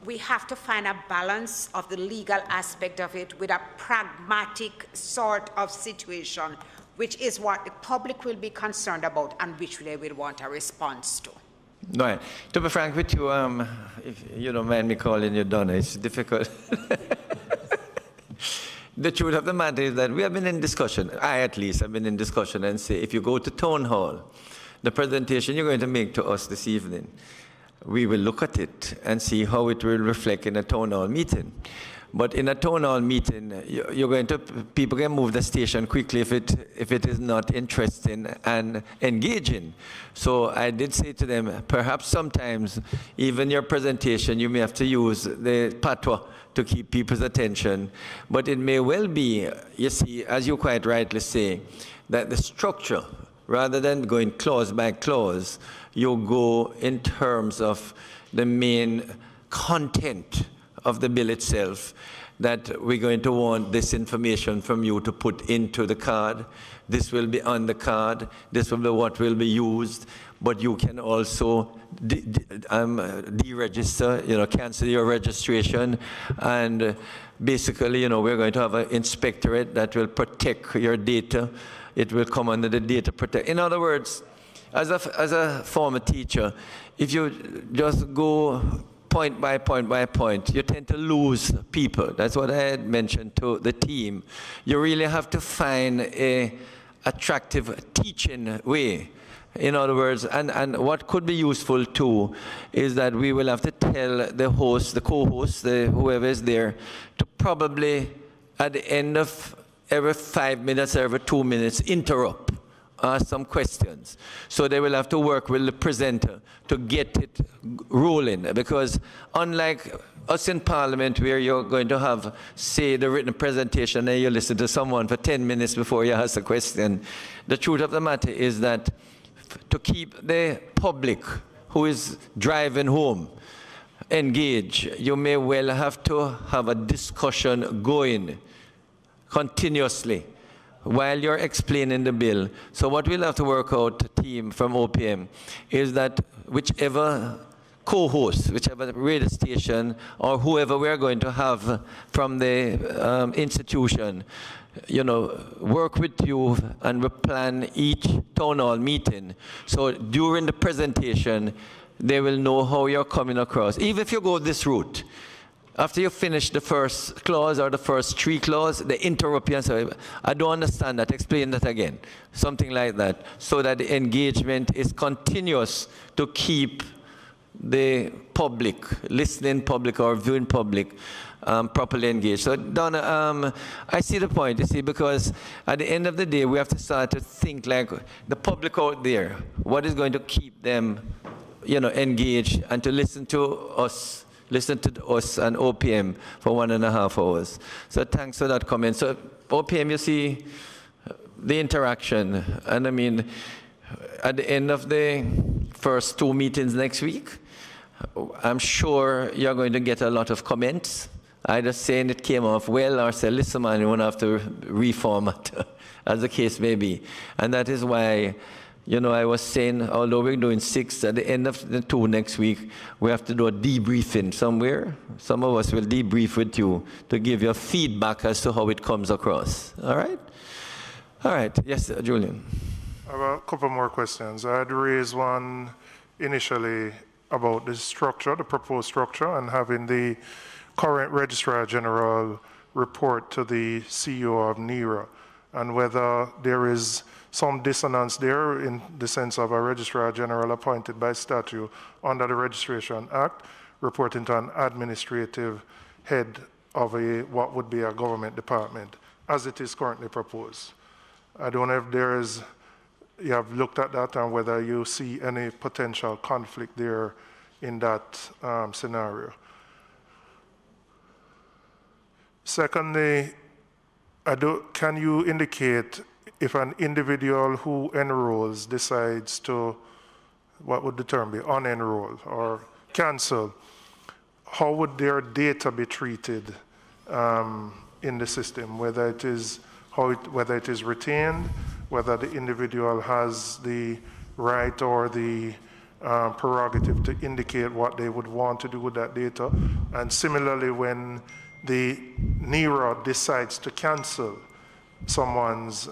we have to find a balance of the legal aspect of it with a pragmatic sort of situation, which is what the public will be concerned about and which they will want a response to. Right. To be frank with you, if you don't mind me calling you Donna, it's difficult. The truth of the matter is that we have been in discussion, I at least have been in discussion, and say if you go to Town Hall, the presentation you're going to make to us this evening, we will look at it and see how it will reflect in a Town Hall meeting. But in a town hall meeting, people can move the station quickly if it is not interesting and engaging. So I did say to them, perhaps sometimes even your presentation, you may have to use the patois to keep people's attention. But it may well be, you see, as you quite rightly say, that the structure, rather than going clause by clause, you go in terms of the main content of the bill itself, that we're going to want this information from you to put into the card. This will be on the card. This will be what will be used. But you can also deregister, cancel your registration. And basically, we're going to have an inspectorate that will protect your data. It will come under the data protect. In other words, as a former teacher, if you just go point by point by point, you tend to lose people. That's what I had mentioned to the team. You really have to find an attractive teaching way. In other words, and what could be useful too is that we will have to tell the host, the co-host, whoever is there, to probably at the end of every 5 minutes, every 2 minutes, interrupt, ask some questions. So they will have to work with the presenter to get it rolling. Because unlike us in Parliament, where you're going to have, say, the written presentation and you listen to someone for 10 minutes before you ask a question, the truth of the matter is that to keep the public who is driving home engaged, you may well have to have a discussion going continuously while you're explaining the bill. So what we'll have to work out, team from OPM, is that whichever co-host, whichever radio station or whoever we're going to have from the institution, work with you and we plan each town hall meeting. So during the presentation, they will know how you're coming across. Even if you go this route, after you finish the first clause or the first 3 clauses, they interrupt you and say, I don't understand that, explain that again. Something like that, so that the engagement is continuous to keep the public, listening public or viewing public, properly engaged. So Donna, I see the point, you see, because at the end of the day, we have to start to think like the public out there, what is going to keep them, engaged and to listen to us and OPM for 1.5 hours. So thanks for that comment. So OPM, you see the interaction. And I mean, at the end of the first 2 meetings next week, I'm sure you're going to get a lot of comments, either saying it came off well or say, listen man, you won't have to reformat, as the case may be. And that is why, I was saying, although we're doing 6, at the end of the 2 next week, we have to do a debriefing somewhere. Some of us will debrief with you to give you feedback as to how it comes across. All right? All right. Yes, Julian. I have a couple more questions. I had raised one initially about the structure, the proposed structure, and having the current Registrar General report to the CEO of Nera, and whether there is some dissonance there in the sense of a Registrar General appointed by statute under the Registration Act, reporting to an administrative head of what would be a government department, as it is currently proposed. I don't know if you have looked at that and whether you see any potential conflict there in that scenario. Secondly, can you indicate if an individual who enrolls decides to, what would the term be, unenroll or cancel, how would their data be treated in the system, whether it is retained, whether the individual has the right or the prerogative to indicate what they would want to do with that data. And similarly, when the Nera decides to cancel someone's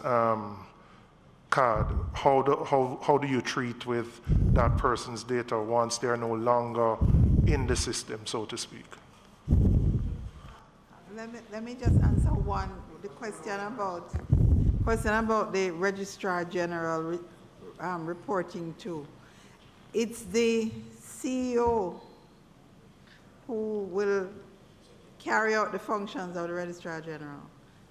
card, how do you treat with that person's data once they're no longer in the system, so to speak? Let me just answer the question about the Registrar General reporting to. It's the CEO who will carry out the functions of the Registrar General.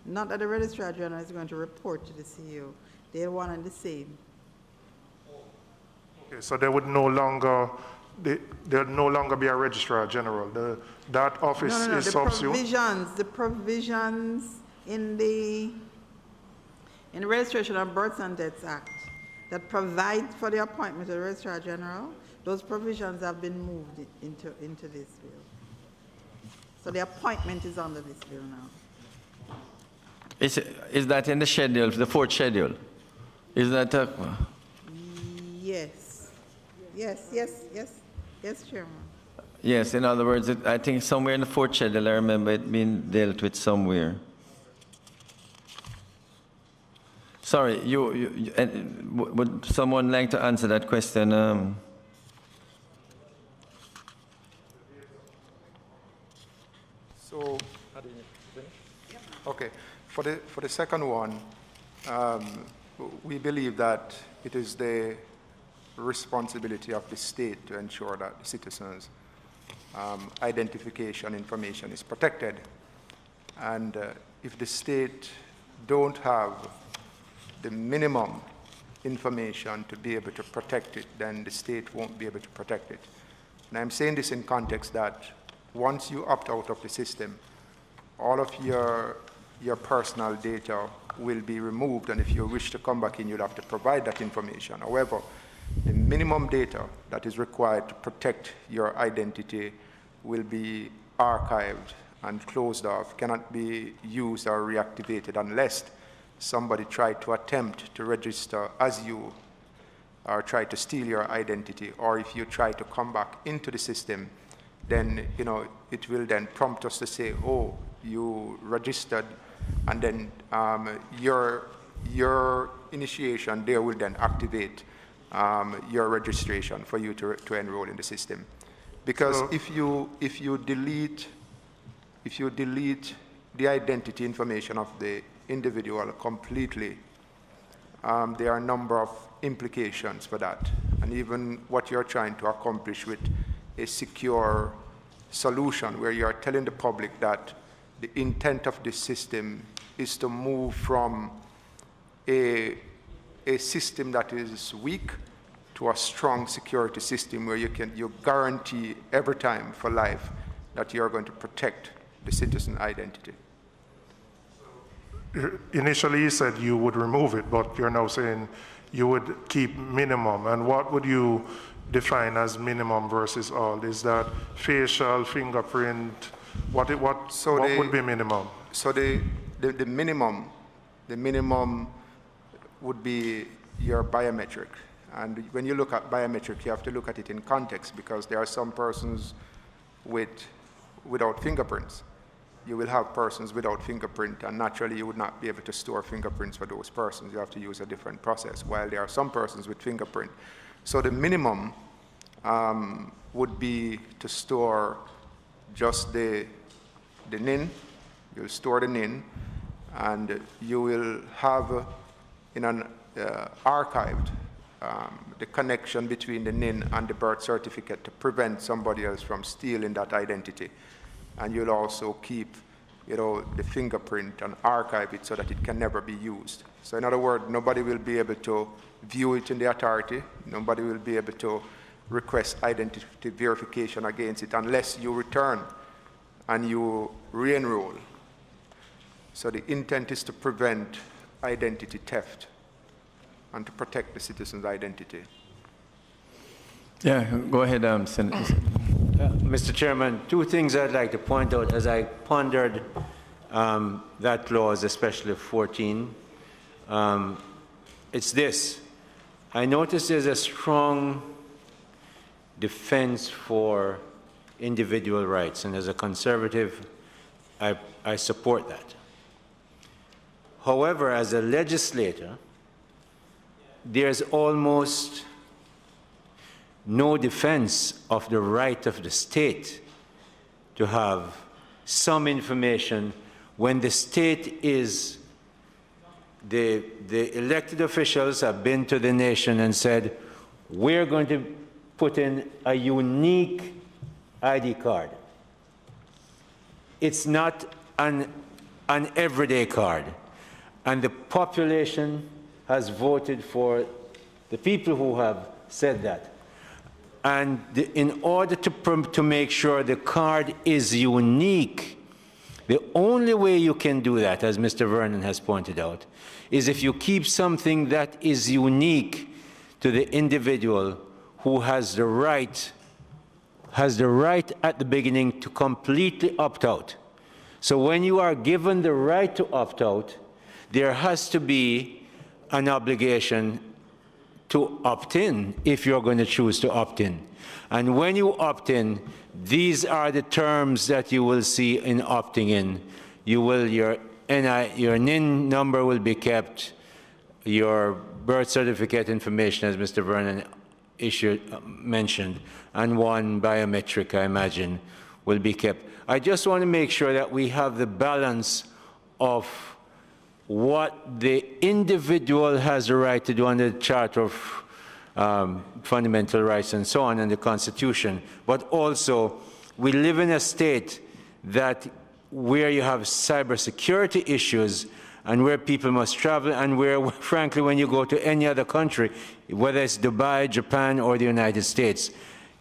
Not that the Registrar General is going to report to the CEO. They're one and the same. Okay, so there would no longer, there'd no longer be a Registrar General. That office is subsumed? The provisions in the Registration of Births and Deaths Act that provide for the appointment of the Registrar General, those provisions have been moved into this bill. So the appointment is under this bill now. Is that in the schedule, the fourth schedule? Is that a... Yes, Chairman. Yes, in other words, I think somewhere in the fourth schedule, I remember it being dealt with somewhere. Sorry, would someone like to answer that question? So, okay, for the second one, we believe that it is the responsibility of the state to ensure that the citizens' identification information is protected. And if the state don't have the minimum information to be able to protect it, then the state won't be able to protect it. And I'm saying this in context that once you opt out of the system, all of your personal data will be removed, and if you wish to come back in, you'll have to provide that information. However, the minimum data that is required to protect your identity will be archived and closed off, cannot be used or reactivated unless somebody tried to attempt to register as you or try to steal your identity, or if you try to come back into the system, then it will then prompt us to say, oh, you registered, and then your initiation there will then activate your registration for you to enroll in the system. Because if you delete the identity information of the individual completely, there are a number of implications for that. And even what you're trying to accomplish with a secure solution where you're telling the public that the intent of this system is to move from a system that is weak to a strong security system where you guarantee every time for life that you're going to protect the citizen identity. Initially, you said you would remove it, but you're now saying you would keep minimum. And what would you define as minimum versus all? Is that facial, fingerprint? What would be minimum? So the minimum would be your biometric. And when you look at biometric, you have to look at it in context, because there are some persons without fingerprints. You will have persons without fingerprint, and naturally you would not be able to store fingerprints for those persons. You have to use a different process, while there are some persons with fingerprint. So the minimum would be to store just the NIN. You'll store the NIN, and you will have in an archived the connection between the NIN and the birth certificate to prevent somebody else from stealing that identity. And you'll also keep, the fingerprint and archive it so that it can never be used. So in other words, nobody will be able to view it in the authority. Nobody will be able to request identity verification against it unless you return and you re-enroll. So the intent is to prevent identity theft and to protect the citizen's identity. Yeah, go ahead, Mr. Chairman, two things I'd like to point out as I pondered that clause, especially 14. It's this. I notice there's a strong defense for individual rights, and as a conservative, I support that. However, as a legislator, there's almost no defense of the right of the state to have some information when the state is, the elected officials have been to the nation and said, we're going to put in a unique ID card. It's not an everyday card. And the population has voted for the people who have said that. And in order to make sure the card is unique, the only way you can do that, as Mr. Vernon has pointed out, is if you keep something that is unique to the individual who has the right at the beginning to completely opt out. So when you are given the right to opt out, there has to be an obligation to opt in if you're going to choose to opt in. And when you opt in, these are the terms that you will see in opting in. Your NIN number will be kept, your birth certificate information, as Mr. Vernon mentioned, and one biometric, I imagine, will be kept. I just want to make sure that we have the balance of what the individual has the right to do under the Charter of Fundamental Rights and so on, and the Constitution, but also we live in a state where you have cybersecurity issues and where people must travel, and where, frankly, when you go to any other country, whether it's Dubai, Japan, or the United States,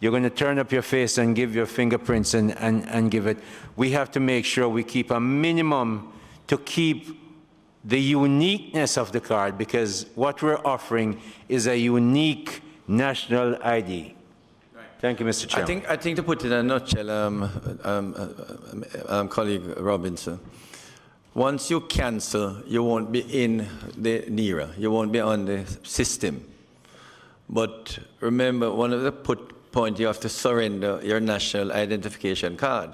you're going to turn up your face and give your fingerprints and give it. We have to make sure we keep a minimum to keep the uniqueness of the card, because what we're offering is a unique national ID. Thank you, Mr. Chairman. I think to put it in a nutshell, colleague Robinson, once you cancel, you won't be in the Nera, you won't be on the system. But remember, one of the point, you have to surrender your national identification card.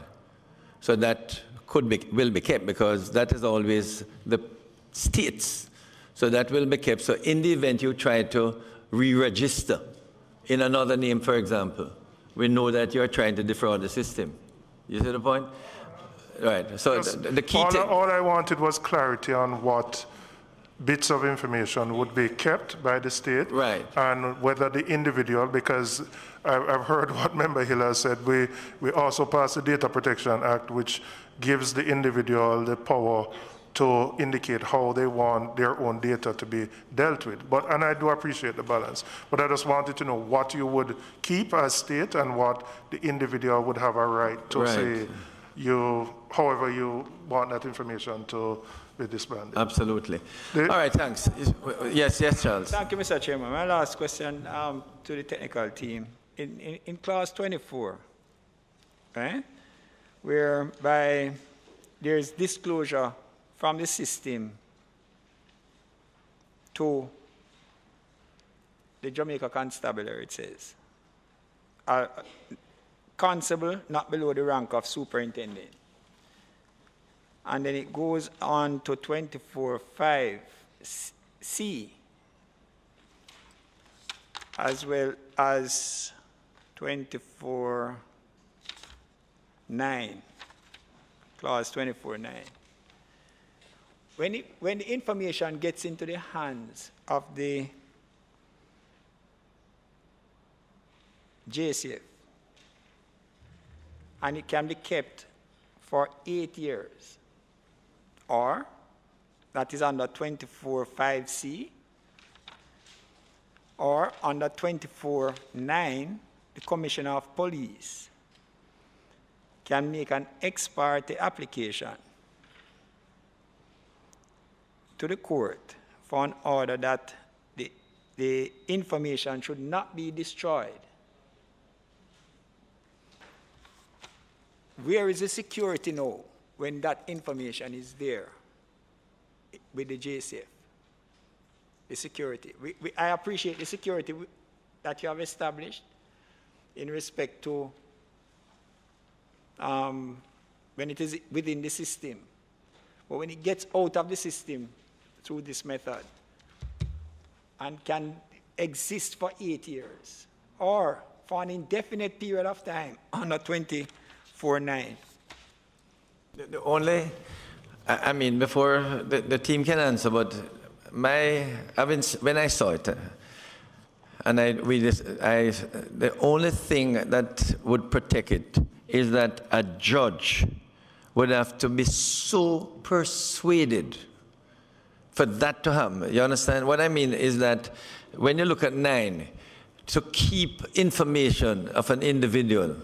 So that will be kept, because that is always the states. So that will be kept. So in the event you try to re-register in another name, for example, we know that you're trying to defraud the system. You see the point? Right. So the key all I wanted was clarity on what bits of information would be kept by the state, right, and whether the individual, because I've heard what Member Hill has said, we also passed the Data Protection Act, which gives the individual the power to indicate how they want their own data to be dealt with. And I do appreciate the balance, but I just wanted to know what you would keep as state and what the individual would have a right to say, however you want that information to be disbanded. Absolutely. All right, thanks. Yes, Charles. Thank you, Mr. Chairman. My last question to the technical team. In clause 24, right, whereby there's disclosure from the system to the Jamaica Constabulary, it says, constable not below the rank of superintendent. And then it goes on to 24(5)(c), as well as 24(9), clause 24(9). When the information gets into the hands of the JCF, and it can be kept for 8 years, or that is under 24(5)(c), or under 24(9), the Commissioner of Police can make an ex parte application to the court for an order that the information should not be destroyed. Where is the security now when that information is there with the JCF? The security. I appreciate the security that you have established in respect to when it is within the system. But when it gets out of the system through this method and can exist for 8 years or for an indefinite period of time under 24(9). The only, I mean, before the team can answer, but when I saw it, and the only thing that would protect it is that a judge would have to be so persuaded for that to happen. You understand? What I mean is that when you look at 9, to keep information of an individual,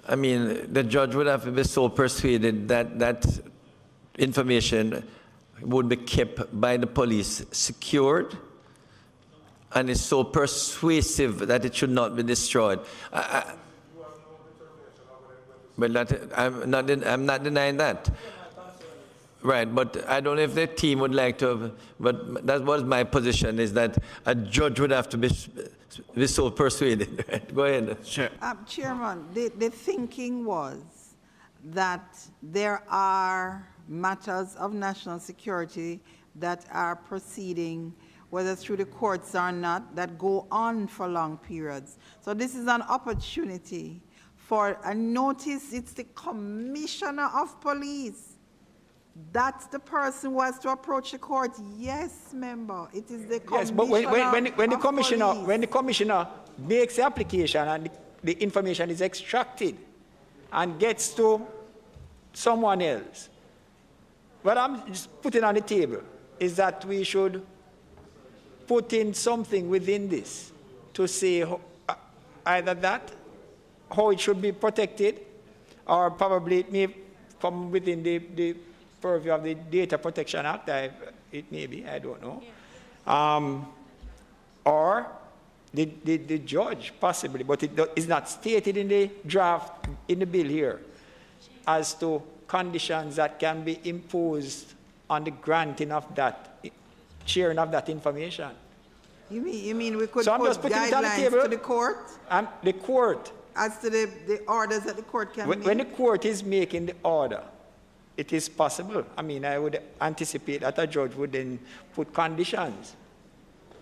I mean, the judge would have to be so persuaded that that information would be kept by the police secured and is so persuasive that it should not be destroyed. But I'm not denying that. Right, but I don't know if the team would like to, but that was my position, is that a judge would have to be so persuaded. Go ahead. Sure. Chairman, the thinking was that there are matters of national security that are proceeding, whether through the courts or not, that go on for long periods. So this is an opportunity for a notice. It's the Commissioner of Police. That's the person who has to approach the court. Yes, member. It is the Commissioner. Yes, but when the commissioner makes the application and the information is extracted and gets to someone else, what I'm just putting on the table is that we should put in something within this to say either that, how it should be protected, or probably it may come within the purview of the Data Protection Act. It may be, I don't know. Or the judge, possibly, but it is not stated in the draft, in the bill here, as to conditions that can be imposed on the granting of that, sharing of that information. You mean we could so put guidelines to the court? The court. As to the orders that the court can make? When the court is making the order, it is possible. I mean, I would anticipate that a judge would then put conditions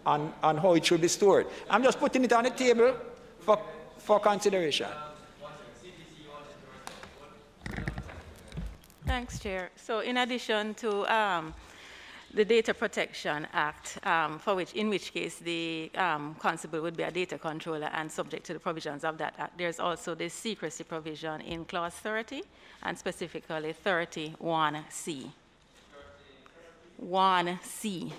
on how it should be stored. I'm just putting it on the table for consideration. Thanks, Chair. So in addition to the Data Protection Act, in which case the constable would be a data controller and subject to the provisions of that act, there's also the secrecy provision in Clause 30, and specifically 31C. 1C.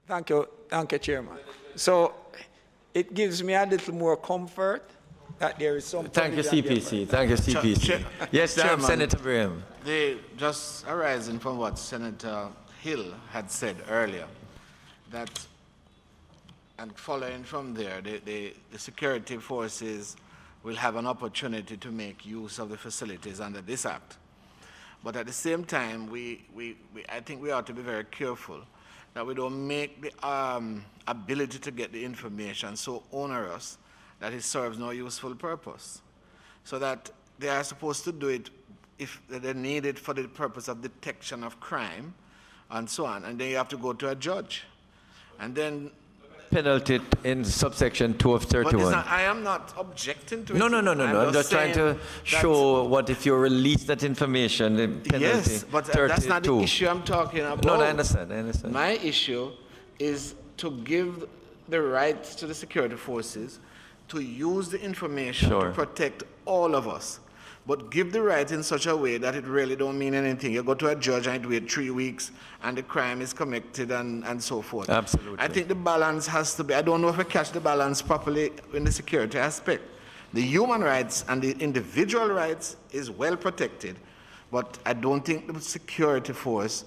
Thank you, Chairman. So it gives me a little more comfort that there is some. Thank you, CPC. Thank you, CPC. Yes, Senator Graham. Just arising from what Senator Hill had said earlier, that, and following from there, the security forces will have an opportunity to make use of the facilities under this act. But at the same time, I think we ought to be very careful that we don't make the ability to get the information so onerous that it serves no useful purpose. So that they are supposed to do it if they need it for the purpose of detection of crime and so on. And then you have to go to a judge. And then penalty in subsection 2 of 31. But I am not objecting to it. No. I'm just trying to show what if you release that information, the penalty. Yes, but 32. That's not the issue I'm talking about. No, I understand. My issue is to give the rights to the security forces to use the information to protect all of us. But give the right in such a way that it really don't mean anything. You go to a judge and it wait 3 weeks and the crime is committed and so forth. Absolutely. I think the balance has to be, I don't know if I catch the balance properly in the security aspect. The human rights and the individual rights is well protected, but I don't think the security force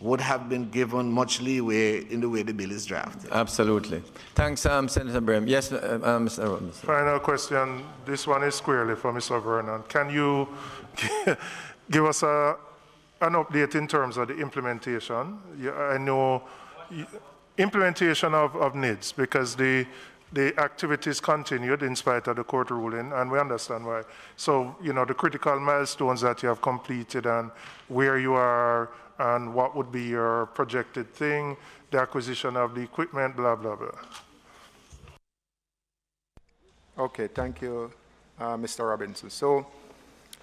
would have been given much leeway in the way the bill is drafted. Absolutely. Thanks, Senator Brem. Yes, Mr. Robinson. Final question. This one is squarely for Mr. Vernon. Can you give us an update in terms of the implementation? I know implementation of NIDS, because the activities continued in spite of the court ruling, and we understand why. So, the critical milestones that you have completed and where you are and what would be your projected thing, the acquisition of the equipment, blah, blah, blah. Okay, thank you, Mr. Robinson. So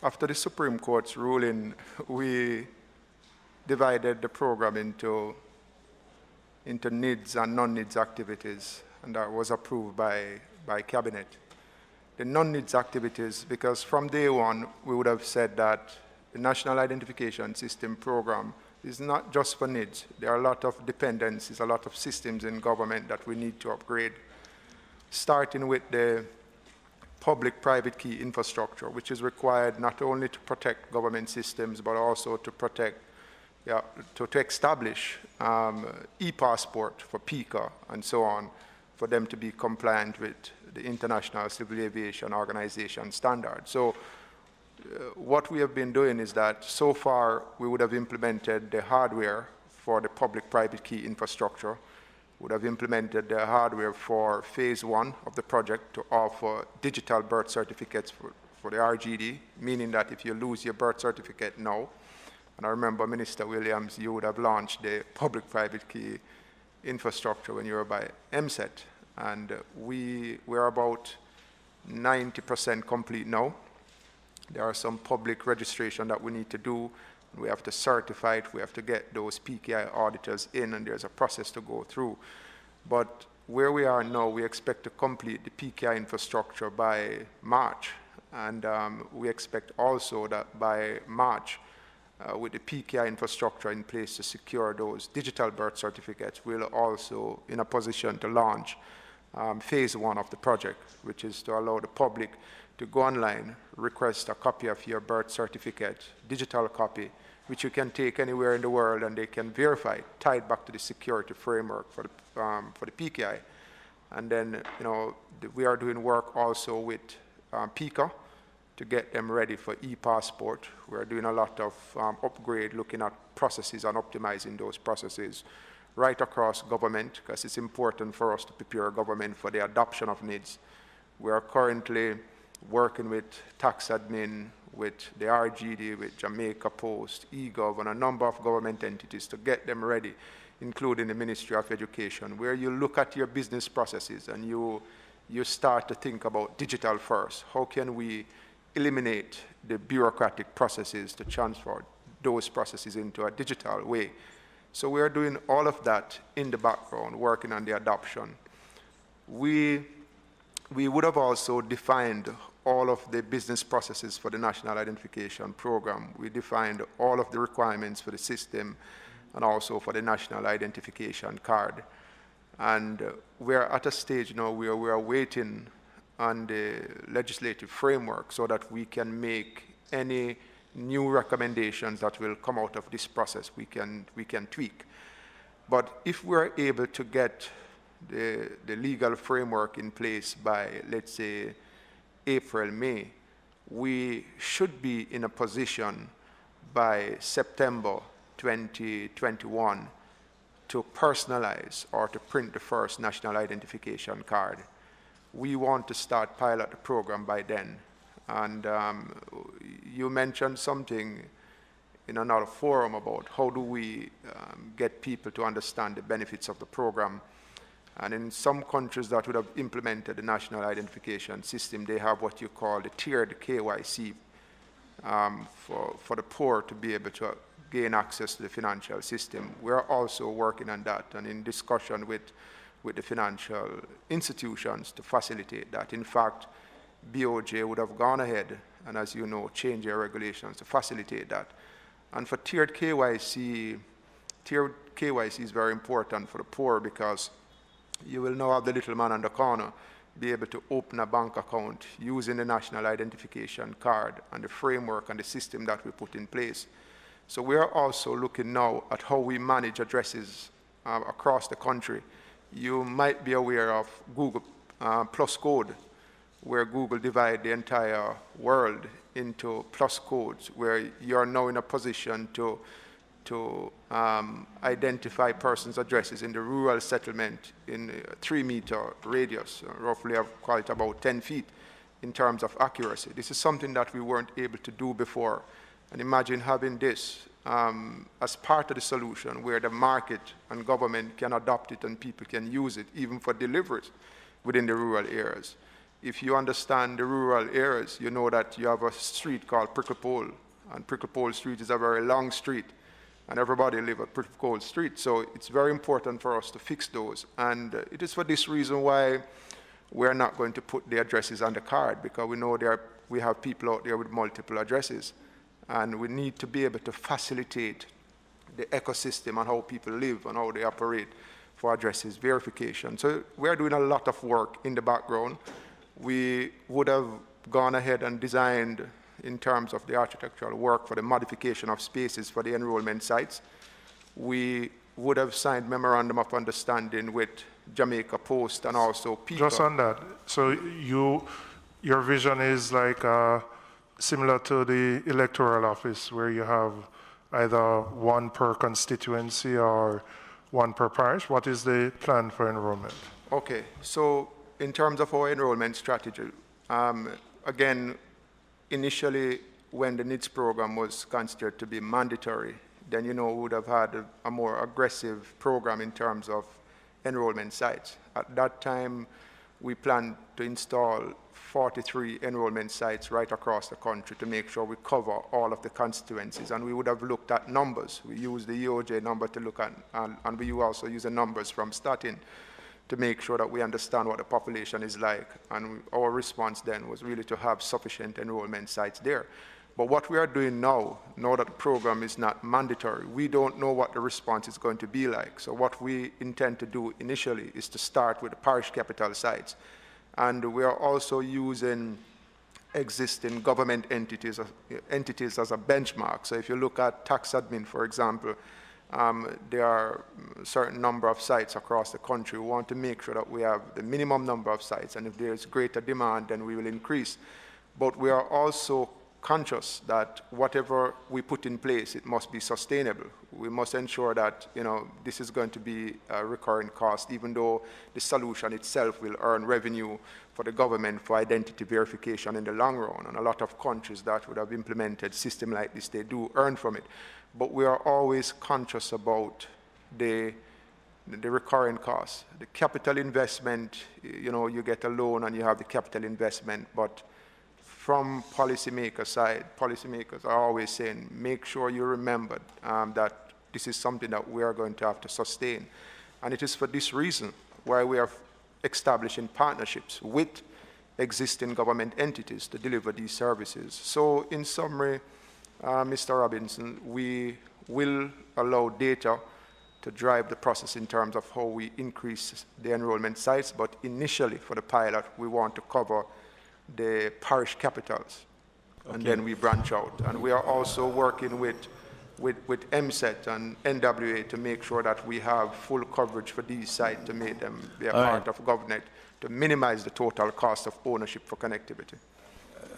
after the Supreme Court's ruling, we divided the program into needs and non-needs activities, and that was approved by Cabinet. The non-needs activities, because from day one, we would have said that the National Identification System program is not just for needs. There are a lot of dependencies, a lot of systems in government that we need to upgrade, starting with the public-private key infrastructure, which is required not only to protect government systems, but also to protect, to establish e-passport for PICA and so on, for them to be compliant with the International Civil Aviation Organization standards. So what we have been doing is that so far we would have implemented the hardware for the public-private key infrastructure, would have implemented the hardware for phase 1 of the project to offer digital birth certificates for the RGD, meaning that if you lose your birth certificate now, and I remember Minister Williams, you would have launched the public-private key infrastructure when you were by MSET, and we're about 90% complete now. There are some public registration that we need to do. We have to certify it. We have to get those PKI auditors in, and there's a process to go through. But where we are now, we expect to complete the PKI infrastructure by March. And we expect also that by March, with the PKI infrastructure in place to secure those digital birth certificates, we'll also in a position to launch phase 1 of the project, which is to allow the public to go online, request a copy of your birth certificate, digital copy, which you can take anywhere in the world, and they can verify it, tied back to the security framework for the PKI. And then, we are doing work also with PICA to get them ready for e-passport. We're doing a lot of upgrade, looking at processes and optimizing those processes right across government, because it's important for us to prepare government for the adoption of needs. We are currently working with tax admin, with the RGD, with Jamaica Post, eGov, and a number of government entities to get them ready, including the Ministry of Education, where you look at your business processes and you start to think about digital first. How can we eliminate the bureaucratic processes to transfer those processes into a digital way? So we are doing all of that in the background, working on the adoption. We would have also defined all of the business processes for the National Identification Program. We defined all of the requirements for the system and also for the National Identification Card. And we're at a stage now where we are waiting on the legislative framework so that we can make any new recommendations that will come out of this process we can tweak. But if we're able to get the legal framework in place by, let's say, April, May, we should be in a position by September 2021 to personalize or to print the first national identification card. We want to start pilot the program by then. And you mentioned something in another forum about how do we get people to understand the benefits of the program. And in some countries that would have implemented the national identification system, they have what you call the tiered KYC for the poor to be able to gain access to the financial system. We're also working on that and in discussion with the financial institutions to facilitate that. In fact, BOJ would have gone ahead and, as you know, change their regulations to facilitate that. And for tiered KYC is very important for the poor because you will now have the little man on the corner be able to open a bank account using the national identification card and the framework and the system that we put in place. So we are also looking now at how we manage addresses across the country. You might be aware of Google plus code, where Google divide the entire world into plus codes, where you're now in a position to identify persons' addresses in the rural settlement in a 3-meter radius, roughly I've called it about 10 feet in terms of accuracy. This is something that we weren't able to do before. And imagine having this as part of the solution where the market and government can adopt it and people can use it even for deliveries within the rural areas. if you understand the rural areas, you know that you have a street called Prickle Pole, and Prickle Pole Street is a very long street, and everybody live at Prickle Pole Street. So it's very important for us to fix those. And it is for this reason why we're not going to put the addresses on the card, because we know we have people out there with multiple addresses, and we need to be able to facilitate the ecosystem and how people live and how they operate for addresses verification. So we're doing a lot of work in the background. We would have gone ahead and designed in terms of the architectural work for the modification of spaces for the enrollment sites. We would have signed memorandum of understanding with Jamaica Post and also people. Just on that, so your vision is like similar to the electoral office, where you have either one per constituency or one per parish. What is the plan for enrollment? Okay, so in terms of our enrollment strategy, again, initially when the NIDS program was considered to be mandatory, then we would have had a more aggressive program in terms of enrollment sites. At that time, we planned to install 43 enrollment sites right across the country to make sure we cover all of the constituencies, and we would have looked at numbers. We used the EOJ number to look at, and we also use the numbers from starting to make sure that we understand what the population is like, and our response then was really to have sufficient enrollment sites there. But what we are doing now that the program is not mandatory, we don't know what the response is going to be like. So what we intend to do initially is to start with the parish capital sites. And we are also using existing government entities as a benchmark. So if you look at tax admin, for example, there are a certain number of sites across the country. We want to make sure that we have the minimum number of sites, and if there is greater demand, then we will increase. But we are also conscious that whatever we put in place, it must be sustainable. We must ensure that this is going to be a recurring cost, even though the solution itself will earn revenue for the government for identity verification in the long run. And a lot of countries that would have implemented a system like this, they do earn from it. But we are always conscious about the recurring costs. The capital investment, you get a loan and you have the capital investment, but from policymaker side, policymakers are always saying, make sure you remember that this is something that we are going to have to sustain. And it is for this reason why we are establishing partnerships with existing government entities to deliver these services. So in summary, Mr. Robinson, we will allow data to drive the process in terms of how we increase the enrollment sites, but initially for the pilot, we want to cover the parish capitals, and then we branch out. And we are also working with MSET and NWA to make sure that we have full coverage for these sites to make them be a part of GovNet, to minimize the total cost of ownership for connectivity.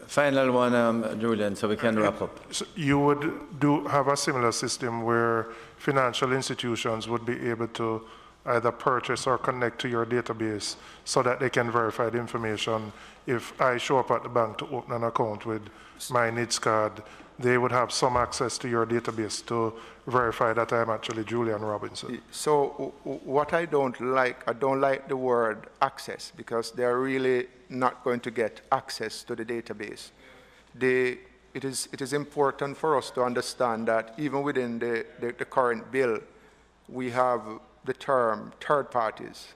Final one, Julian, so we can wrap up. So you would have a similar system where financial institutions would be able to either purchase or connect to your database so that they can verify the information. If I show up at the bank to open an account with my NIDS card, they would have some access to your database to verify that I'm actually Julian Robinson. So what I don't like the word access, because they're really not going to get access to the database. It is important for us to understand that even within the current bill, we have the term third parties,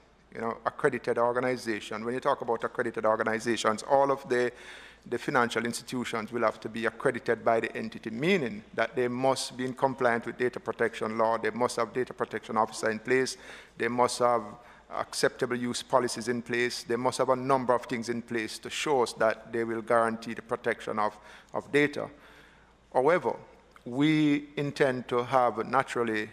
accredited organization. When you talk about accredited organizations, all of the financial institutions will have to be accredited by the entity, meaning that they must be in compliance with data protection law, they must have data protection officer in place, they must have acceptable use policies in place, they must have a number of things in place to show us that they will guarantee the protection of data. However, we intend to have naturally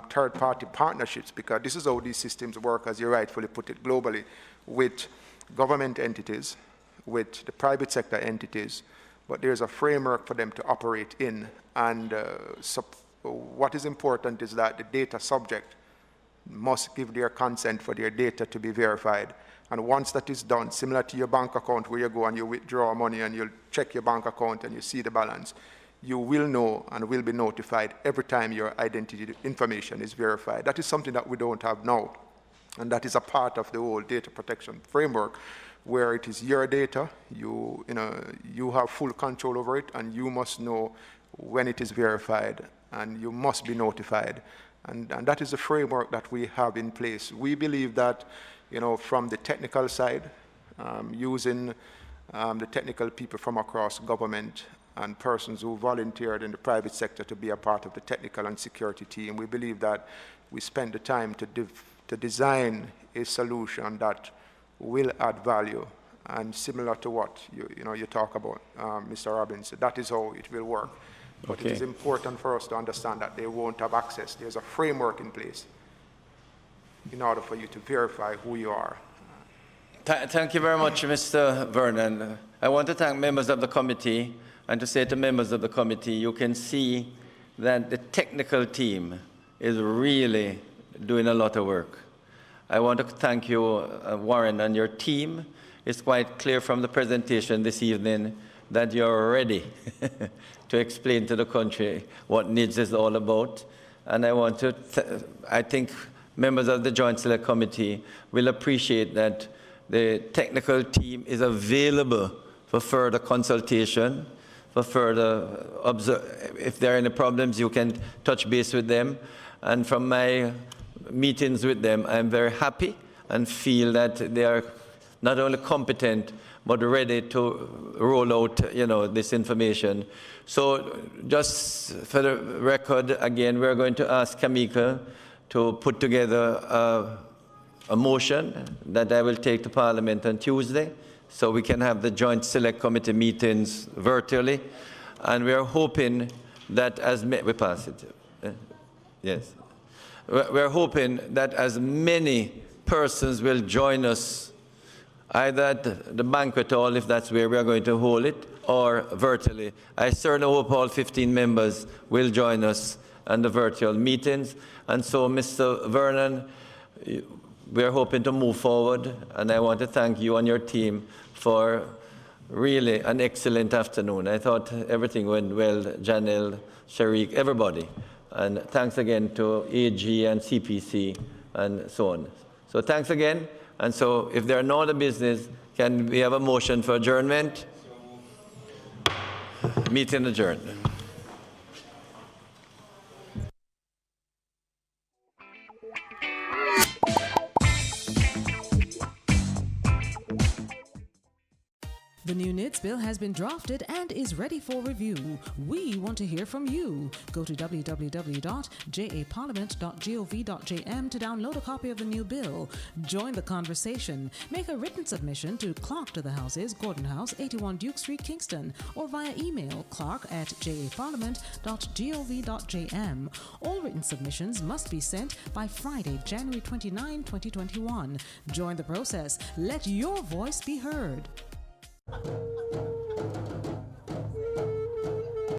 third-party partnerships, because this is how these systems work, as you rightfully put it, globally, with government entities, with the private sector entities, but there's a framework for them to operate in. And what is important is that the data subject must give their consent for their data to be verified. And once that is done, similar to your bank account where you go and you withdraw money and you'll check your bank account and you see the balance, you will know and will be notified every time your identity information is verified. That is something that we don't have now. And that is a part of the whole data protection framework. where it is your data, you have full control over it, and you must know when it is verified, and you must be notified. And that is the framework that we have in place. We believe that, from the technical side, using the technical people from across government and persons who volunteered in the private sector to be a part of the technical and security team, we believe that we spend the time to design a solution that will add value, and similar to what you talk about, Mr. Robbins. That is how it will work. But Okay. it is important for us to understand that they won't have access. There's a framework in place in order for you to verify who you are. Thank you very much, Mr. Vernon. I want to thank members of the committee, and to say to members of the committee, you can see that the technical team is really doing a lot of work. I want to thank you, Warren, and your team. It's quite clear from the presentation this evening that you're ready to explain to the country what NIDS is all about. And I want to, I think members of the Joint Select Committee will appreciate that the technical team is available for further consultation, for further if there are any problems, you can touch base with them. And from my meetings with them, I'm very happy and feel that they are not only competent, but ready to roll out, this information. So just for the record, again, we're going to ask Jamaica to put together a motion that I will take to Parliament on Tuesday, so we can have the Joint Select Committee meetings virtually. And we are hoping that we pass it. Yes. We're hoping that as many persons will join us either at the banquet hall, if that's where we are going to hold it, or virtually. I certainly hope all 15 members will join us on the virtual meetings. And so, Mr. Vernon, we are hoping to move forward, and I want to thank you and your team for really an excellent afternoon. I thought everything went well, Janelle, Sharik, everybody. And thanks again to AG and CPC and so on. So thanks again. And so if there are no other business, can we have a motion for adjournment? Meeting adjourned. The new NIDS bill has been drafted and is ready for review. We want to hear from you. Go to www.japarliament.gov.jm to download a copy of the new bill. Join the conversation. Make a written submission to Clerk to the Houses, Gordon House, 81 Duke Street, Kingston, or via email clark@japarliament.gov.jm. All written submissions must be sent by Friday, January 29, 2021. Join the process. Let your voice be heard.